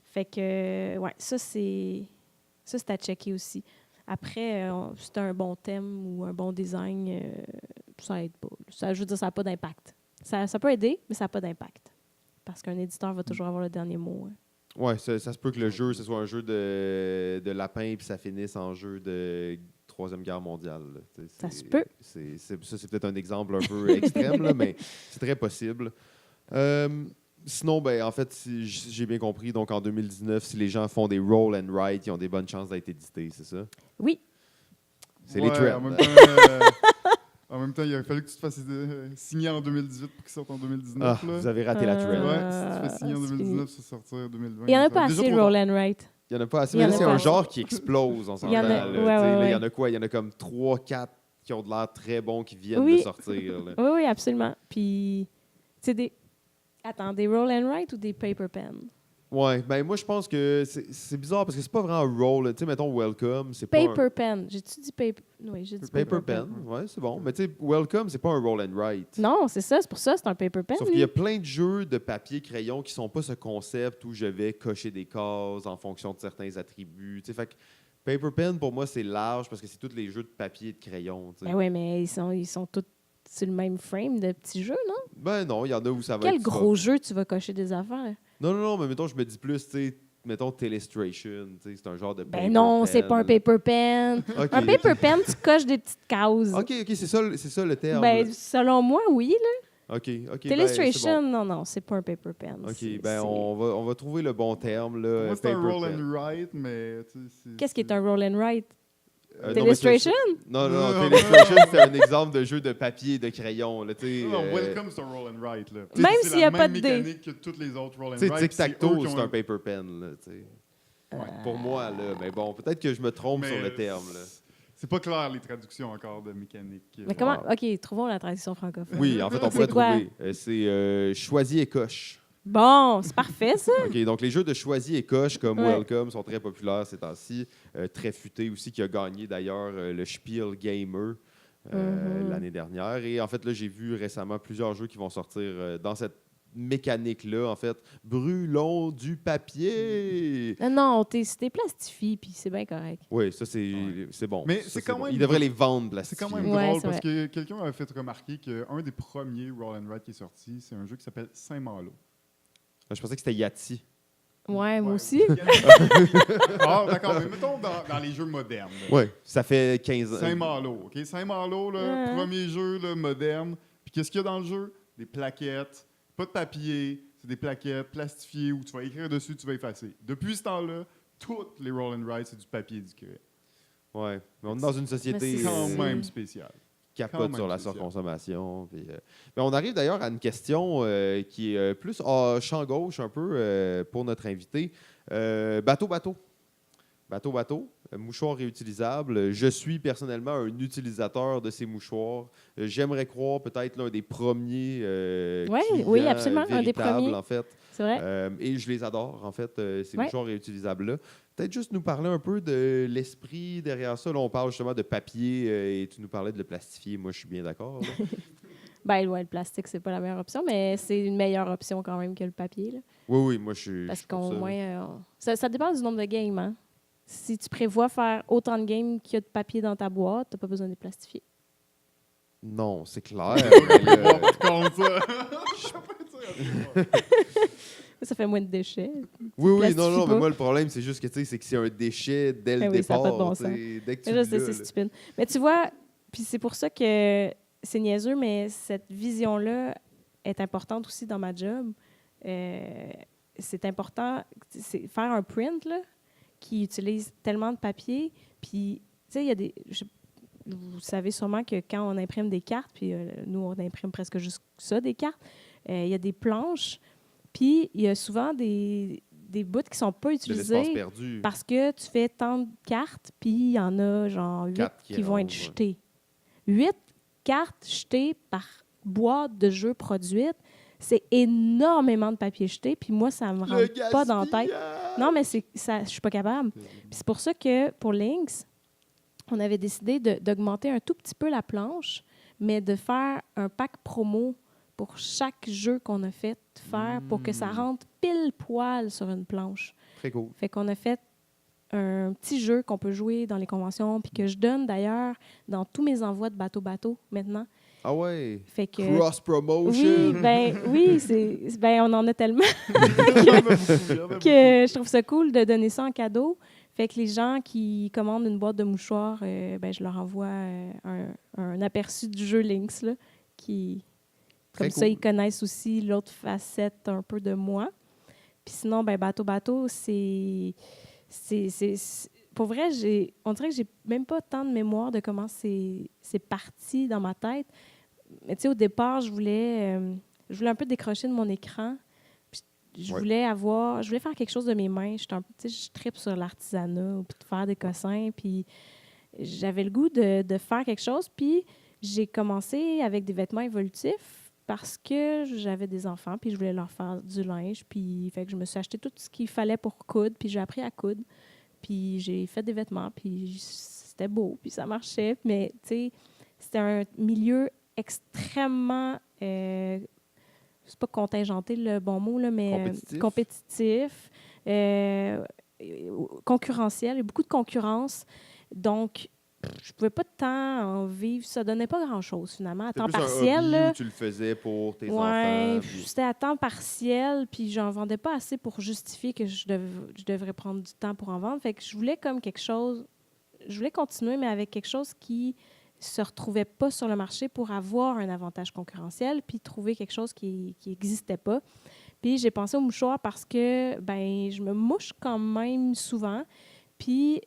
Speaker 3: Fait que, ouais, ça, c'est à checker aussi. Après, si tu as un bon thème ou un bon design, ça aide pas. Je veux dire, ça n'a pas d'impact. Ça peut aider, mais ça n'a pas d'impact. Parce qu'un éditeur va toujours avoir le dernier mot. Hein.
Speaker 1: Ouais, ça se peut que le jeu, ce soit un jeu de lapin puis ça finisse en jeu de Troisième Guerre mondiale. Là.
Speaker 3: Ça se peut.
Speaker 1: Ça, c'est peut-être un exemple un peu extrême, là, mais c'est très possible. Sinon, ben, en fait, si j'ai bien compris, donc en 2019, si les gens font des roll and write, ils ont des bonnes chances d'être édités, c'est ça?
Speaker 3: Oui.
Speaker 1: C'est les trends.
Speaker 2: En même temps, il aurait fallu que tu te fasses signer en 2018 pour qu'il sorte en 2019.
Speaker 1: Ah,
Speaker 2: Là.
Speaker 1: vous avez raté la trend.
Speaker 2: Ouais, si tu te fais signer en
Speaker 3: c'est
Speaker 2: 2019, ça sortir en 2020.
Speaker 3: Il n'y en a pas
Speaker 2: Déjà
Speaker 3: assez,
Speaker 2: trop tard.
Speaker 3: roll and write.
Speaker 1: Il n'y en a pas assez.
Speaker 3: Il y en
Speaker 1: Mais
Speaker 3: a
Speaker 1: c'est
Speaker 3: pas
Speaker 1: un
Speaker 3: assez.
Speaker 1: genre qui explose, on s'entend.
Speaker 3: Il y en a-
Speaker 1: là.
Speaker 3: ouais,
Speaker 1: Tu sais, là,
Speaker 3: ouais.
Speaker 1: il y en a quoi? Il y en a comme 3, 4 qui ont de l'air très bons qui viennent
Speaker 3: Oui.
Speaker 1: de sortir. Là.
Speaker 3: Oui, oui, absolument. Puis, c'est des... Attends, des roll and write ou des paper pen?
Speaker 1: Ouais, ben moi je pense que c'est bizarre parce que c'est pas vraiment un roll. Tu sais, mettons Welcome, c'est pas
Speaker 3: Paper pen. J'ai-tu dit paper? Oui, j'ai dit
Speaker 1: Paper pen, ouais, c'est bon. Mais tu sais, Welcome, c'est pas un roll and write.
Speaker 3: Non, c'est ça. C'est pour ça c'est un paper pen.
Speaker 1: Sauf qu'il y a plein de jeux de papier crayon qui sont pas ce concept où je vais cocher des cases en fonction de certains attributs. Tu sais, fait que Paper pen pour moi c'est large parce que c'est tous les jeux de papier et de crayon. Tu sais.
Speaker 3: Ben oui, mais ils sont tous sur le même frame de petits jeux, non?
Speaker 1: Ben non, il y en a où ça va
Speaker 3: Quel
Speaker 1: être.
Speaker 3: gros jeu tu vas cocher des affaires?
Speaker 1: Non, mais mettons, je me dis plus, tu sais, mettons Telestration, tu sais, c'est un genre de.
Speaker 3: Ben non, c'est pas un paper pen.
Speaker 1: Ok,
Speaker 3: Un paper pen, tu coches des petites cases.
Speaker 1: Ok, c'est ça le terme.
Speaker 3: Ben,
Speaker 1: là.
Speaker 3: selon moi, oui. Là.
Speaker 1: Ok.
Speaker 3: Telestration,
Speaker 1: Ben,
Speaker 3: non, c'est pas un paper pen.
Speaker 1: c'est bon. Ok, ben on va trouver le bon terme là.
Speaker 2: Moi, c'est un
Speaker 1: paper
Speaker 2: roll
Speaker 1: pen.
Speaker 2: and write, mais... tu sais,
Speaker 3: Qu'est-ce qui est un roll and write?
Speaker 1: Non, mais
Speaker 3: Telestration?
Speaker 1: Non,
Speaker 2: Non.
Speaker 1: Telestration, c'est un exemple de jeu de papier et de crayon. Là, tu sais,
Speaker 2: Non, Welcome, c'est un roll and write. Là.
Speaker 3: Même
Speaker 2: C'est
Speaker 3: s'il y a
Speaker 2: la
Speaker 3: pas
Speaker 2: même
Speaker 3: de dés.
Speaker 2: mécanique que toutes les autres roll and
Speaker 1: tu sais,
Speaker 2: write.
Speaker 1: Tic-Tac-Toe, c'est un paper pen. Là, tu sais.
Speaker 2: Ouais.
Speaker 1: Pour moi, là. Mais bon, peut-être que je me trompe
Speaker 2: Mais
Speaker 1: sur le terme. Là.
Speaker 2: C'est pas clair, les traductions encore de mécanique.
Speaker 3: Mais comment? OK, trouvons la traduction francophone.
Speaker 1: Oui, en fait, on pourrait
Speaker 3: C'est quoi?
Speaker 1: trouver. C'est choisis et coche.
Speaker 3: Bon, c'est parfait, ça.
Speaker 1: OK, donc les jeux de choisis et coche comme
Speaker 3: Ouais.
Speaker 1: Welcome sont très populaires ces temps-ci. Très futé aussi, qui a gagné d'ailleurs le Spiel Gamer l'année dernière. Et en fait, là, j'ai vu récemment plusieurs jeux qui vont sortir dans cette mécanique-là. En fait, brûlons du papier!
Speaker 3: Non, t'es plastifié, puis c'est bien correct.
Speaker 1: Oui, ça, c'est bon.
Speaker 2: Mais
Speaker 1: Ça,
Speaker 2: c'est quand
Speaker 1: bon.
Speaker 2: même-
Speaker 1: Ils devraient les vendre
Speaker 2: C'est
Speaker 1: plastifiés.
Speaker 2: quand même
Speaker 3: Ouais,
Speaker 2: drôle
Speaker 3: c'est
Speaker 2: parce que quelqu'un avait fait remarquer qu'un des premiers roll and write qui est sorti, c'est un jeu qui s'appelle Saint-Malo.
Speaker 1: Je pensais que c'était Yahtzee.
Speaker 3: Ouais, moi aussi.
Speaker 2: Ah, d'accord, mais mettons dans les jeux modernes. là.
Speaker 1: Oui, ça fait 15 ans.
Speaker 2: Saint-Malo, OK? Saint-Malo, là,
Speaker 3: Ouais.
Speaker 2: premier jeu là, moderne. Puis qu'est-ce qu'il y a dans le jeu? Des plaquettes, pas de papier, c'est des plaquettes plastifiées où tu vas écrire dessus, tu vas effacer. Depuis ce temps-là, toutes les roll and write, c'est du papier et du crayon.
Speaker 1: Ouais, mais on est dans une société
Speaker 3: Mais
Speaker 2: C'est
Speaker 3: c'est-
Speaker 2: quand
Speaker 3: C'est-
Speaker 2: même spécial. quand
Speaker 1: capote
Speaker 2: même
Speaker 1: sur la
Speaker 2: spécial.
Speaker 1: surconsommation. Puis, mais on arrive d'ailleurs à une question qui est plus champ gauche un peu pour notre invité. Bateau. Mouchoir réutilisable. Je suis personnellement un utilisateur de ces mouchoirs. J'aimerais croire peut-être l'un des premiers
Speaker 3: Ouais,
Speaker 1: clients
Speaker 3: oui, absolument, un des
Speaker 1: véritables,
Speaker 3: premiers.
Speaker 1: en fait.
Speaker 3: C'est vrai?
Speaker 1: Et je les adore, en fait, ces
Speaker 3: Ouais.
Speaker 1: mouchoirs réutilisables-là. Peut-être juste nous parler un peu de l'esprit derrière ça. Là, on parle justement de papier et tu nous parlais de le plastifier. Moi, je suis bien d'accord. là.
Speaker 3: Ben, ouais, le plastique, c'est pas la meilleure option, mais c'est une meilleure option quand même que le papier. Là.
Speaker 1: Oui, moi, je suis.
Speaker 3: Parce
Speaker 1: je suis pour
Speaker 3: qu'au
Speaker 1: ça.
Speaker 3: moins, ça dépend du nombre de games. Hein? Si tu prévois faire autant de games qu'il y a de papier dans ta boîte, t'as pas besoin de les plastifier.
Speaker 1: Non, c'est clair. mais là,
Speaker 2: Tu comptes ça?
Speaker 3: Ça fait moins de déchets.
Speaker 1: oui,
Speaker 3: plastifie
Speaker 1: non,
Speaker 3: pas.
Speaker 1: mais moi, le problème, c'est juste que, tu sais, c'est que c'est un déchet dès le
Speaker 3: Eh oui, ça a
Speaker 1: départ.
Speaker 3: pas de bon
Speaker 1: tu sais, dès que tu
Speaker 3: Je sais,
Speaker 1: l'as,
Speaker 3: c'est
Speaker 1: là.
Speaker 3: stupide. Mais tu vois, puis c'est pour ça que c'est niaiseux, mais cette vision-là est importante aussi dans ma job. C'est important, c'est faire un print là, qui utilise tellement de papier. Puis, tu sais, il y a des... vous savez sûrement que quand on imprime des cartes, puis nous, on imprime presque juste ça, des cartes, il y a des planches, puis il y a souvent des bouts qui sont pas
Speaker 1: De l'espace
Speaker 3: utilisés
Speaker 1: perdu.
Speaker 3: parce que tu fais tant de cartes, puis il y en a genre 8
Speaker 1: Quatre
Speaker 3: qui vont être
Speaker 1: rentrent, ouais.
Speaker 3: jetées. 8 cartes jetées par boîte de jeu produite, c'est énormément de papier jeté, puis moi, ça me
Speaker 1: Le
Speaker 3: rentre pas dans la tête.
Speaker 1: gaspillage!
Speaker 3: Non, mais je suis pas capable. Puis c'est pour ça que pour Lynx, on avait décidé d'augmenter un tout petit peu la planche, mais de faire un pack promo pour chaque jeu qu'on a fait faire pour que ça rentre pile poil sur une planche.
Speaker 1: Très cool.
Speaker 3: Fait qu'on a fait un petit jeu qu'on peut jouer dans les conventions, puis que je donne d'ailleurs dans tous mes envois de bateau-bateau maintenant.
Speaker 1: Ah ouais.
Speaker 3: Fait que,
Speaker 1: Cross-promotion.
Speaker 3: on en a tellement
Speaker 2: Il y en a beaucoup, il y en a beaucoup.
Speaker 3: que je trouve ça cool de donner ça en cadeau. Fait que les gens qui commandent une boîte de mouchoirs, je leur envoie un aperçu du jeu Lynx, là, qui,
Speaker 1: Très
Speaker 3: comme ça,
Speaker 1: cool.
Speaker 3: ils connaissent aussi l'autre facette un peu de moi. Puis sinon, Bateau, pour vrai, on dirait que j'ai même pas tant de mémoire de comment c'est parti dans ma tête. Mais tu sais, au départ, je voulais un peu décrocher de mon écran. Puis je voulais faire quelque chose de mes mains. Je tripe sur l'artisanat, puis de faire des cossins. Puis j'avais le goût de faire quelque chose. Puis j'ai commencé avec des vêtements évolutifs parce que j'avais des enfants, puis je voulais leur faire du linge. Puis fait que je me suis acheté tout ce qu'il fallait pour coudre, puis j'ai appris à coudre. Puis j'ai fait des vêtements, puis c'était beau, puis ça marchait. Mais tu sais, c'était un milieu extrêmement, c'est pas contingenté le bon mot, là, mais compétitif, concurrentiel, il y a beaucoup de concurrence. Donc, je pouvais pas tant en vivre. Ça donnait pas grand-chose, finalement. À temps partiel, là,
Speaker 1: Tu le faisais pour tes
Speaker 3: ouais,
Speaker 1: enfants. Puis...
Speaker 3: c'était à temps partiel, puis j'en vendais pas assez pour justifier que je devrais prendre du temps pour en vendre. Fait que je voulais comme quelque chose... Je voulais continuer, mais avec quelque chose qui se retrouvait pas sur le marché pour avoir un avantage concurrentiel, puis trouver quelque chose qui n'existait pas. Puis j'ai pensé au mouchoir parce que je me mouche quand même souvent, puis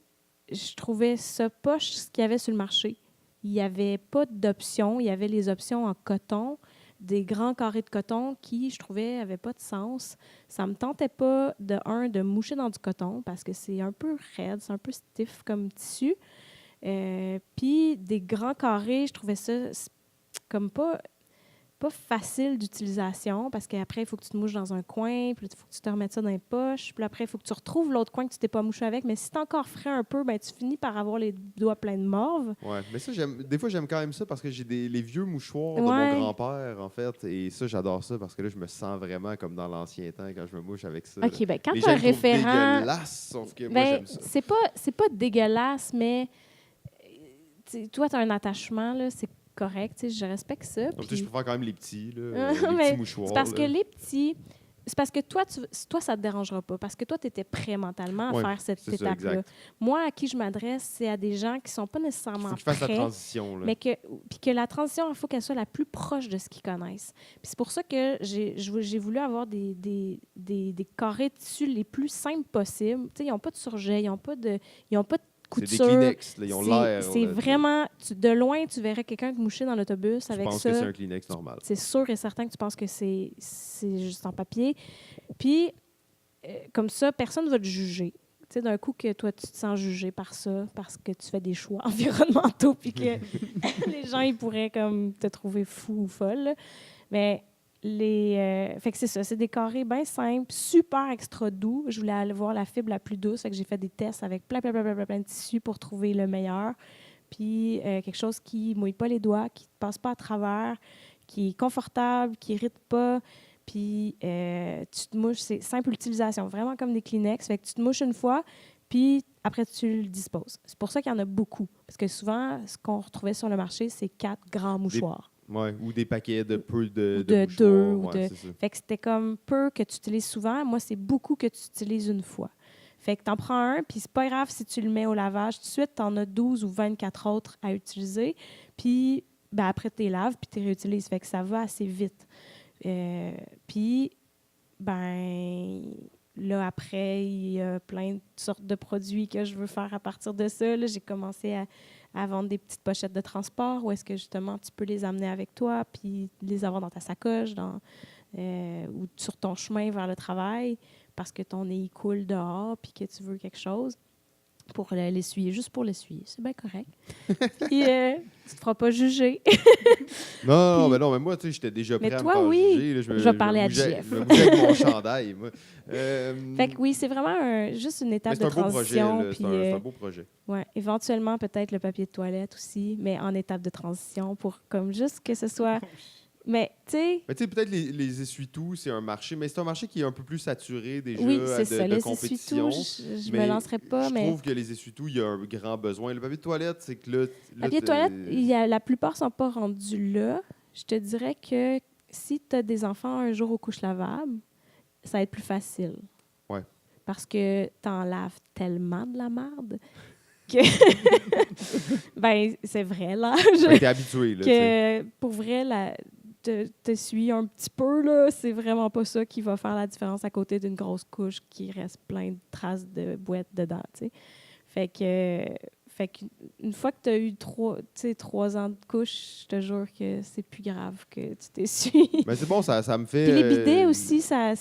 Speaker 3: je trouvais ça poche ce qu'il y avait sur le marché. Il n'y avait pas d'options. Il y avait les options en coton, des grands carrés de coton qui, je trouvais, n'avaient pas de sens. Ça ne me tentait pas, de moucher dans du coton parce que c'est un peu raide, c'est un peu stiff comme tissu. Puis des grands carrés, je trouvais ça comme pas facile d'utilisation parce qu'après, il faut que tu te mouches dans un coin, puis il faut que tu te remettes ça dans les poches, puis après, il faut que tu retrouves l'autre coin que tu t'es pas mouché avec. Mais si tu es encore frais un peu, tu finis par avoir les doigts pleins de morve.
Speaker 1: Ouais, mais ça, des fois, j'aime quand même ça parce que j'ai les vieux mouchoirs de
Speaker 3: Ouais.
Speaker 1: mon grand-père, en fait, et ça, j'adore ça parce que là, je me sens vraiment comme dans l'ancien temps quand je me mouche avec ça.
Speaker 3: OK, quand
Speaker 1: les
Speaker 3: tu as
Speaker 1: gens
Speaker 3: un
Speaker 1: le trouvent
Speaker 3: référent...
Speaker 1: dégueulasse, sauf que moi, j'aime ça.
Speaker 3: C'est pas dégueulasse, mais toi, tu as un attachement, là, c'est correct, je respecte ça.
Speaker 1: Donc, je préfère quand même les petits, là, les
Speaker 3: mais
Speaker 1: petits mouchoirs.
Speaker 3: c'est parce que
Speaker 1: là.
Speaker 3: les petits... C'est parce que toi, ça ne te dérangera pas. Parce que toi, tu étais prêt mentalement à faire cette étape-là. Moi, à qui je m'adresse, c'est à des gens qui ne sont pas nécessairement prêts. Il faut qu'ils fassent
Speaker 1: la transition. Là.
Speaker 3: Mais puis que la transition, il faut qu'elle soit la plus proche de ce qu'ils connaissent. Puis c'est pour ça que j'ai voulu avoir des carrés de tissu les plus simples possibles. Ils n'ont pas de surjet, ils n'ont pas de couture.
Speaker 1: C'est des Kleenex, là, ils ont l'air.
Speaker 3: C'est vraiment... de loin, tu verrais quelqu'un te moucher dans l'autobus avec ça.
Speaker 1: Je pense que c'est un Kleenex normal.
Speaker 3: C'est sûr et certain que tu penses que c'est juste en papier. Puis, comme ça, personne ne va te juger. Tu sais, d'un coup que toi, tu te sens jugé par ça parce que tu fais des choix environnementaux puis que les gens, ils pourraient comme te trouver fou ou folle. Là. Mais fait que c'est ça, c'est des carrés bien simples, super extra doux. Je voulais aller voir la fibre la plus douce, fait que j'ai fait des tests avec plein de tissus pour trouver le meilleur. Puis quelque chose qui ne mouille pas les doigts, qui ne passe pas à travers, qui est confortable, qui n'irrite pas. Puis tu te mouches, c'est simple utilisation, vraiment comme des Kleenex. Fait que tu te mouches une fois, puis après tu le disposes. C'est pour ça qu'il y en a beaucoup. Parce que souvent, ce qu'on retrouvait sur le marché, c'est 4 grands mouchoirs.
Speaker 1: Ouais, ou des paquets de peu de
Speaker 3: mouchoirs.
Speaker 1: Ouais, c'est ça.
Speaker 3: Fait que c'était comme peu que tu utilises souvent. Moi, c'est beaucoup que tu utilises une fois. Fait que tu en prends un, puis c'est pas grave si tu le mets au lavage tout de suite. Tu en as 12 ou 24 autres à utiliser. Puis après, tu les laves, puis tu les réutilises. Fait que ça va assez vite. Puis, là, après, il y a plein de sortes de produits que je veux faire à partir de ça. Là, j'ai commencé à vendre des petites pochettes de transport où est-ce que, justement, tu peux les amener avec toi puis les avoir dans ta sacoche ou sur ton chemin vers le travail parce que ton nez coule dehors puis que tu veux quelque chose pour l'essuyer, juste pour l'essuyer. C'est bien correct. Puis, tu te feras pas juger.
Speaker 1: Non, mais moi, tu sais, j'étais déjà prêt à me faire juger. Là,
Speaker 3: je vais parler à Jeff.
Speaker 1: Je me bougeais avec mon chandail, moi.
Speaker 3: Fait que oui, c'est vraiment juste une étape de transition.
Speaker 1: C'est un beau projet.
Speaker 3: Ouais, éventuellement, peut-être le papier de toilette aussi, mais en étape de transition pour comme juste que ce soit Mais, tu sais,
Speaker 1: Mais tu sais, peut-être les essuie-tout, c'est un marché, mais c'est un marché qui est un peu plus saturé déjà
Speaker 3: oui, c'est ça.
Speaker 1: de
Speaker 3: Les
Speaker 1: compétition.
Speaker 3: essuie-tout, je
Speaker 1: Mais
Speaker 3: me lancerais pas,
Speaker 1: je
Speaker 3: mais...
Speaker 1: trouve que les essuie-tout, il y a un grand besoin. Le papier de toilette, c'est que là...
Speaker 3: Papier toilette, la plupart sont pas rendus là. Je te dirais que si tu as des enfants un jour aux couches lavables, ça va être plus facile.
Speaker 1: Ouais.
Speaker 3: Parce que tu en laves tellement de la merde que... ben, c'est vrai, là.
Speaker 1: T'es habitué, là, tu sais.
Speaker 3: Que pour vrai, t'essuyer un petit peu, là, c'est vraiment pas ça qui va faire la différence à côté d'une grosse couche qui reste plein de traces de boîtes dedans, tu sais. Fait qu'une fois que tu as eu 3 ans de couche, je te jure que c'est plus grave que tu t'essuies.
Speaker 1: Mais c'est bon, ça me fait...
Speaker 3: Puis les bidets aussi, ça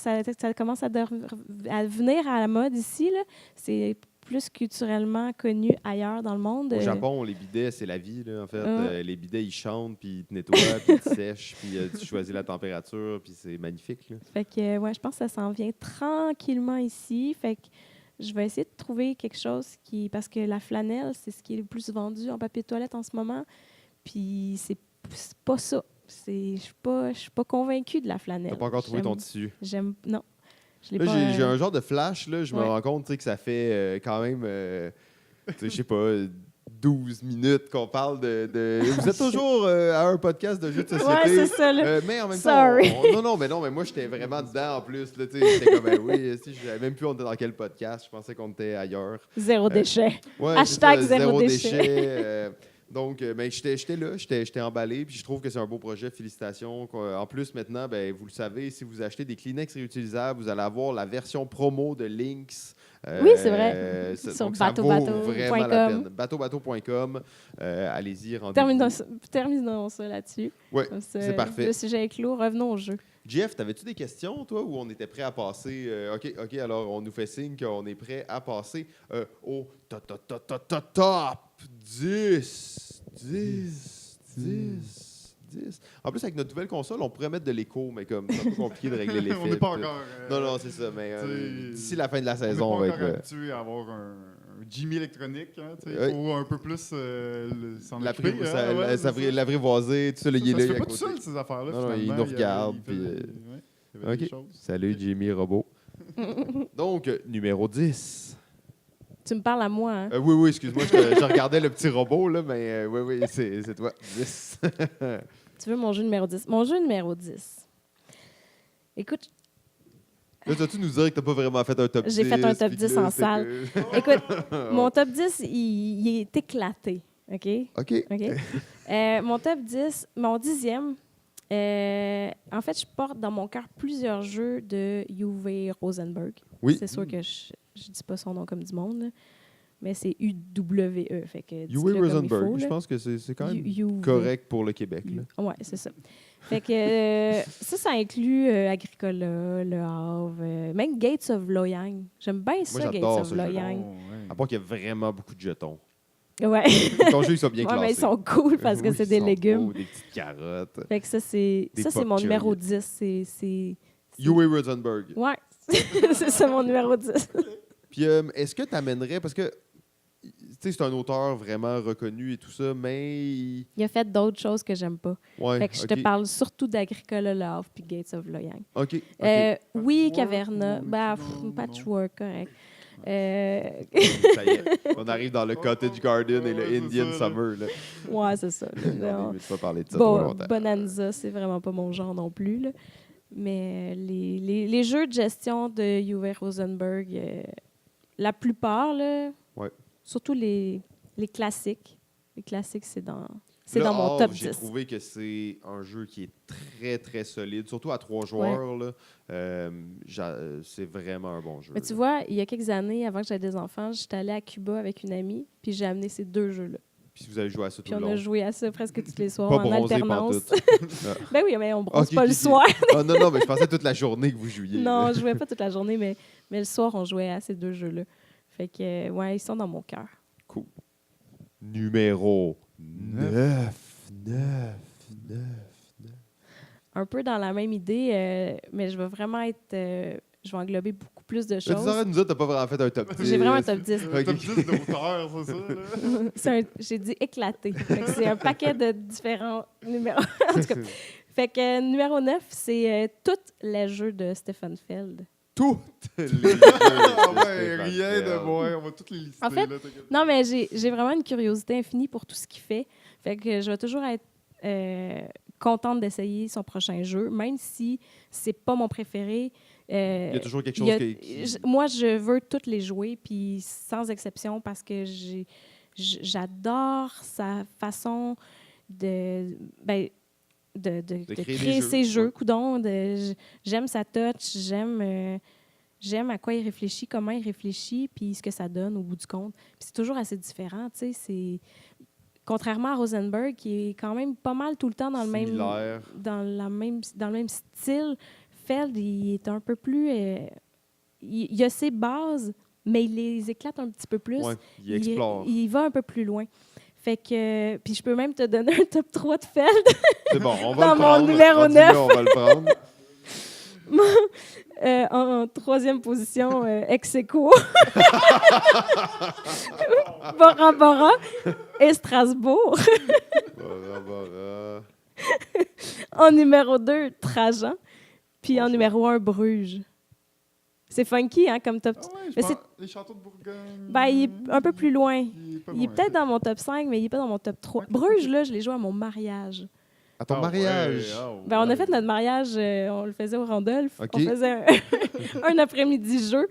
Speaker 3: commence à venir à la mode ici, là. C'est plus culturellement connu ailleurs dans le monde.
Speaker 1: Au Japon, les bidets, c'est la vie, là, en fait. Les bidets, ils chantent, puis ils te nettoient, puis ils te sèchent, puis tu choisis la température, puis c'est magnifique, là.
Speaker 3: Fait que, ouais, je pense que ça s'en vient tranquillement ici. Fait que je vais essayer de trouver quelque chose qui... Parce que la flanelle, c'est ce qui est le plus vendu en papier de toilette en ce moment. Puis c'est pas ça. Je suis pas convaincue de la flanelle.
Speaker 1: T'as pas encore trouvé ton tissu.
Speaker 3: Non. Je l'ai
Speaker 1: Là,
Speaker 3: pas...
Speaker 1: j'ai un genre de flash, là. Je me
Speaker 3: Ouais.
Speaker 1: rends compte, tu sais, que ça fait quand même, tu sais, je sais pas, 12 minutes qu'on parle de... Vous êtes toujours à un podcast de jeux de société.
Speaker 3: Ouais, c'est ça, là.
Speaker 1: Mais en même
Speaker 3: Sorry.
Speaker 1: temps, non, mais moi, j'étais vraiment dedans en plus. Là, tu sais, j'étais comme, ben oui, je savais même plus on était dans quel podcast. Je pensais qu'on était ailleurs.
Speaker 3: Zéro déchet.
Speaker 1: Ouais,
Speaker 3: Hashtag
Speaker 1: c'est ça,
Speaker 3: zéro déchet.
Speaker 1: Donc, ben, j'étais là, j'étais emballé, puis je trouve que c'est un beau projet. Félicitations. En plus, maintenant, ben, vous le savez, si vous achetez des Kleenex réutilisables, vous allez avoir la version promo de Lynx.
Speaker 3: Oui, c'est vrai. Sur
Speaker 1: Donc, ça vaut vraiment la
Speaker 3: bateaubateau.com.
Speaker 1: peine. Bateaubateau.com. Allez-y, rendez-vous.
Speaker 3: Terminons ça là-dessus.
Speaker 1: Oui,
Speaker 3: Comme ça,
Speaker 1: c'est parfait.
Speaker 3: Le sujet est clos. Revenons au jeu.
Speaker 1: Jeff, t'avais-tu des questions, toi, où on était prêt à passer? OK, alors on nous fait signe qu'on est prêt à passer au top 10. 10. En plus, avec notre nouvelle console, on pourrait mettre de l'écho, mais comme c'est un peu compliqué de régler l'effet.
Speaker 2: On n'est pas encore...
Speaker 1: Non, c'est ça, mais
Speaker 2: t'sais,
Speaker 1: d'ici la fin de la saison,
Speaker 2: on
Speaker 1: on va
Speaker 2: n'est
Speaker 1: être
Speaker 2: pas encore
Speaker 1: là.
Speaker 2: habitué à avoir un Jimmy électronique. Hein, il
Speaker 1: Oui.
Speaker 2: faut un peu plus s'en occuper.
Speaker 1: L'apprivoiser, tout ça, il est
Speaker 2: ça
Speaker 1: là.
Speaker 2: se fait
Speaker 1: à
Speaker 2: pas tout
Speaker 1: côté.
Speaker 2: seul, ces affaires-là.
Speaker 1: Non, il
Speaker 2: finalement.
Speaker 1: nous regarde,
Speaker 2: fait-
Speaker 1: puis,
Speaker 2: ouais, il fait des
Speaker 1: OK.
Speaker 2: choses.
Speaker 1: Salut, Jimmy Robot. Donc, numéro 10.
Speaker 3: Tu me parles à moi, hein?
Speaker 1: Oui, excuse-moi, je regardais le petit robot, là, mais oui, c'est toi. 10.
Speaker 3: Tu veux mon jeu numéro 10? Mon jeu numéro 10. Écoute,
Speaker 1: Là, vas-tu nous dire que t'as pas vraiment fait un top 10?
Speaker 3: J'ai fait un top
Speaker 1: puis
Speaker 3: 10
Speaker 1: là,
Speaker 3: en
Speaker 1: c'est
Speaker 3: salle.
Speaker 1: que-
Speaker 3: écoute, mon top 10, il est éclaté. OK?
Speaker 1: OK.
Speaker 3: Mon top 10, mon 10e, en fait, je porte dans mon cœur plusieurs jeux de Uwe Rosenberg.
Speaker 1: Oui.
Speaker 3: C'est sûr que je dis pas son nom comme du monde, là, mais c'est UWE. Fait que
Speaker 1: Uwe
Speaker 3: dis-le comme il
Speaker 1: Rosenberg,
Speaker 3: faut,
Speaker 1: je
Speaker 3: là.
Speaker 1: pense que c'est quand même
Speaker 3: Uwe.
Speaker 1: correct pour le Québec. Là.
Speaker 3: Oui, c'est ça. Fait que ça inclut Agricola, Le Havre, même Gates of Loyang. J'aime bien ça, Gates
Speaker 1: j'adore
Speaker 3: of
Speaker 1: ce jeu-là.
Speaker 3: Loyang.
Speaker 1: À part qu'il y a vraiment beaucoup de jetons.
Speaker 3: Ouais.
Speaker 1: Ton jeu, ils sont bien
Speaker 3: Ouais,
Speaker 1: classés.
Speaker 3: mais ils sont cool parce que
Speaker 1: Oui,
Speaker 3: c'est
Speaker 1: ils
Speaker 3: des
Speaker 1: sont
Speaker 3: légumes.
Speaker 1: beaux, des petites carottes.
Speaker 3: Fait que ça, c'est
Speaker 1: Des
Speaker 3: mon
Speaker 1: pop
Speaker 3: numéro
Speaker 1: cherries.
Speaker 3: 10. C'est
Speaker 1: Uwe Rosenberg.
Speaker 3: Ouais, c'est ça mon numéro 10.
Speaker 1: Puis, est-ce que tu amènerais... Parce que, tu sais, c'est un auteur vraiment reconnu et tout ça, mais...
Speaker 3: Il a fait d'autres choses que j'aime pas.
Speaker 1: Ouais,
Speaker 3: Fait que je te parle surtout d'Agricola, Le Havre puis Gates of Loyang.
Speaker 1: OK.
Speaker 3: Oui,
Speaker 2: Patchwork
Speaker 3: Caverna.
Speaker 2: ou-
Speaker 3: Bah,
Speaker 2: non,
Speaker 3: Patchwork, correct.
Speaker 1: Ça y est, on arrive dans le Cottage Garden et le
Speaker 2: Ouais, c'est
Speaker 1: Indian
Speaker 2: ça, là.
Speaker 1: Summer. Là.
Speaker 3: Ouais, c'est ça.
Speaker 1: On
Speaker 3: Non.
Speaker 1: ne pas parler de ça trop
Speaker 3: Bon,
Speaker 1: longtemps.
Speaker 3: Bonanza, c'est vraiment pas mon genre non plus. Là. Mais les jeux de gestion de Uwe Rosenberg, la plupart, là,
Speaker 1: Ouais.
Speaker 3: surtout les classiques. Les classiques, c'est dans
Speaker 1: Le
Speaker 3: mon
Speaker 1: Havre,
Speaker 3: top
Speaker 1: j'ai
Speaker 3: 10.
Speaker 1: trouvé que c'est un jeu qui est très, très solide, surtout à 3 joueurs. Là. C'est vraiment un bon jeu.
Speaker 3: Mais tu
Speaker 1: là.
Speaker 3: vois, il y a quelques années, avant que j'aie des enfants, j'étais allée à Cuba avec une amie, puis j'ai amené ces 2 jeux-là.
Speaker 1: Puis vous avez joué à ça tout
Speaker 3: Puis
Speaker 1: le
Speaker 3: on a
Speaker 1: long.
Speaker 3: joué à ça presque tous les soirs
Speaker 1: Pas
Speaker 3: en
Speaker 1: bronzé
Speaker 3: alternance.
Speaker 1: pantoute.
Speaker 3: Ben oui, mais on bronze
Speaker 1: Ok,
Speaker 3: pas
Speaker 1: ok,
Speaker 3: le
Speaker 1: ok.
Speaker 3: soir.
Speaker 1: Ah, non, mais je pensais toute la journée que vous jouiez.
Speaker 3: Non,
Speaker 1: là.
Speaker 3: je jouais pas toute la journée, mais le soir, on jouait à ces 2 jeux-là. Fait que, ouais, ils sont dans mon cœur.
Speaker 1: Cool. Numéro 9.
Speaker 3: Un peu dans la même idée, mais je vais vraiment être... je vais englober beaucoup plus de
Speaker 1: Là, tu
Speaker 3: choses.
Speaker 1: arrêtes de nous dire que t'as pas vraiment fait un top 10.
Speaker 3: J'ai vraiment un top 10.
Speaker 2: Le top 10 d'auteurs, c'est ça? Là?
Speaker 3: J'ai dit éclaté. Fait que c'est un paquet de différents numéros. En tout cas, Fait que numéro 9, c'est tous les jeux de Stefan Feld.
Speaker 1: Toutes les jeux.
Speaker 2: Ah ouais, rien de moins. On va toutes les lister.
Speaker 3: En fait,
Speaker 2: là, t'inquiète.
Speaker 3: Non, mais j'ai vraiment une curiosité infinie pour tout ce qu'il fait. Fait que je vais toujours être contente d'essayer son prochain jeu, même si c'est pas mon préféré.
Speaker 1: Il y a toujours quelque
Speaker 3: il y
Speaker 1: chose
Speaker 3: a-
Speaker 1: qui...
Speaker 3: Moi, je veux toutes les jouer, puis sans exception, parce que j'adore sa façon de, ben, de
Speaker 1: créer
Speaker 3: créer
Speaker 1: des
Speaker 3: ses
Speaker 1: jeux,
Speaker 3: jeux.
Speaker 1: ouais.
Speaker 3: Coudonc, j'aime sa touch, j'aime à quoi il réfléchit, comment il réfléchit, puis ce que ça donne au bout du compte. Puis c'est toujours assez différent, tu sais. Contrairement à Rosenberg, qui est quand même pas mal tout le temps dans le même
Speaker 1: Similaire.
Speaker 3: dans le même style, Feld, il est un peu plus... il a ses bases, mais il les éclate un petit peu plus.
Speaker 1: Ouais, il explore.
Speaker 3: Il va un peu plus loin. Fait que... Puis je peux même te donner un top 3 de Feld.
Speaker 1: C'est bon, on va
Speaker 3: Dans
Speaker 1: le
Speaker 3: mon
Speaker 1: prendre.
Speaker 3: numéro
Speaker 1: Rendu
Speaker 3: 9.
Speaker 1: là, on va le prendre.
Speaker 3: En troisième position, ex-aequo. Bora Bora et Strasbourg.
Speaker 1: Bora, bora.
Speaker 3: En numéro 2, Trajan. Puis
Speaker 1: Bon
Speaker 3: en
Speaker 1: choix.
Speaker 3: numéro 1, Bruges. C'est funky, hein, comme top.
Speaker 2: Ah ouais,
Speaker 3: Mais
Speaker 2: je
Speaker 3: c'est-
Speaker 2: pense, les châteaux de Bourgogne.
Speaker 3: Ben, il est un peu plus loin.
Speaker 2: Il est, pas
Speaker 3: Il est
Speaker 2: loin.
Speaker 3: peut-être dans mon top 5, mais il n'est pas dans mon top 3.
Speaker 2: Ok.
Speaker 3: Bruges, là, je l'ai joué à mon mariage.
Speaker 1: À ton
Speaker 2: Ah
Speaker 1: mariage.
Speaker 2: ouais, ah
Speaker 3: Ben, on a
Speaker 2: ouais.
Speaker 3: fait notre mariage, on le faisait au Randolph.
Speaker 1: OK.
Speaker 3: On faisait un après-midi jeu.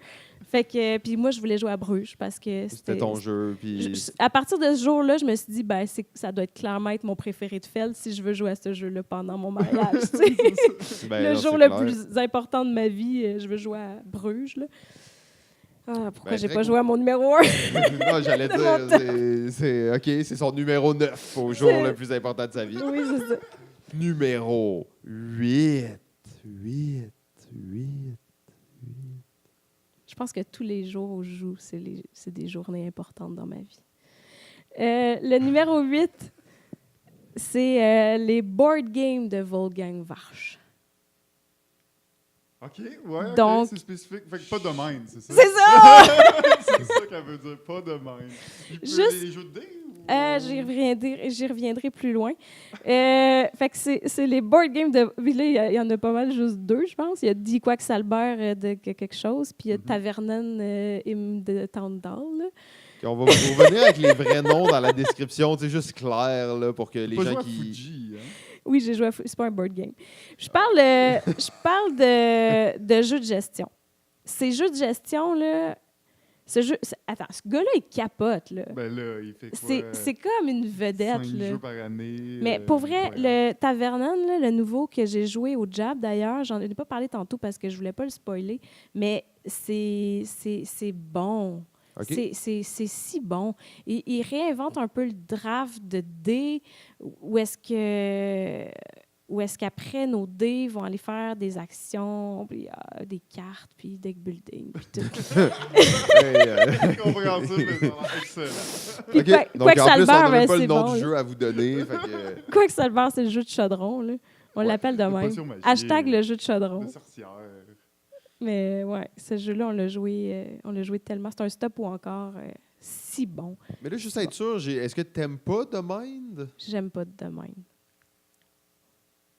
Speaker 3: Fait que, puis moi, je voulais jouer à Bruges parce que
Speaker 1: C'était ton jeu. Puis...
Speaker 3: À partir de ce jour-là, je me suis dit, ben, ça doit être clairement être mon préféré de Feld si je veux jouer à ce jeu-là pendant mon mariage. tu sais.
Speaker 1: Ben
Speaker 3: Le
Speaker 1: non,
Speaker 3: jour
Speaker 1: c'est
Speaker 3: le
Speaker 1: clair.
Speaker 3: plus important de ma vie, je veux jouer à Bruges. Là. Ah, pourquoi
Speaker 1: Ben,
Speaker 3: j'ai
Speaker 1: très
Speaker 3: pas
Speaker 1: cool.
Speaker 3: joué à mon numéro 1?
Speaker 1: Non, j'allais
Speaker 3: De
Speaker 1: dire,
Speaker 3: mon
Speaker 1: c'est OK, c'est son numéro 9 au jour le plus important de sa vie.
Speaker 3: Oui, c'est ça.
Speaker 1: Numéro 8.
Speaker 3: Je pense que tous les jours où je joue, c'est des journées importantes dans ma vie. Le numéro 8, c'est les board games de Wolfgang Warsch.
Speaker 2: OK, ouais, ok,
Speaker 3: Donc-
Speaker 2: c'est spécifique. Fait que pas de mind, c'est ça?
Speaker 3: C'est ça!
Speaker 2: C'est ça qu'elle veut dire, pas de mind. Il peut
Speaker 3: Juste-
Speaker 2: les jeux de dés ou...
Speaker 3: J'y reviendrai plus loin. Fait que c'est les board games de... Puis là, il y en a pas mal, juste 2, je pense. Il y a Die Quacksalber de quelque chose, puis il y a Tavernen im de Towndal. là.
Speaker 1: OK, on va vous revenir avec les vrais noms dans la description, c'est juste clair là, pour que les
Speaker 2: Pas
Speaker 1: gens
Speaker 2: joué à
Speaker 1: qui...
Speaker 2: Fuji, hein?
Speaker 3: Oui, j'ai joué à... C'est pas un board game. Je parle de jeux de gestion. Ces jeux de gestion, là... Attends, ce gars-là, il capote, là.
Speaker 2: Ben là, il fait quoi?
Speaker 3: C'est comme une vedette,
Speaker 2: 5
Speaker 3: là.
Speaker 2: jeux par année.
Speaker 3: Mais pour vrai,
Speaker 2: incroyable.
Speaker 3: le Tavernen, là, le nouveau que j'ai joué au Jab, d'ailleurs, j'en ai pas parlé tantôt parce que je voulais pas le spoiler, mais c'est bon.
Speaker 1: OK.
Speaker 3: C'est si bon. Il réinvente un peu le draft de dés où est-ce qu'après, nos dés vont aller faire des actions, puis, des cartes, puis deck building, puis tout.
Speaker 2: C'est compréhensible, mais ça a l'air excellent.
Speaker 3: Puis
Speaker 1: OK,
Speaker 3: Quack-
Speaker 1: donc en plus, on
Speaker 3: Quacksalber,
Speaker 1: n'a même
Speaker 3: ben,
Speaker 1: pas le
Speaker 3: c'est
Speaker 1: nom
Speaker 3: bon,
Speaker 1: du
Speaker 3: là.
Speaker 1: jeu à vous donner. Fait que...
Speaker 3: Quacksalber, c'est le jeu de chaudron, là. On
Speaker 1: Ouais.
Speaker 3: l'appelle de
Speaker 2: Les
Speaker 3: même.
Speaker 2: potions magiques.
Speaker 3: Hashtag le jeu de chaudron.
Speaker 2: De sorcière.
Speaker 3: Mais ouais, ce jeu-là, on l'a joué tellement. C'est un stop ou encore si bon.
Speaker 1: Mais là, juste à être sûr, est-ce que t'aimes pas The Mind?
Speaker 3: J'aime pas de même.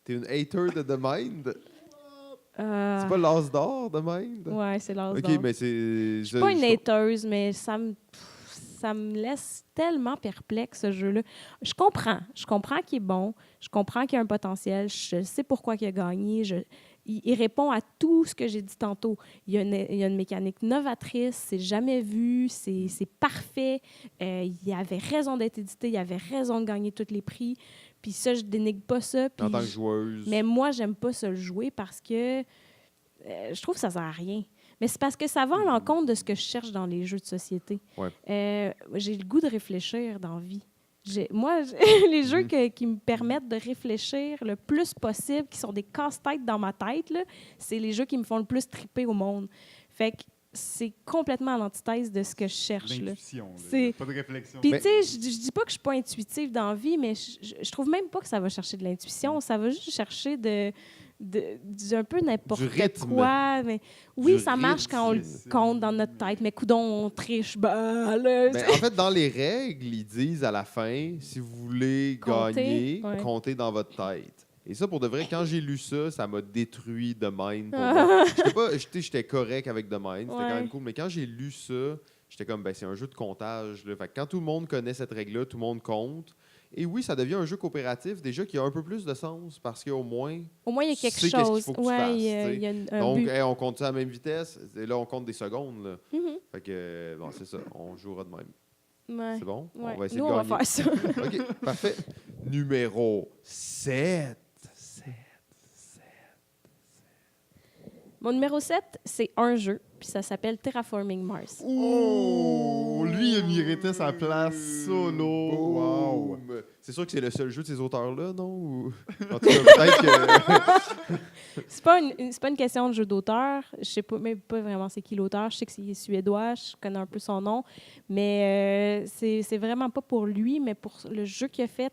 Speaker 1: T'es une hater de The Mind?
Speaker 3: Euh,
Speaker 1: C'est pas l'as d'or, The Mind?
Speaker 3: Ouais, c'est l'as
Speaker 1: OK,
Speaker 3: d'or.
Speaker 1: mais c'est...
Speaker 3: Je suis pas une hateuse, mais ça me laisse tellement perplexe, ce jeu-là. Je comprends qu'il est bon, je comprends qu'il a un potentiel, je sais pourquoi il a gagné, il répond à tout ce que j'ai dit tantôt. Il y a une mécanique novatrice, c'est jamais vu, c'est parfait. Il avait raison d'être édité, il avait raison de gagner tous les prix. Puis ça, je dénigre pas ça. Puis
Speaker 1: En tant que joueuse.
Speaker 3: mais moi, j'aime pas ça le jouer parce que je trouve que ça sert à rien. Mais c'est parce que ça va à l'encontre de ce que je cherche dans les jeux de société.
Speaker 1: Ouais.
Speaker 3: J'ai le goût de réfléchir dans la vie. Les jeux qui me permettent de réfléchir le plus possible, qui sont des casse-têtes dans ma tête, là, c'est les jeux qui me font le plus triper au monde. Fait que c'est complètement à l'antithèse de ce que je cherche. Là.
Speaker 2: L'intuition, là.
Speaker 3: C'est-
Speaker 2: Pas de réflexion.
Speaker 3: Puis,
Speaker 1: Mais-
Speaker 3: tu sais, je dis pas que je suis pas intuitive dans la vie, mais je trouve même pas que ça va chercher de l'intuition. Ça va juste chercher un peu n'importe
Speaker 1: Du rythme.
Speaker 3: quoi. Mais oui,
Speaker 1: Du
Speaker 3: ça marche quand on le
Speaker 2: rythme.
Speaker 3: compte dans notre tête, mais coudon, on triche. Bah, là,
Speaker 1: Ben, en fait, dans les règles, ils disent à la fin, si vous voulez
Speaker 3: Compter,
Speaker 1: gagner,
Speaker 3: ouais.
Speaker 1: comptez dans votre tête. Et ça, pour de vrai, quand j'ai lu ça, ça m'a détruit The Mind. Pour moi. J'étais correct avec The Mind, c'était quand même cool. Mais quand j'ai lu ça, j'étais comme, ben, c'est un jeu de comptage. Là. Fait que quand tout le monde connaît cette règle-là, tout le monde compte. Et oui, ça devient un jeu coopératif, déjà qui a un peu plus de sens, parce qu'au moins...
Speaker 3: Au moins, il y a quelque
Speaker 1: tu sais qu'est-ce qu'il
Speaker 3: chose.
Speaker 1: faut que tu fasses,
Speaker 3: Il y a un
Speaker 1: Donc,
Speaker 3: but.
Speaker 1: on compte ça à la même vitesse. Et là, on compte des secondes. Là.
Speaker 3: Mhm.
Speaker 1: Fait que, bon, c'est ça. On jouera de même.
Speaker 3: Ouais.
Speaker 1: C'est bon?
Speaker 3: Ouais.
Speaker 1: On va essayer
Speaker 3: Nous,
Speaker 1: de
Speaker 3: on
Speaker 1: gagner.
Speaker 3: va faire ça.
Speaker 1: OK, parfait. Numéro 7.
Speaker 3: Mon numéro 7, c'est un jeu, puis ça s'appelle Terraforming Mars.
Speaker 2: Oh! Lui, il méritait sa place solo. Wow!
Speaker 1: Boom! C'est sûr que c'est le seul jeu de ces auteurs-là, non? Ou... En tout cas, peut-être que...
Speaker 3: C'est pas une question de jeu d'auteur. Je sais pas, même pas vraiment c'est qui l'auteur. Je sais que c'est suédois, je connais un peu son nom. Mais c'est vraiment pas pour lui, mais pour le jeu qu'il a fait.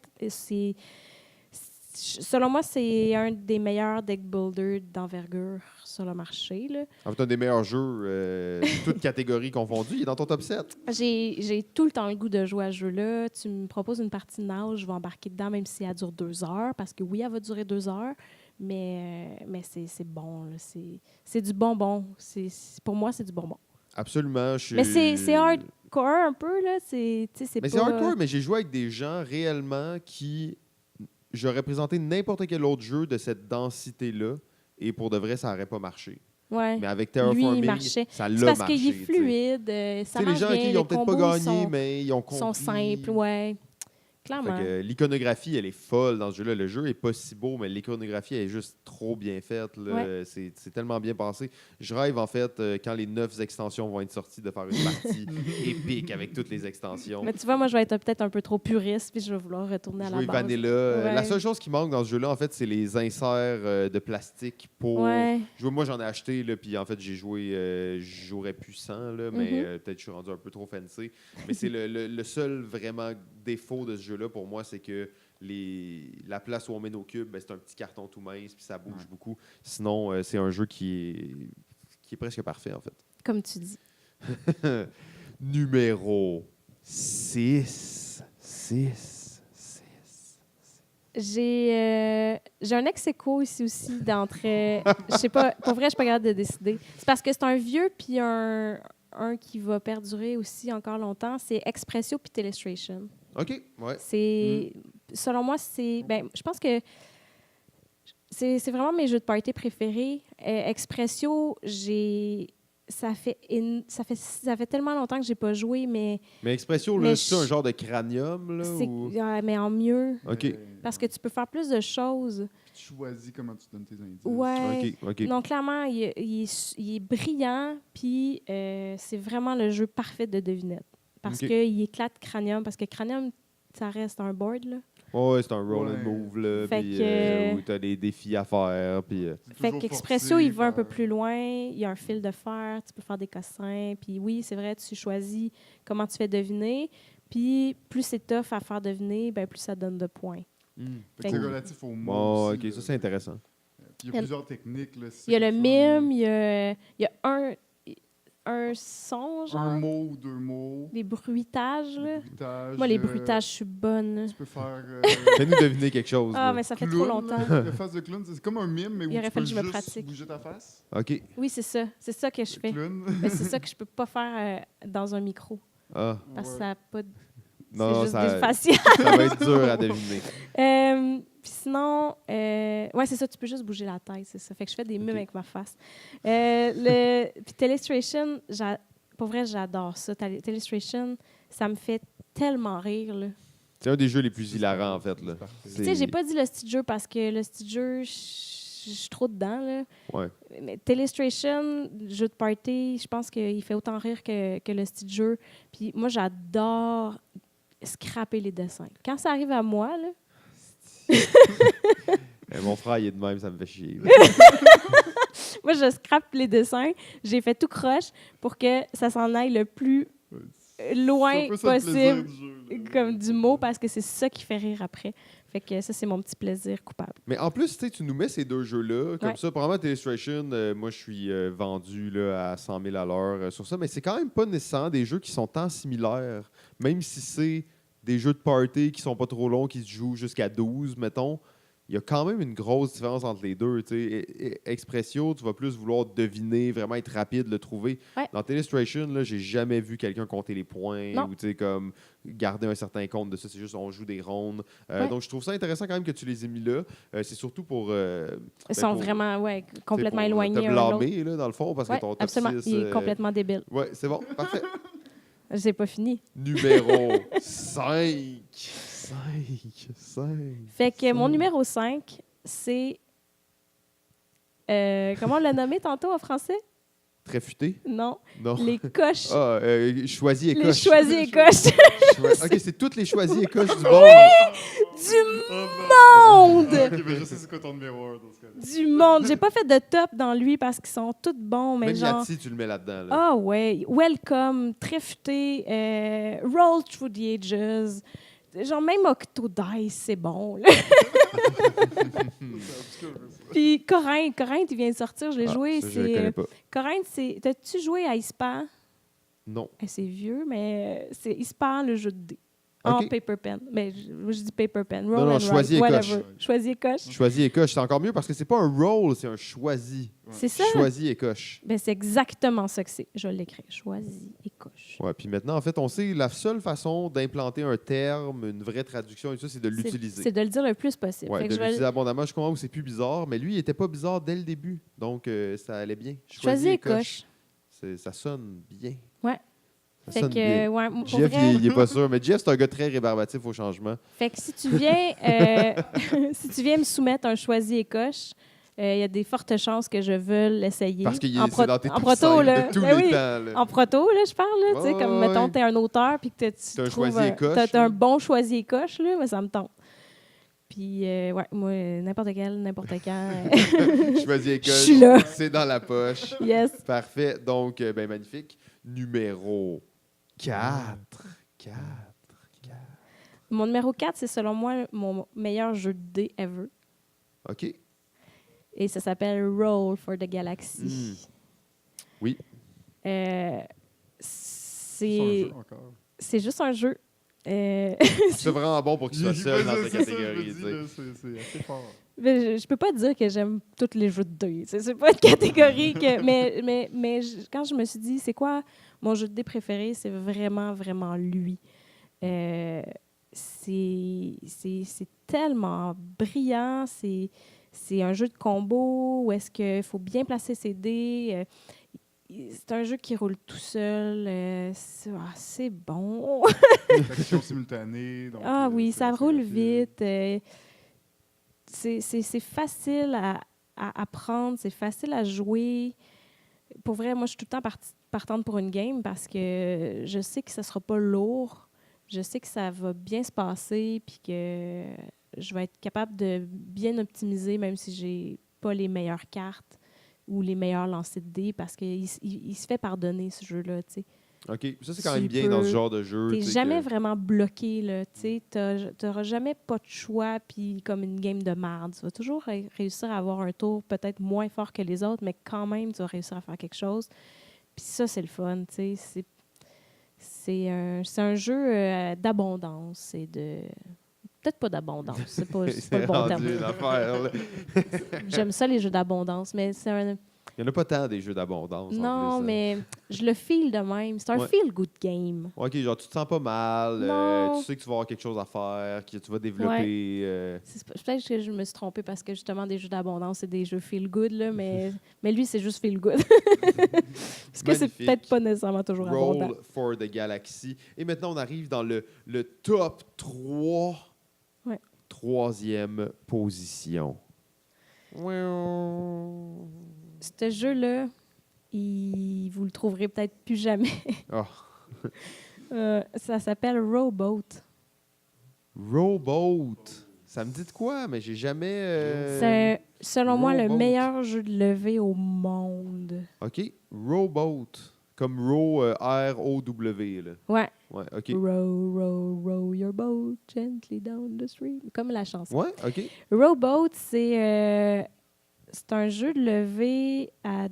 Speaker 3: Selon moi, c'est un des meilleurs deck builders d'envergure sur le marché. Là.
Speaker 1: En fait, un des meilleurs jeux, toutes catégories confondues. Il est dans ton top 7.
Speaker 3: J'ai tout le temps le goût de jouer à ce jeu-là. Tu me proposes une partie de nage, je vais embarquer dedans, même si elle dure 2 heures. Parce que oui, elle va durer 2 heures. Mais c'est bon. Là. C'est du bonbon. Pour moi, c'est du bonbon.
Speaker 1: Absolument.
Speaker 3: Mais c'est hardcore un peu. Là.
Speaker 1: Mais
Speaker 3: pas...
Speaker 1: c'est hardcore, mais j'ai joué avec des gens réellement qui... J'aurais présenté n'importe quel autre jeu de cette densité-là, et pour de vrai, ça n'aurait pas marché.
Speaker 3: Ouais.
Speaker 1: Mais avec
Speaker 3: Lui, il
Speaker 1: Terraforming,
Speaker 3: marchait.
Speaker 1: ça l'a
Speaker 3: C'est
Speaker 1: marché.
Speaker 3: parce qu'il est
Speaker 1: t'sais.
Speaker 3: fluide, ça
Speaker 1: Les
Speaker 3: marche
Speaker 1: gens
Speaker 3: bien,
Speaker 1: qui
Speaker 3: les
Speaker 1: n'ont peut-être pas
Speaker 3: combos
Speaker 1: gagné, mais ils ont compris.
Speaker 3: sont simples, ouais.
Speaker 1: Fait
Speaker 3: Clairement.
Speaker 1: que, l'iconographie, elle est folle dans ce jeu-là. Le jeu est pas si beau, mais l'iconographie est juste trop bien faite. Là.
Speaker 3: Ouais.
Speaker 1: C'est tellement bien pensé. Je rêve, en fait, quand les 9 extensions vont être sorties, de faire une partie épique avec toutes les extensions.
Speaker 3: Mais tu vois, moi, je vais être peut-être un peu trop puriste, puis je vais vouloir retourner à la
Speaker 1: Jouer
Speaker 3: base.
Speaker 1: Vanilla.
Speaker 3: Ouais.
Speaker 1: La seule chose qui manque dans ce jeu-là, en fait, c'est les inserts de plastique pour
Speaker 3: Ouais.
Speaker 1: jouer. Moi, j'en ai acheté, là, puis en fait, j'ai joué, j'aurais pu 100, là, mais
Speaker 3: Mhm.
Speaker 1: peut-être que je suis rendu un peu trop fancy. Mais c'est le seul vraiment défaut de ce jeu-là pour moi, c'est que la place où on met nos cubes, ben, c'est un petit carton tout mince, puis ça bouge beaucoup. Sinon, c'est un jeu qui est presque parfait, en fait.
Speaker 3: Comme tu dis.
Speaker 1: Numéro 6.
Speaker 3: J'ai un ex-écho ici aussi d'entrée. Je sais pas, pour vrai, je suis pas capable de décider. C'est parce que c'est un vieux, puis un qui va perdurer aussi encore longtemps. C'est Expressio puis Telestration.
Speaker 1: OK, ouais.
Speaker 3: Selon moi, je pense que c'est vraiment mes jeux de party préférés. Expressio, ça fait tellement longtemps que j'ai pas joué, mais
Speaker 1: Expressio,
Speaker 3: Mais
Speaker 1: là, c'est un genre de cranium, là? Ou...
Speaker 3: mais en mieux.
Speaker 1: OK.
Speaker 3: Parce que tu peux faire plus de choses.
Speaker 2: Tu choisis comment tu donnes tes indices.
Speaker 3: Ouais.
Speaker 1: OK.
Speaker 3: Non, clairement, il est brillant, puis c'est vraiment le jeu parfait de devinette. Parce
Speaker 1: OK.
Speaker 3: qu'il éclate Cranium, parce que Cranium, ça reste un board, là.
Speaker 1: Ouais, c'est un roll and
Speaker 2: Ouais.
Speaker 1: move, là,
Speaker 3: Fait
Speaker 1: puis
Speaker 3: que-
Speaker 1: où t'as des défis à faire, puis...
Speaker 3: Fait qu'Expressio, il va un peu plus loin. Il y a un fil de fer, tu peux faire des cossins. Puis oui, c'est vrai, tu choisis comment tu fais deviner. Puis plus c'est tough à faire deviner, ben plus ça donne de points.
Speaker 2: Fait que
Speaker 3: Fait
Speaker 2: c'est
Speaker 3: que-
Speaker 2: relatif au mot.
Speaker 1: Bon,
Speaker 2: aussi,
Speaker 1: OK,
Speaker 2: là.
Speaker 1: ça, c'est intéressant.
Speaker 2: Puis il y a plusieurs techniques. Là,
Speaker 3: Il y a le mime, il y a un son, genre,
Speaker 2: Un mot ou 2 mots.
Speaker 3: des bruitages. Là.
Speaker 2: Des bruitages,
Speaker 3: Moi, les bruitages, je suis bonne.
Speaker 2: Tu peux faire.
Speaker 1: Fais-nous deviner quelque chose.
Speaker 3: Ah,
Speaker 1: là.
Speaker 3: mais ça fait
Speaker 2: clown,
Speaker 3: trop longtemps.
Speaker 2: là, le face de clown, c'est comme un mime, mais où
Speaker 3: Il aurait
Speaker 2: tu
Speaker 3: fallu
Speaker 2: peux
Speaker 3: que je me
Speaker 2: juste
Speaker 3: pratique.
Speaker 2: bouger ta face.
Speaker 1: OK.
Speaker 3: Oui, c'est ça. C'est ça que je fais.
Speaker 2: Clown.
Speaker 3: Mais c'est ça que je peux pas faire dans un micro.
Speaker 1: Ah,
Speaker 3: Parce que
Speaker 2: Ouais.
Speaker 3: ça n'a pas de...
Speaker 1: non,
Speaker 3: c'est juste
Speaker 1: ça,
Speaker 3: des faciales.
Speaker 1: ça va être dur à deviner.
Speaker 3: Puis sinon, ouais, c'est ça, tu peux juste bouger la tête, c'est ça. Fait que je fais des mimes
Speaker 1: Ok.
Speaker 3: avec ma face. Puis Telestration, pour vrai, j'adore ça. Telestration, ça me fait tellement rire, là.
Speaker 1: C'est un des jeux les plus hilarants, en fait. Là.
Speaker 2: C'est parfait.
Speaker 3: Tu sais, j'ai pas dit le style jeu parce que le style jeu, je suis trop dedans, là.
Speaker 1: Ouais.
Speaker 3: Mais Telestration, jeu de party, je pense qu'il fait autant rire que le style jeu. Puis moi, j'adore scraper les dessins. Quand ça arrive à moi, là,
Speaker 1: Mon frère, il est de même, ça me fait chier.
Speaker 3: moi, je scrape les dessins. J'ai fait tout croche pour que ça s'en aille le plus loin
Speaker 2: C'est un peu ça le plaisir
Speaker 3: possible
Speaker 2: du jeu, là.
Speaker 3: comme du mot parce que c'est ça qui fait rire après. Fait que ça, c'est mon petit plaisir coupable.
Speaker 1: Mais en plus, tu sais, tu nous mets ces deux jeux-là, comme
Speaker 3: Ouais.
Speaker 1: ça. Probablement, Telestration, moi, je suis vendu là, à 100 000 à l'heure sur ça. Mais c'est quand même pas nécessairement des jeux qui sont tant similaires. Même si c'est des jeux de party qui sont pas trop longs, qui se jouent jusqu'à 12, mettons. Il il y a quand même une grosse différence entre les deux. Expressio, tu vas plus vouloir deviner, vraiment être rapide, le trouver.
Speaker 3: Ouais.
Speaker 1: Dans Telestration, là, j'ai jamais vu quelqu'un compter les points
Speaker 3: Non.
Speaker 1: ou comme garder un certain compte de ça. C'est juste on joue des rondes.
Speaker 3: Ouais.
Speaker 1: Donc, je trouve ça intéressant quand même que tu les aies mis là. C'est surtout pour.
Speaker 3: Ils sont
Speaker 1: pour,
Speaker 3: vraiment complètement
Speaker 1: pour
Speaker 3: éloignés.
Speaker 1: te
Speaker 3: un de l'autre.
Speaker 1: blâmer, là, dans le fond, parce
Speaker 3: Ouais,
Speaker 1: que ton top
Speaker 3: absolument.
Speaker 1: 6,
Speaker 3: Il est complètement débile.
Speaker 1: Ouais, c'est bon. Parfait.
Speaker 3: Je n'ai pas fini.
Speaker 1: Numéro 5. 5.
Speaker 3: Fait que mon numéro 5, c'est... comment on l'a nommé tantôt en français?
Speaker 1: Très futé?
Speaker 3: Non.
Speaker 1: Non.
Speaker 3: Les coches.
Speaker 1: Ah, choisis et
Speaker 3: Les
Speaker 1: coche.
Speaker 3: choisis et coches
Speaker 1: OK, c'est toutes les choisis et coches du monde.
Speaker 3: du monde!
Speaker 2: Ok, ben je sais c'est quoi ton numéro 1 dans ce cas-là.
Speaker 3: Du monde. J'ai pas fait de top dans lui parce qu'ils sont tous bons, mais
Speaker 1: Même
Speaker 3: genre...
Speaker 1: Yahtzee, tu le mets là-dedans. Là.
Speaker 3: Ah ouais, welcome, très futé, roll through the ages. Genre même Octodice, c'est bon. Là. Puis Corinthe, il vient de sortir, je l'ai joué.
Speaker 1: Ça, je le connais pas.
Speaker 3: Corinthe, c'est... T'as-tu joué à Ispan?
Speaker 1: Non.
Speaker 3: C'est vieux, mais c'est Ispan, le jeu de dés. En
Speaker 1: OK.
Speaker 3: paper pen. Mais je dis paper pen. Roll
Speaker 1: Non,
Speaker 3: and
Speaker 1: choisis et
Speaker 3: write,
Speaker 1: coche.
Speaker 3: whatever. Choisis et coche.
Speaker 1: Choisis et coche, c'est encore mieux parce que c'est pas un roll, c'est un choisi.
Speaker 3: C'est ça?
Speaker 1: Choisis et coche.
Speaker 3: Ben, c'est exactement ça que c'est. Je l'écris. Choisis et coche.
Speaker 1: Ouais, puis maintenant, en fait, on sait la seule façon d'implanter un terme, une vraie traduction et tout ça, c'est de l'utiliser.
Speaker 3: C'est de le dire le plus possible.
Speaker 1: Ouais,
Speaker 3: Fait que
Speaker 1: de
Speaker 3: je vais
Speaker 1: l'utiliser abondamment. Je comprends où c'est plus bizarre, mais lui, il était pas bizarre dès le début. Donc, ça allait bien.
Speaker 3: Choisis et coche.
Speaker 1: Ça sonne bien.
Speaker 3: Ouais.
Speaker 1: Ça
Speaker 3: Fait
Speaker 1: sonne
Speaker 3: que,
Speaker 1: bien.
Speaker 3: ouais, pour
Speaker 1: Jeff,
Speaker 3: vrai,
Speaker 1: il est pas sûr. Mais Jeff, c'est un gars très rébarbatif au changement.
Speaker 3: fait que si tu viens, si tu viens me soumettre un choisi et coche, il y a des fortes chances que je veuille l'essayer.
Speaker 1: Parce qu'il
Speaker 3: En
Speaker 1: c'est dans tes
Speaker 3: en
Speaker 1: top
Speaker 3: proto,
Speaker 1: 5
Speaker 3: là.
Speaker 1: de tous
Speaker 3: Ben
Speaker 1: les
Speaker 3: oui.
Speaker 1: temps. Là.
Speaker 3: En proto, là, je parle, là, tu sais,
Speaker 1: Ouais,
Speaker 3: comme,
Speaker 1: ouais,
Speaker 3: mettons,
Speaker 1: ouais.
Speaker 3: t'es un auteur, puis que tu
Speaker 1: T'as un
Speaker 3: trouves
Speaker 1: choisi et coche,
Speaker 3: t'as
Speaker 1: là.
Speaker 3: un bon choisi et coche, là, mais ça me tente. Puis, ouais, moi, n'importe quand.
Speaker 1: Choisis et
Speaker 3: Je suis
Speaker 1: coche.
Speaker 3: là.
Speaker 1: C'est dans la poche.
Speaker 3: Yes.
Speaker 1: Parfait. Donc, ben magnifique. Numéro 4. 4.
Speaker 3: Mon numéro 4, c'est selon moi mon meilleur jeu de dés ever.
Speaker 1: OK.
Speaker 3: Et ça s'appelle Roll for the Galaxy.
Speaker 1: Oui.
Speaker 2: C'est un jeu encore.
Speaker 3: C'est juste un jeu.
Speaker 1: C'est vraiment bon pour qu'il soit seul dans sa
Speaker 2: C'est ça,
Speaker 1: catégorie.
Speaker 2: je me dis,
Speaker 1: tu sais.
Speaker 2: là, c'est assez fort.
Speaker 3: Mais je peux pas dire que j'aime tous les jeux de dés. C'est pas une catégorie que. Mais quand je me suis dit, c'est quoi mon jeu de dés préféré, c'est vraiment, vraiment lui. C'est tellement brillant. C'est un jeu de combo où est-ce qu'il faut bien placer ses dés. C'est un jeu qui roule tout seul. C'est bon.
Speaker 2: Action simultanée. Donc,
Speaker 3: Ah oui,
Speaker 2: c'est
Speaker 3: ça
Speaker 2: assez
Speaker 3: roule
Speaker 2: rapide.
Speaker 3: vite. C'est facile à apprendre, c'est facile à jouer. Pour vrai, moi, je suis tout le temps partante pour une game parce que je sais que ça ne sera pas lourd. Je sais que ça va bien se passer puis que je vais être capable de bien optimiser même si j'ai pas les meilleures cartes ou les meilleurs lancers de dés parce qu'il se fait pardonner, ce jeu-là, tu sais.
Speaker 1: OK. Ça, c'est quand
Speaker 3: Tu
Speaker 1: même bien
Speaker 3: peux-
Speaker 1: dans ce genre de jeu.
Speaker 3: T'es
Speaker 1: tu sais,
Speaker 3: jamais
Speaker 1: que-
Speaker 3: vraiment bloqué, là, tu sais. T'auras jamais pas de choix, puis comme une game de merde. Tu vas toujours réussir à avoir un tour peut-être moins fort que les autres, mais quand même, tu vas réussir à faire quelque chose. Puis ça, c'est le fun, tu sais. C'est un jeu d'abondance et de... Peut-être pas d'abondance, c'est pas le
Speaker 1: C'est
Speaker 3: bon
Speaker 1: rendu
Speaker 3: terme.
Speaker 1: une affaire. Là.
Speaker 3: J'aime ça, les jeux d'abondance, mais c'est un...
Speaker 1: Il n'y en a pas tant des jeux d'abondance. en
Speaker 3: Non,
Speaker 1: plus, hein.
Speaker 3: mais je le feel de même. C'est un
Speaker 1: Ouais.
Speaker 3: feel-good game.
Speaker 1: OK, genre, tu te sens pas mal.
Speaker 3: Non.
Speaker 1: Tu sais que tu vas avoir quelque chose à faire, que tu vas développer.
Speaker 3: Peut-être que je me suis trompée parce que justement, des jeux d'abondance, c'est des jeux feel-good, là, mais lui, c'est juste feel-good. Parce que c'est
Speaker 1: Magnifique.
Speaker 3: peut-être pas nécessairement toujours abondant.
Speaker 1: Roll for the Galaxy. Et maintenant, on arrive dans le top 3.
Speaker 3: Ouais.
Speaker 1: Troisième position.
Speaker 3: Ce jeu-là, vous le trouverez peut-être plus jamais.
Speaker 1: Ah.
Speaker 3: Ça s'appelle Rowboat.
Speaker 1: Rowboat. Ça me dit de quoi, mais j'ai jamais...
Speaker 3: C'est, selon moi, le
Speaker 1: Rowboat.
Speaker 3: meilleur jeu de levée au monde.
Speaker 1: OK. Rowboat. Comme row, R-O-W. Là.
Speaker 3: Ouais.
Speaker 1: Ouais, OK.
Speaker 3: Row your boat gently down the stream. Comme la chanson.
Speaker 1: Ouais, OK.
Speaker 3: Rowboat, c'est un jeu de levée à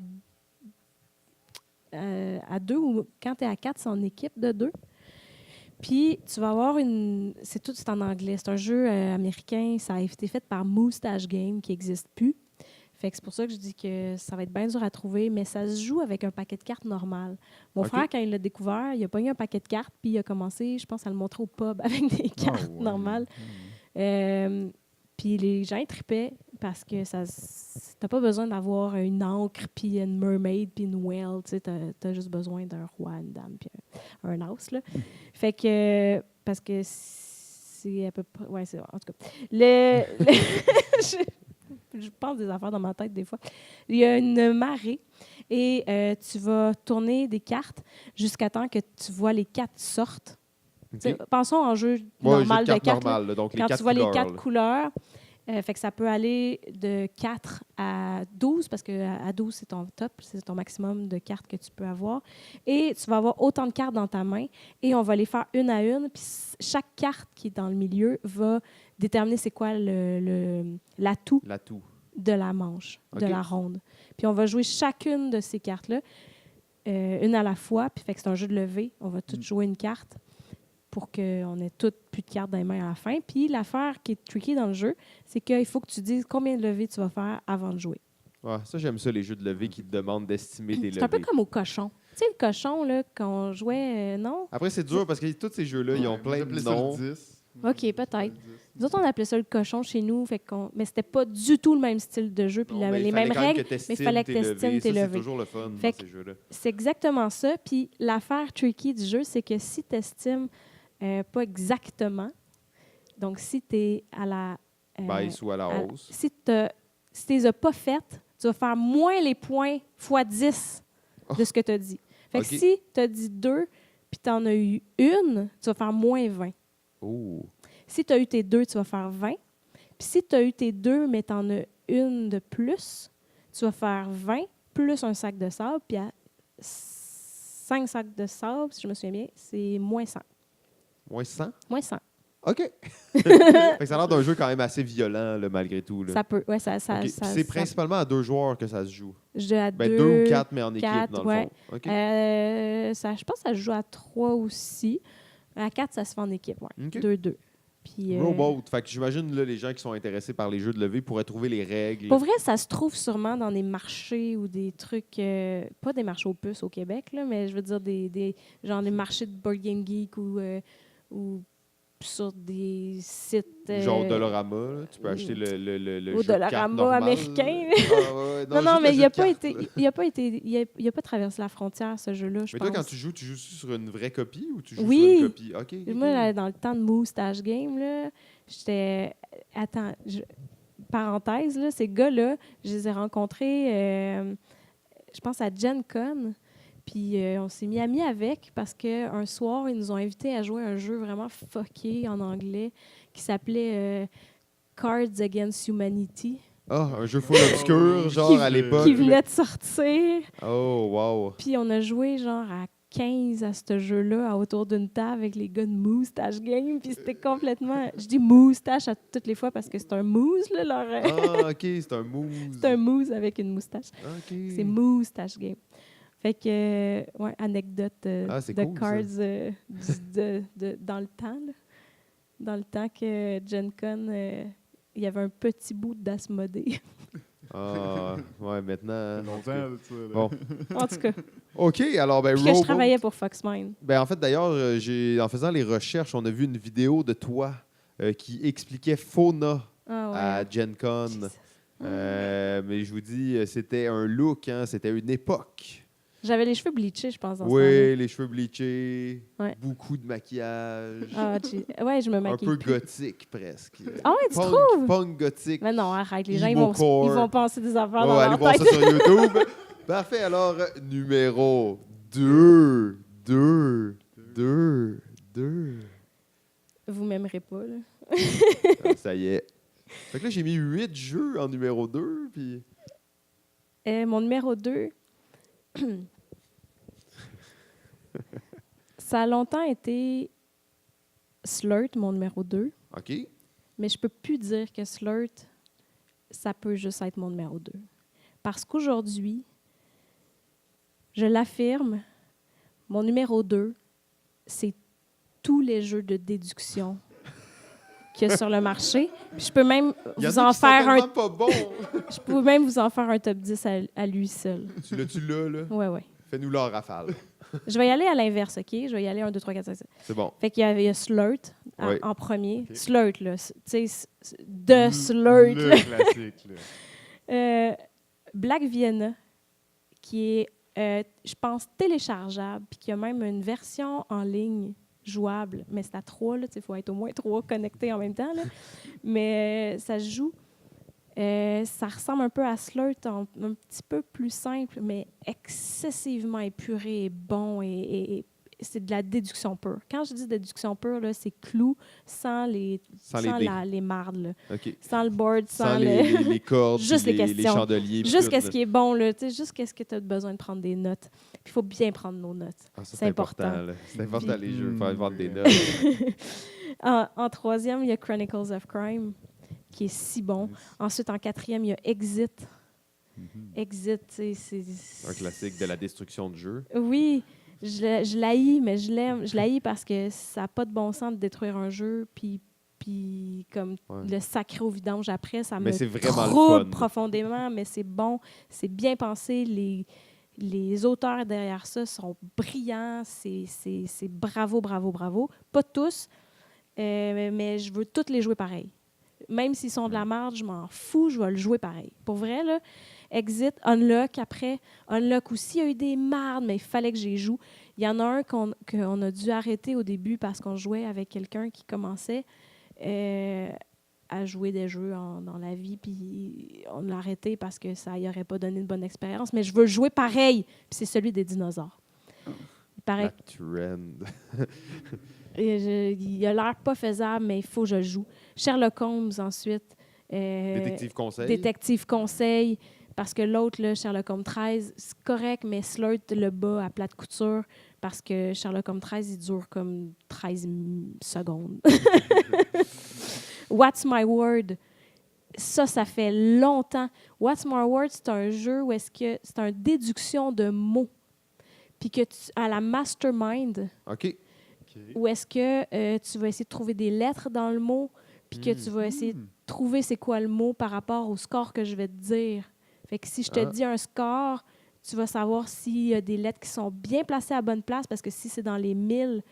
Speaker 3: deux ou quand tu es à 4, c'est en équipe de 2. Puis, tu vas avoir c'est en anglais. C'est un jeu américain. Ça a été fait par Moustache Game, qui n'existe plus. Fait que c'est pour ça que je dis que ça va être bien dur à trouver, mais ça se joue avec un paquet de cartes normal. Mon frère, quand il l'a découvert, il a pogné un paquet de cartes, puis il a commencé, je pense, à le montrer au pub avec des cartes normales. Puis les gens, ils tripaient parce que t'as pas besoin d'avoir une ancre, puis une mermaid, puis une whale. Tu sais, t'as juste besoin d'un roi, une dame, puis un as, là. Fait que, parce que c'est à peu près... Ouais, c'est... En tout cas, je pense des affaires dans ma tête des fois. Il y a une marée et tu vas tourner des cartes jusqu'à temps que tu vois les 4 sortes. Okay. Pensons en jeu normal de cartes.
Speaker 1: Normal, là, donc
Speaker 3: quand
Speaker 1: les
Speaker 3: tu vois
Speaker 1: couleurs,
Speaker 3: les 4 couleurs, fait que ça peut aller de 4 à 12, parce qu'à 12, c'est ton top, c'est ton maximum de cartes que tu peux avoir. Et tu vas avoir autant de cartes dans ta main et on va les faire une à une. Puis chaque carte qui est dans le milieu va déterminer c'est quoi l'atout de la manche, de la ronde. Puis on va jouer chacune de ces cartes-là, une à la fois. Puis fait que c'est un jeu de levée. On va toutes jouer une carte pour qu'on ait toutes plus de cartes dans les mains à la fin. Puis l'affaire qui est tricky dans le jeu, c'est qu'il faut que tu dises combien de levées tu vas faire avant de jouer.
Speaker 1: Ouais, ça, j'aime ça, les jeux de levée qui te demandent d'estimer tes levées.
Speaker 3: C'est un peu comme au cochon. Tu sais, le cochon, là, quand on jouait, non?
Speaker 1: Après, c'est dur parce que tous ces jeux-là, ils ont plein de noms.
Speaker 3: OK, peut-être. Nous autres, on appelait ça le cochon chez nous, mais c'était pas du tout le même style de jeu, puis les mêmes règles, mais il fallait que tu estimes tes levées.
Speaker 1: C'est toujours le fun
Speaker 3: fait
Speaker 1: dans ces jeux-là.
Speaker 3: C'est exactement ça. Puis l'affaire tricky du jeu, c'est que si tu estimes pas exactement, donc si tu es à la...
Speaker 1: baisse ou à la hausse.
Speaker 3: Si tu les as pas faites, tu vas faire moins les points x 10 de ce que tu as dit. Fait que si tu as dit 2 puis tu en as eu une, tu vas faire moins 20.
Speaker 1: Oh.
Speaker 3: Si tu as eu tes 2, tu vas faire 20. Puis si tu as eu tes 2, mais tu en as une de plus, tu vas faire 20 plus un sac de sable. Puis à 5 sacs de sable, si je me souviens bien, c'est moins 100.
Speaker 1: Moins 100?
Speaker 3: Moins 100.
Speaker 1: OK. Fait que ça a l'air d'un jeu quand même assez violent, là, malgré tout. Là.
Speaker 3: Ça peut, ouais, ça
Speaker 1: c'est principalement à 2 joueurs que ça se joue.
Speaker 3: À
Speaker 1: 2 ou 4, mais en équipe, dans
Speaker 3: ouais.
Speaker 1: le fond. Okay.
Speaker 3: Je pense que ça se joue à 3 aussi. À 4, ça se fait en équipe, ouais. 2-2. Puis,
Speaker 1: Rowboat. Fait que j'imagine là, les gens qui sont intéressés par les jeux de levée pourraient trouver les règles.
Speaker 3: Pour vrai, ça se trouve sûrement dans des marchés ou des trucs... pas des marchés aux puces au Québec, là, mais je veux dire des marchés de Board Game Geek ou sur des sites...
Speaker 1: genre Dollarama, là. Tu peux acheter le
Speaker 3: au
Speaker 1: jeu de cartes normal
Speaker 3: américain.
Speaker 1: Non,
Speaker 3: mais il n'a pas traversé la frontière, ce jeu-là, je pense.
Speaker 1: Mais toi, quand tu joues sur une vraie copie ou tu joues sur
Speaker 3: une
Speaker 1: copie? Okay.
Speaker 3: Moi, là, dans le temps de Moustache Game, là, j'étais... Attends, parenthèse, là, ces gars-là, je les ai rencontrés, je pense, à Gen Con. Puis on s'est mis amis avec parce qu'un soir, ils nous ont invités à jouer un jeu vraiment fucké en anglais qui s'appelait Cards Against Humanity.
Speaker 1: Un jeu full obscur, genre à l'époque.
Speaker 3: Qui venait de sortir.
Speaker 1: Oh, wow.
Speaker 3: Puis on a joué genre à 15 à ce jeu-là, autour d'une table avec les gars de Moustache Game. Puis c'était complètement... Je dis moustache à toutes les fois parce que c'est un mousse, là, leur...
Speaker 1: OK, c'est un mousse.
Speaker 3: C'est un mousse avec une moustache.
Speaker 1: Okay.
Speaker 3: C'est Moustache Game. Fait que, ouais, anecdote de
Speaker 1: cool,
Speaker 3: Cards dans le temps. Là. Dans le temps que Gen Con, il y avait un petit bout d'Asmodée.
Speaker 1: Ouais, maintenant...
Speaker 2: Longtemps, tu sais.
Speaker 1: Bon.
Speaker 3: En tout cas.
Speaker 1: OK, alors,
Speaker 3: Puis que je travaillais pour Foxmine.
Speaker 1: En fait, d'ailleurs, en faisant les recherches, on a vu une vidéo de toi qui expliquait Fauna à Gen Con. Mais je vous dis, c'était un look, hein, c'était une époque.
Speaker 3: J'avais les cheveux bleachés, je pense, dans ce
Speaker 1: temps-là. Les cheveux bleachés,
Speaker 3: ouais.
Speaker 1: Beaucoup de maquillage.
Speaker 3: Ouais, je me maquille.
Speaker 1: Un peu gothique, presque.
Speaker 3: Ah ouais, tu trouves?
Speaker 1: Punk gothique.
Speaker 3: Mais non, arrête, les gens, ils vont penser des affaires dans
Speaker 1: leur tête. Allez voir ça sur YouTube. Parfait, alors, numéro 2.
Speaker 3: Vous m'aimerez pas, là.
Speaker 1: Ça y est. Fait que là, j'ai mis 8 jeux en numéro 2, puis...
Speaker 3: Mon numéro 2... Ça a longtemps été Slurt, mon numéro 2.
Speaker 1: OK.
Speaker 3: Mais je peux plus dire que Slurt, ça peut juste être mon numéro 2. Parce qu'aujourd'hui, je l'affirme, mon numéro 2, c'est tous les jeux de déduction qu'il y a sur le marché. Puis je peux même
Speaker 1: Il y
Speaker 3: vous
Speaker 1: a
Speaker 3: en
Speaker 1: qui sont
Speaker 3: faire un...
Speaker 1: tellement pas bon.
Speaker 3: Je peux même vous en faire un top 10 à lui seul.
Speaker 1: Tu l'as, là?
Speaker 3: Ouais.
Speaker 1: Fais-nous là en rafale.
Speaker 3: Je vais y aller à l'inverse, OK? Je vais y aller 1, 2, 3, 4, 5, 6.
Speaker 1: C'est bon.
Speaker 3: Fait qu'il y a Slurt
Speaker 1: Oui.
Speaker 3: en premier.
Speaker 2: OK.
Speaker 3: Slurt, là. Tu sais, de Slurt,
Speaker 2: Le
Speaker 3: là.
Speaker 2: classique, là.
Speaker 3: Black Vienna, qui est, je pense, téléchargeable, puis qui a même une version en ligne jouable, mais c'est à 3, là, il faut être au moins 3 connectés en même temps, là. Mais ça se joue. Ça ressemble un peu à Slurt, un petit peu plus simple, mais excessivement épuré et bon, et c'est de la déduction pure. Quand je dis déduction pure, là, c'est clou sans les mardes, là.
Speaker 1: OK.
Speaker 3: Sans le board,
Speaker 1: Sans les cordes,
Speaker 3: juste
Speaker 1: puis
Speaker 3: les
Speaker 1: les
Speaker 3: questions.
Speaker 1: chandeliers. puis
Speaker 3: Juste
Speaker 1: tout,
Speaker 3: ce
Speaker 1: là.
Speaker 3: qui est bon, là, juste qu'est-ce que tu as besoin de prendre des notes. Puis il faut bien prendre nos notes.
Speaker 1: Ah, ça,
Speaker 3: c'est important.
Speaker 1: là. C'est important,
Speaker 3: Puis-
Speaker 1: les jeux, faire vendre des
Speaker 2: Ouais.
Speaker 1: notes.
Speaker 3: En troisième, il y a Chronicles of Crime, qui est si bon. Ensuite, en quatrième, il y a Exit. Exit, c'est...
Speaker 1: Un classique de la destruction de jeu.
Speaker 3: Oui, je l'haïs, mais je l'aime. Je l'haïs parce que ça n'a pas de bon sens de détruire un jeu, puis comme
Speaker 1: Ouais.
Speaker 3: le sacré au vidange après, ça
Speaker 1: Mais
Speaker 3: me
Speaker 1: c'est vraiment le
Speaker 3: trouble
Speaker 1: fun.
Speaker 3: profondément, mais c'est bon, c'est bien pensé. Les auteurs derrière ça sont brillants, c'est bravo, bravo, bravo. Pas tous, mais je veux tous les jouer pareil. Même s'ils sont de la merde, je m'en fous, je vais le jouer pareil. Pour vrai, là, Exit, Unlock, après. Unlock aussi, il y a eu des mardes, mais il fallait que j'y joue. Il y en a un qu'on a dû arrêter au début parce qu'on jouait avec quelqu'un qui commençait à jouer des jeux dans la vie, puis on l'a arrêté parce que ça n'y aurait pas donné une bonne expérience. Mais je veux le jouer pareil, puis c'est celui des dinosaures. Pareil.
Speaker 1: La trend.
Speaker 3: Il a l'air pas faisable, mais il faut que je le joue. Sherlock Holmes, ensuite.
Speaker 1: Détective conseil.
Speaker 3: Détective conseil. Parce que l'autre, là, Sherlock Holmes 13, c'est correct, mais Slurt le bat à plate couture parce que Sherlock Holmes 13, il dure comme 13 secondes. What's My Word? Ça fait longtemps. What's My Word, c'est un jeu où est-ce que c'est une déduction de mots. Puis que à la mastermind,
Speaker 1: OK.
Speaker 3: où est-ce que tu vas essayer de trouver des lettres dans le mot, puis que tu vas essayer de trouver c'est quoi le mot par rapport au score que je vais te dire. Fait que si je te dis un score, tu vas savoir s'il y a des lettres qui sont bien placées à la bonne place, parce que si c'est dans les 1000,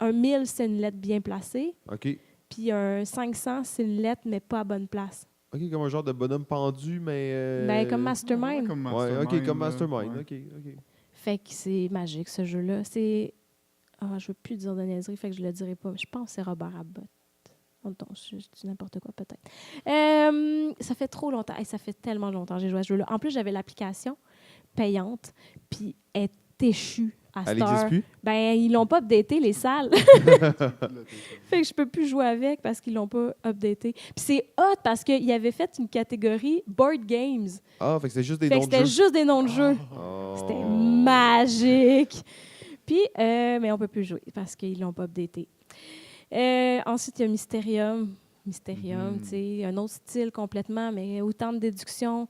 Speaker 3: un 1000, c'est une lettre bien placée,
Speaker 1: OK.
Speaker 3: puis un 500, c'est une lettre, mais pas à bonne place.
Speaker 1: OK, comme un genre de bonhomme pendu, mais...
Speaker 3: Ben, comme Mastermind.
Speaker 2: Comme
Speaker 1: Ouais, OK, comme
Speaker 2: là.
Speaker 1: Mastermind.
Speaker 2: Ouais.
Speaker 1: OK.
Speaker 3: Fait que c'est magique, ce jeu-là. C'est... Ah, je veux plus dire de niaiserie, fait que je le dirai pas. Je pense que c'est Robert Abbott. Attends, je dis n'importe quoi, peut-être. Ça fait trop longtemps. Hey, ça fait tellement longtemps que j'ai joué à ce jeu-là. En plus, j'avais l'application payante, puis elle est échue à
Speaker 1: Elle
Speaker 3: cette heure.
Speaker 1: n'existe plus?
Speaker 3: Ben, ils l'ont pas updaté, les salles. Fait que je peux plus jouer avec parce qu'ils l'ont pas updaté. Puis c'est hot parce qu'ils avaient fait une catégorie board games.
Speaker 1: Ah, fait que c'est juste des
Speaker 3: Fait que
Speaker 1: noms de
Speaker 3: c'était
Speaker 1: jeux.
Speaker 3: juste des noms de jeux.
Speaker 1: Oh.
Speaker 3: C'était magique. Puis, mais on peut plus jouer parce qu'ils l'ont pas updaté. Ensuite, il y a Mysterium. Tu sais, un autre style complètement, mais autant de déduction.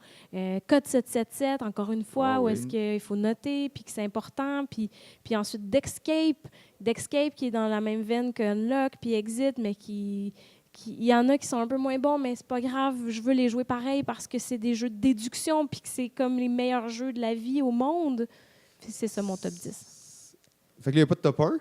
Speaker 3: Code 777, encore une fois,
Speaker 1: Ah
Speaker 3: où
Speaker 1: oui.
Speaker 3: est-ce qu'il faut noter, puis que c'est important. Puis ensuite, Dexcape qui est dans la même veine que Unlock, puis Exit, mais il y en a qui sont un peu moins bons, mais c'est pas grave, je veux les jouer pareil parce que c'est des jeux de déduction, puis que c'est comme les meilleurs jeux de la vie au monde. Puis c'est ça mon top 10.
Speaker 1: Fait qu'il n'y a pas de top 1?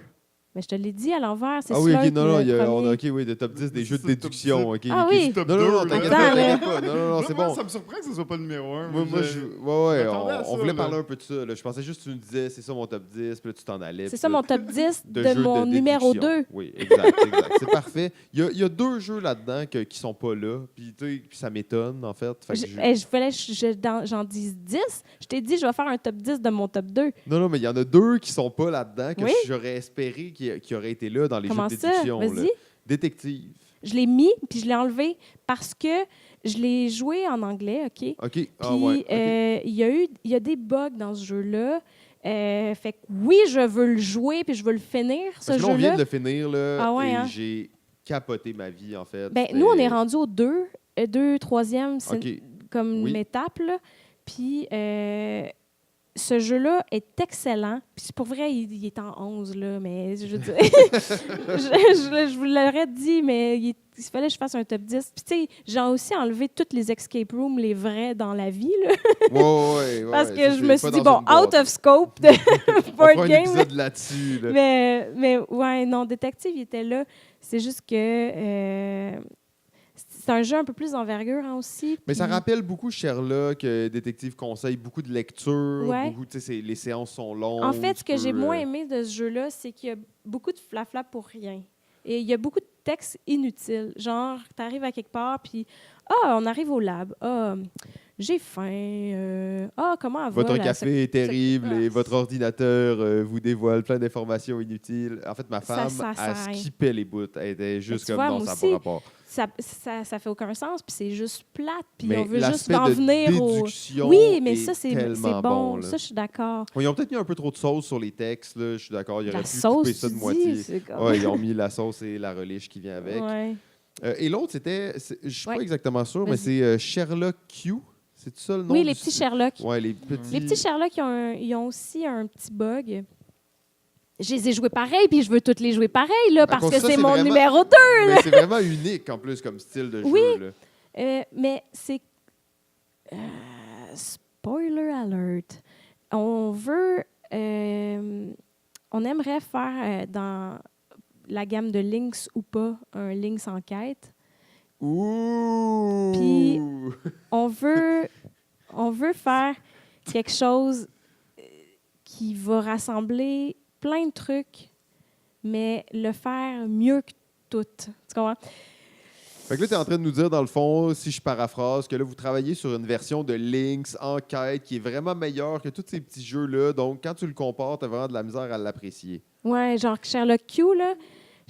Speaker 3: Mais je te l'ai dit à l'envers, c'est
Speaker 1: Ah oui, OK,
Speaker 3: Slurt,
Speaker 1: non,
Speaker 3: le
Speaker 1: il y a,
Speaker 3: premier.
Speaker 1: on a, OK, oui, de top 10 des jeux de
Speaker 2: C'est le top
Speaker 1: déduction, OK.
Speaker 3: Ah
Speaker 1: OK.
Speaker 3: oui.
Speaker 2: Top
Speaker 1: Non, non, non,
Speaker 2: 2,
Speaker 1: t'inquiète
Speaker 2: là.
Speaker 1: pas,
Speaker 3: Attends, là.
Speaker 1: t'inquiète pas. Non, c'est
Speaker 2: Moi,
Speaker 1: bon.
Speaker 2: ça me surprend que ce soit pas le numéro 1.
Speaker 1: Moi, ouais,
Speaker 2: m'attendais à
Speaker 1: on
Speaker 2: ça,
Speaker 1: voulait
Speaker 2: là.
Speaker 1: parler un peu de ça. Là. Je pensais juste que tu nous disais, c'est ça mon top 10, puis là, tu t'en allais.
Speaker 3: C'est
Speaker 1: puis
Speaker 3: ça
Speaker 1: là,
Speaker 3: mon top 10 de
Speaker 1: jeux
Speaker 3: mon numéro
Speaker 1: déduction.
Speaker 3: 2.
Speaker 1: Oui, exact. C'est parfait. Il y a 2 jeux là-dedans qui sont pas là, puis ça m'étonne, en fait. Fait que
Speaker 3: J'en dis 10. Je t'ai dit, je vais faire un top 10 de mon top 2.
Speaker 1: Non, mais il y en a 2 qui sont pas là-dedans que
Speaker 3: Oui.
Speaker 1: j'aurais espéré qu'ils auraient été là dans les
Speaker 3: Comment
Speaker 1: jeux de
Speaker 3: ça?
Speaker 1: déduction. là.
Speaker 3: Vas-y.
Speaker 1: Détective.
Speaker 3: Je l'ai mis, puis je l'ai enlevé parce que je l'ai joué en anglais, OK?
Speaker 1: OK.
Speaker 3: Puis
Speaker 1: Ah ouais. OK.
Speaker 3: il y a des bugs dans ce jeu-là. Fait que oui, je veux le jouer, puis je veux le finir, ce
Speaker 1: Parce que là, on vient
Speaker 3: jeu-là.
Speaker 1: de le finir, là,
Speaker 3: Ah ouais,
Speaker 1: et
Speaker 3: hein?
Speaker 1: j'ai capoté ma vie, en fait.
Speaker 3: Ben, nous, on est rendu au 2, 3e, c'est
Speaker 1: OK.
Speaker 3: comme
Speaker 1: Oui.
Speaker 3: étape, là. Puis ce jeu-là est excellent. Puis pour vrai, il est en 11, là, mais je veux dire, je vous l'aurais dit, mais il fallait que je fasse un top 10. Puis tu sais, j'ai aussi enlevé toutes les escape rooms, les vrais dans la vie, là,
Speaker 1: Ouais,
Speaker 3: parce que
Speaker 1: ça,
Speaker 3: je
Speaker 1: c'est
Speaker 3: me suis
Speaker 1: pas
Speaker 3: dit,
Speaker 1: dans
Speaker 3: bon,
Speaker 1: une
Speaker 3: out
Speaker 1: boîte.
Speaker 3: of scope de
Speaker 1: On
Speaker 3: board
Speaker 1: fera un
Speaker 3: game.
Speaker 1: épisode là-dessus. Là.
Speaker 3: Mais ouais, non, Détective, il était là. C'est juste que c'est un jeu un peu plus d'envergure hein, aussi.
Speaker 1: Mais ça
Speaker 3: puis-
Speaker 1: rappelle beaucoup Sherlock, Détective Conseil, beaucoup de lecture,
Speaker 3: Ouais.
Speaker 1: beaucoup, tu sais, les séances sont longues.
Speaker 3: En fait, ce que
Speaker 1: tu
Speaker 3: j'ai
Speaker 1: peux,
Speaker 3: moins aimé de ce jeu-là, c'est qu'il y a beaucoup de flafla pour rien. Et il y a beaucoup de textes inutiles. Genre, tu arrives à quelque part, puis on arrive au lab. J'ai faim. Comment elle va,
Speaker 1: Votre
Speaker 3: la
Speaker 1: café est terrible et
Speaker 3: Ah,
Speaker 1: votre ordinateur vous dévoile plein d'informations inutiles. En fait, ma femme,
Speaker 3: ça
Speaker 1: elle
Speaker 3: sert.
Speaker 1: skippait les bouts. Elle était juste
Speaker 3: tu
Speaker 1: comme
Speaker 3: vois,
Speaker 1: non,
Speaker 3: moi
Speaker 1: ça n'a
Speaker 3: aussi,
Speaker 1: pas rapport.
Speaker 3: Ça fait aucun sens, puis c'est juste plate, puis
Speaker 1: Mais
Speaker 3: on veut juste
Speaker 1: l'aspect
Speaker 3: en
Speaker 1: de
Speaker 3: venir au...
Speaker 1: déduction
Speaker 3: Oui, mais
Speaker 1: est
Speaker 3: ça, c'est
Speaker 1: tellement
Speaker 3: bon.
Speaker 1: là.
Speaker 3: Ça, je suis d'accord.
Speaker 1: Ils ont peut-être mis un peu trop de sauce sur les textes, là, je suis d'accord. Ils auraient
Speaker 3: La
Speaker 1: pu
Speaker 3: sauce,
Speaker 1: couper ça
Speaker 3: tu
Speaker 1: de
Speaker 3: dis,
Speaker 1: moitié.
Speaker 3: c'est comme...
Speaker 1: Ouais, ils ont mis la sauce et la relish qui vient avec.
Speaker 3: Ouais.
Speaker 1: Et l'autre, je ne suis pas
Speaker 3: Ouais.
Speaker 1: exactement sûr, mais
Speaker 3: Vas-y.
Speaker 1: c'est Sherlock Q. C'est ça le nom?
Speaker 3: Oui,
Speaker 1: du
Speaker 3: les petits
Speaker 1: site?
Speaker 3: Sherlock.
Speaker 1: Ouais, les petits.
Speaker 3: Les petits Sherlock, ils ont aussi un petit bug. Je les ai joués pareil, puis je veux toutes les jouer pareil, là, parce
Speaker 1: cause
Speaker 3: que
Speaker 1: ça,
Speaker 3: c'est
Speaker 1: c'est
Speaker 3: mon
Speaker 1: vraiment-
Speaker 3: numéro 2.
Speaker 1: Mais c'est vraiment unique, en plus, comme style de
Speaker 3: Oui.
Speaker 1: jeu. Là.
Speaker 3: Mais c'est... spoiler alert. On veut... on aimerait faire dans la gamme de Lynx ou pas, un Lynx enquête.
Speaker 1: Ouh!
Speaker 3: Puis- On veut faire quelque chose qui va rassembler plein de trucs, mais le faire mieux que tout. Tu comprends?
Speaker 1: Fait que là, tu es en train de nous dire, dans le fond, si je paraphrase, que là, vous travaillez sur une version de Lynx Enquête qui est vraiment meilleure que tous ces petits jeux-là. Donc, quand tu le compares, tu as vraiment de la misère à l'apprécier.
Speaker 3: Ouais, genre Sherlock Q, là.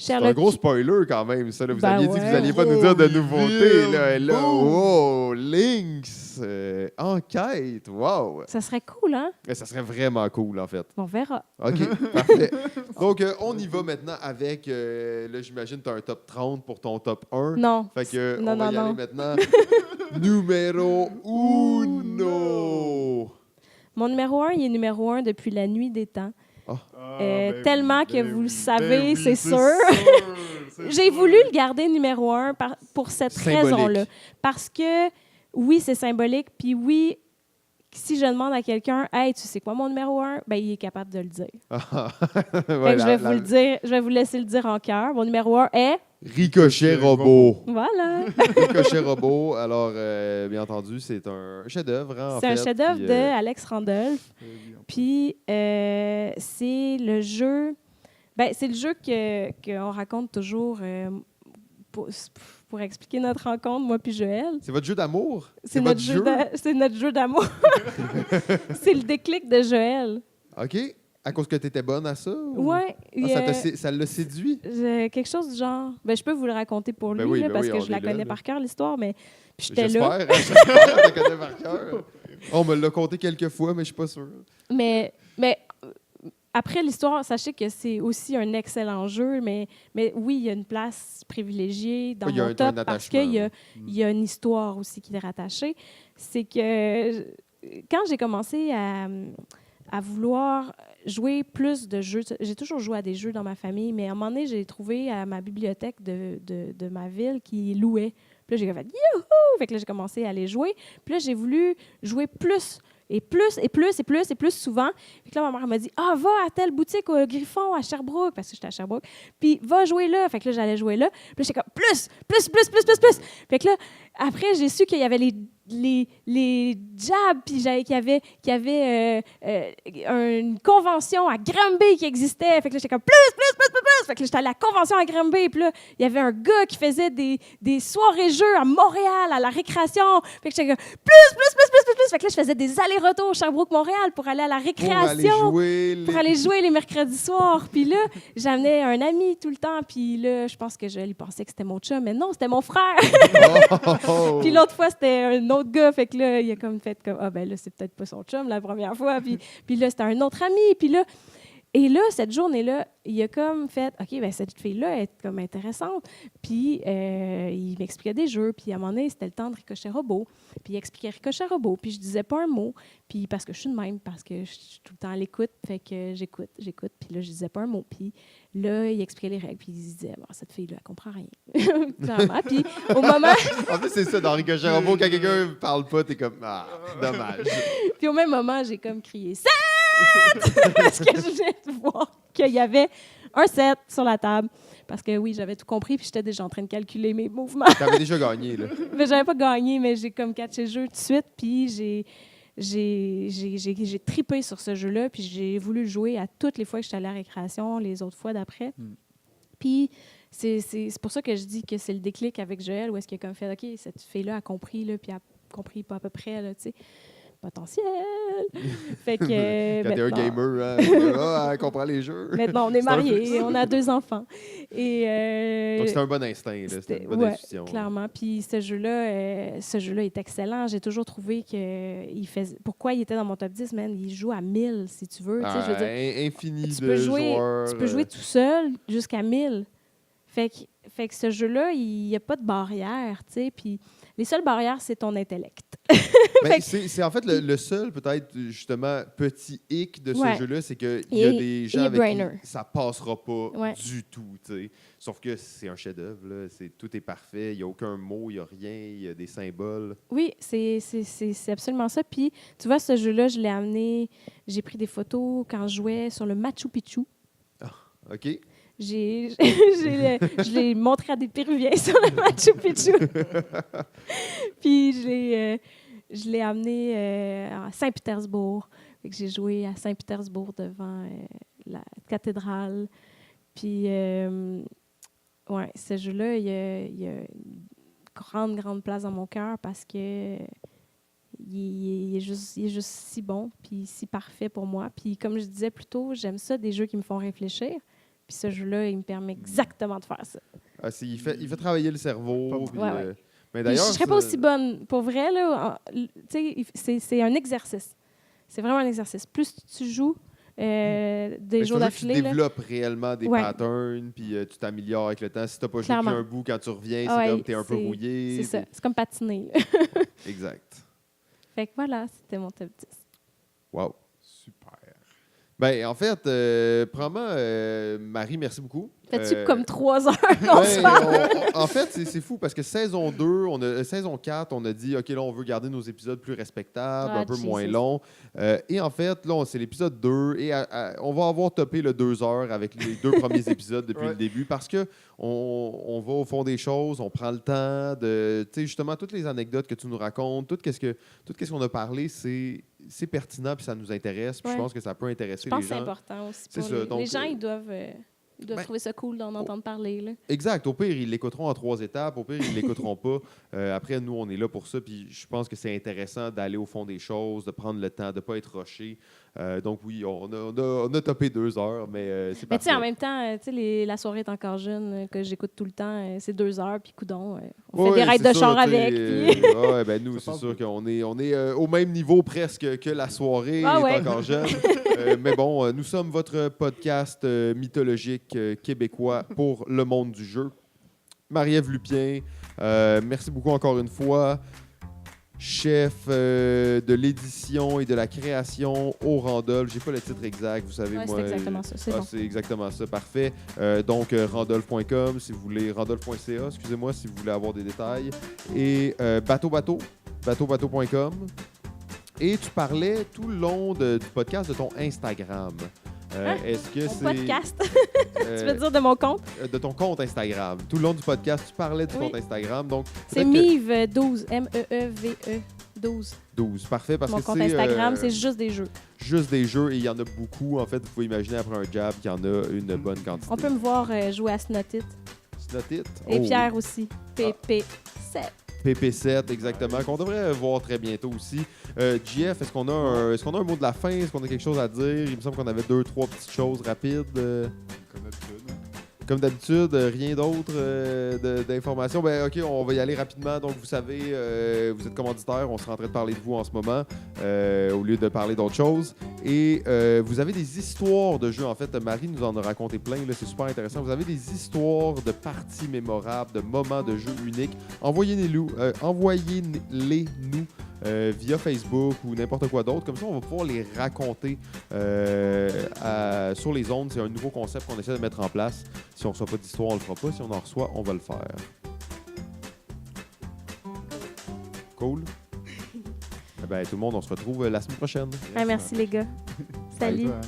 Speaker 1: C'est un
Speaker 3: Sherlock
Speaker 1: gros
Speaker 3: Q-
Speaker 1: spoiler quand même, ça. Là. Vous
Speaker 3: Ben
Speaker 1: aviez dit que vous
Speaker 3: ouais.
Speaker 1: n'alliez pas nous dire de
Speaker 2: Oh,
Speaker 1: nouveautés. Là. Et là,
Speaker 2: boom!
Speaker 1: oh, Lynx Enquête, wow!
Speaker 3: Ça serait cool, hein?
Speaker 1: Mais ça serait vraiment cool, en fait.
Speaker 3: On verra.
Speaker 1: OK, parfait. Donc, on y va maintenant avec, là, j'imagine, tu as un top 30 pour ton top 1.
Speaker 3: Non.
Speaker 1: Fait que,
Speaker 3: Non,
Speaker 1: on va
Speaker 3: non,
Speaker 1: y aller
Speaker 3: non.
Speaker 1: maintenant. Numéro uno.
Speaker 3: Mon numéro 1, il est numéro 1 depuis la nuit des temps. Tellement que vous le savez, c'est sûr. J'ai voulu le garder numéro 1 pour cette
Speaker 1: Symbolique.
Speaker 3: raison-là. Parce que, oui, c'est symbolique. Puis oui, si je demande à quelqu'un, « Hey, tu sais quoi mon numéro 1? » Ben, il est capable de le dire. Fait que je vais vous le dire, je vais vous laisser le dire en cœur. Mon numéro 1 est...
Speaker 1: Ricochet Robot.
Speaker 3: Voilà.
Speaker 1: Ricochet Robot. Alors, bien entendu, c'est un chef-d'œuvre. Hein, en
Speaker 3: C'est un
Speaker 1: fait,
Speaker 3: chef-d'œuvre
Speaker 1: puis,
Speaker 3: de Alex Randolph. Puis, c'est le jeu... Ben, c'est le jeu qu'on raconte toujours pour expliquer notre rencontre, moi puis Joël.
Speaker 1: C'est votre jeu d'amour?
Speaker 3: C'est
Speaker 1: votre
Speaker 3: notre jeu c'est notre jeu d'amour. C'est le déclic de Joël.
Speaker 1: OK. À cause que tu étais bonne à ça? ou-
Speaker 3: Ouais.
Speaker 1: Ça l'a séduit?
Speaker 3: Quelque chose du genre... Ben, je peux vous le raconter pour lui,
Speaker 1: Ben oui,
Speaker 3: là,
Speaker 1: ben
Speaker 3: parce
Speaker 1: oui,
Speaker 3: que
Speaker 1: on
Speaker 3: je la
Speaker 1: est là,
Speaker 3: connais
Speaker 1: là.
Speaker 3: par cœur, l'histoire, mais puis j'étais là.
Speaker 1: J'espère. J'espère que tu la connais par cœur. On me l'a conté quelques fois, mais je suis pas sûr.
Speaker 3: Mais après l'histoire, sachez que c'est aussi un excellent jeu, mais oui, il y a une place privilégiée dans
Speaker 1: Il y a
Speaker 3: mon
Speaker 1: un
Speaker 3: top parce
Speaker 1: attachement,
Speaker 3: qu'il
Speaker 1: là.
Speaker 3: il y a une histoire aussi qui est rattachée. C'est que quand j'ai commencé à vouloir jouer plus de jeux, j'ai toujours joué à des jeux dans ma famille, mais à un moment donné, j'ai trouvé à ma bibliothèque de ma ville qui louait. Puis là, j'ai fait « Youhou! » Fait que là, j'ai commencé à aller jouer. Puis là, j'ai voulu jouer plus et plus et plus et plus et plus souvent. Puis là, ma mère m'a dit « Ah, va à telle boutique au Griffon à Sherbrooke, parce que j'étais à Sherbrooke. Puis va jouer là. » Fait que là, j'allais jouer là. Puis là, j'étais comme « Plus, plus, plus, plus, plus, plus. » Fait que là, après, j'ai su qu'il y avait les jabs, puis qu'il y avait une convention à Granby qui existait. Fait que là, j'étais comme plus, plus, plus, plus, plus. Fait que là, j'étais à la convention à Granby, puis là, il y avait un gars qui faisait des soirées-jeux à Montréal, à la récréation. Fait que j'étais comme plus, plus, plus, plus, plus, plus. Fait que là, je faisais des allers-retours Sherbrooke-Montréal pour aller à la récréation. Pour aller jouer les mercredis soirs. Puis là, j'amenais un ami tout le temps. Puis là, je pense que je lui pensais que c'était mon chum, mais non, c'était mon frère. Puis l'autre fois, c'était un autre gars. Fait que là, il a comme fait comme, ah ben là, c'est peut-être pas son chum la première fois. Puis là, c'était un autre ami. Puis là, Et là, cette journée-là, il a comme fait « OK, ben cette fille-là est comme intéressante. » Puis il m'expliquait des jeux. Puis à un moment donné, c'était le temps de Ricochet Robot. Puis il expliquait Ricochet Robot. Puis je disais pas un mot. Puis parce que je suis de même, parce que je suis tout le temps à l'écoute. Fait que j'écoute. Puis là, je disais pas un mot. Puis là, il expliquait les règles. Puis il disait « Bon, cette fille-là, elle comprend rien. » Clairement. Puis au moment...
Speaker 1: En fait, c'est ça, dans Ricochet Robot, quand quelqu'un parle pas, t'es comme « Ah, dommage. »
Speaker 3: Puis au même moment, j'ai comme crié « 7! » Parce que je venais de voir qu'il y avait un 7 sur la table. Parce que oui, j'avais tout compris, puis j'étais déjà en train de calculer mes mouvements.
Speaker 1: T'avais déjà gagné, là.
Speaker 3: Mais j'avais pas gagné, mais j'ai comme catché le jeu tout de suite, puis j'ai tripé sur ce jeu-là, puis j'ai voulu le jouer à toutes les fois que j'étais à la récréation, les autres fois d'après. Puis c'est pour ça que je dis que c'est le déclic avec Joël, où est-ce qu'il a comme fait « OK, cette fille-là a compris, là, puis a compris pas à peu près, là, tu sais. » Potentiel. Fait que
Speaker 1: quand t'es un gamer, hein, elle comprend les jeux.
Speaker 3: Maintenant, on est mariés, on a 2 enfants. Et,
Speaker 1: donc, c'était un bon instinct, là. C'était une bonne intuition.
Speaker 3: Clairement. Puis ce jeu-là est excellent. J'ai toujours trouvé pourquoi il était dans mon top 10, man, il joue à 1000, si tu veux.
Speaker 1: Ah,
Speaker 3: Je veux dire,
Speaker 1: infini
Speaker 3: tu
Speaker 1: de
Speaker 3: peux jouer,
Speaker 1: joueurs.
Speaker 3: Tu peux jouer tout seul jusqu'à 1000. Fait que ce jeu-là, il n'y a pas de barrière, tu sais. Puis les seules barrières, c'est ton intellect.
Speaker 1: Ben, c'est en fait le seul, peut-être, justement, petit hic de ce jeu-là, c'est qu'il y a des gens avec qui ça passera pas du tout, tu sais. Sauf que c'est un chef-d'œuvre, là. Tout est parfait, il n'y a aucun mot, il n'y a rien, il y a des symboles.
Speaker 3: Oui, c'est absolument ça. Puis, tu vois, ce jeu-là, je l'ai amené, j'ai pris des photos quand je jouais sur le Machu Picchu.
Speaker 1: Ah, OK.
Speaker 3: Je l'ai montré à des Péruviens sur le Machu Picchu. Puis je l'ai amené à Saint-Pétersbourg. J'ai joué à Saint-Pétersbourg devant la cathédrale. Puis, ce jeu-là, il y a une grande place dans mon cœur parce que il est juste si bon puis si parfait pour moi. Puis, comme je disais plus tôt, j'aime ça, des jeux qui me font réfléchir. Puis ce jeu-là, il me permet exactement de faire ça.
Speaker 1: Ah, il fait travailler le cerveau. Puis, mais
Speaker 3: d'ailleurs, je ne serais pas aussi bonne. Pour vrai, là, c'est un exercice. C'est vraiment un exercice. Plus tu joues des jours d'affilée...
Speaker 1: Tu développes réellement des patterns, puis tu t'améliores avec le temps. Si tu n'as pas joué qu'un bout, quand tu reviens, c'est comme tu es un peu rouillé.
Speaker 3: C'est ça. C'est comme patiner.
Speaker 1: Exact.
Speaker 3: Fait que voilà, c'était mon top 10.
Speaker 1: Wow.
Speaker 2: Super.
Speaker 1: Ben, en fait, probablement, Marie, merci beaucoup.
Speaker 3: Fais-tu comme 3 heures qu'on se parle?
Speaker 1: En fait, c'est fou parce que saison 2, saison 4, on a dit, OK, là, on veut garder nos épisodes plus respectables, un peu moins longs. Et en fait, là, c'est l'épisode 2 et on va avoir topé le 2 heures avec les 2 premiers épisodes depuis le début parce que on va au fond des choses, on prend le temps de, tu sais, justement, toutes les anecdotes que tu nous racontes, tout ce qu'on a parlé, c'est pertinent puis ça nous intéresse. Puis je pense que ça peut intéresser les gens.
Speaker 3: Je pense que c'est important aussi.
Speaker 1: C'est ça. Donc,
Speaker 3: les gens, ils doivent trouver ça cool d'en entendre parler. Là.
Speaker 1: Exact. Au pire, ils l'écouteront en 3 étapes. Au pire, ils ne l'écouteront pas. Après, nous, on est là pour ça. Puis je pense que c'est intéressant d'aller au fond des choses, de prendre le temps, de ne pas être rushé. Donc oui, on a topé 2 heures, mais c'est parfait.
Speaker 3: Mais en même temps, la soirée est encore jeune, que j'écoute tout le temps, c'est 2 heures, puis coudonc, on fait des raids de char avec.
Speaker 1: Ben nous, c'est sûr qu'on est au même niveau presque que la soirée est encore jeune. Mais bon, nous sommes votre podcast mythologique québécois pour le monde du jeu. Marie-Ève Lupien, merci beaucoup encore une fois. Chef de l'édition et de la création au Randolph. J'ai pas le titre exact, vous savez, moi.
Speaker 3: C'est exactement ça, c'est bon.
Speaker 1: C'est exactement ça, parfait. Donc, randolph.com, si vous voulez, randolph.ca, excusez-moi, si vous voulez avoir des détails. Et bateaubateau.com. Et tu parlais tout le long du podcast de ton Instagram. Est-ce que c'est
Speaker 3: podcast? Tu veux dire de mon compte?
Speaker 1: De ton compte Instagram. Tout le long du podcast, tu parlais du compte Instagram. Donc,
Speaker 3: c'est Meeve12, M-E-E-V-E 12.
Speaker 1: 12, parfait. Parce
Speaker 3: mon
Speaker 1: que
Speaker 3: compte Instagram, c'est juste des jeux.
Speaker 1: Juste des jeux, et il y en a beaucoup. En fait, vous pouvez imaginer après un jab qu'il y en a une bonne quantité.
Speaker 3: On peut me voir jouer à Snotit.
Speaker 1: Snotit?
Speaker 3: Et Pierre aussi. PP7.
Speaker 1: PP7, exactement, qu'on devrait voir très bientôt aussi. JF, est-ce qu'on a un mot de la fin? Est-ce qu'on a quelque chose à dire? Il me semble qu'on avait 2-3 petites choses rapides. Comme d'habitude, rien d'autre d'informations. Ben, OK, on va y aller rapidement. Donc, vous savez, vous êtes commanditaire. On sera en train de parler de vous en ce moment au lieu de parler d'autre chose. Et vous avez des histoires de jeux. En fait, Marie nous en a raconté plein. Là, c'est super intéressant. Vous avez des histoires de parties mémorables, de moments de jeux uniques. Envoyez-les nous via Facebook ou n'importe quoi d'autre. Comme ça, on va pouvoir les raconter sur les ondes. C'est un nouveau concept qu'on essaie de mettre en place. Si on ne reçoit pas d'histoire, on le fera pas. Si on en reçoit, on va le faire. Cool. Eh ben, tout le monde, on se retrouve la semaine prochaine.
Speaker 3: Merci les gars.
Speaker 2: Bye,
Speaker 3: Salut.
Speaker 2: toi, hein.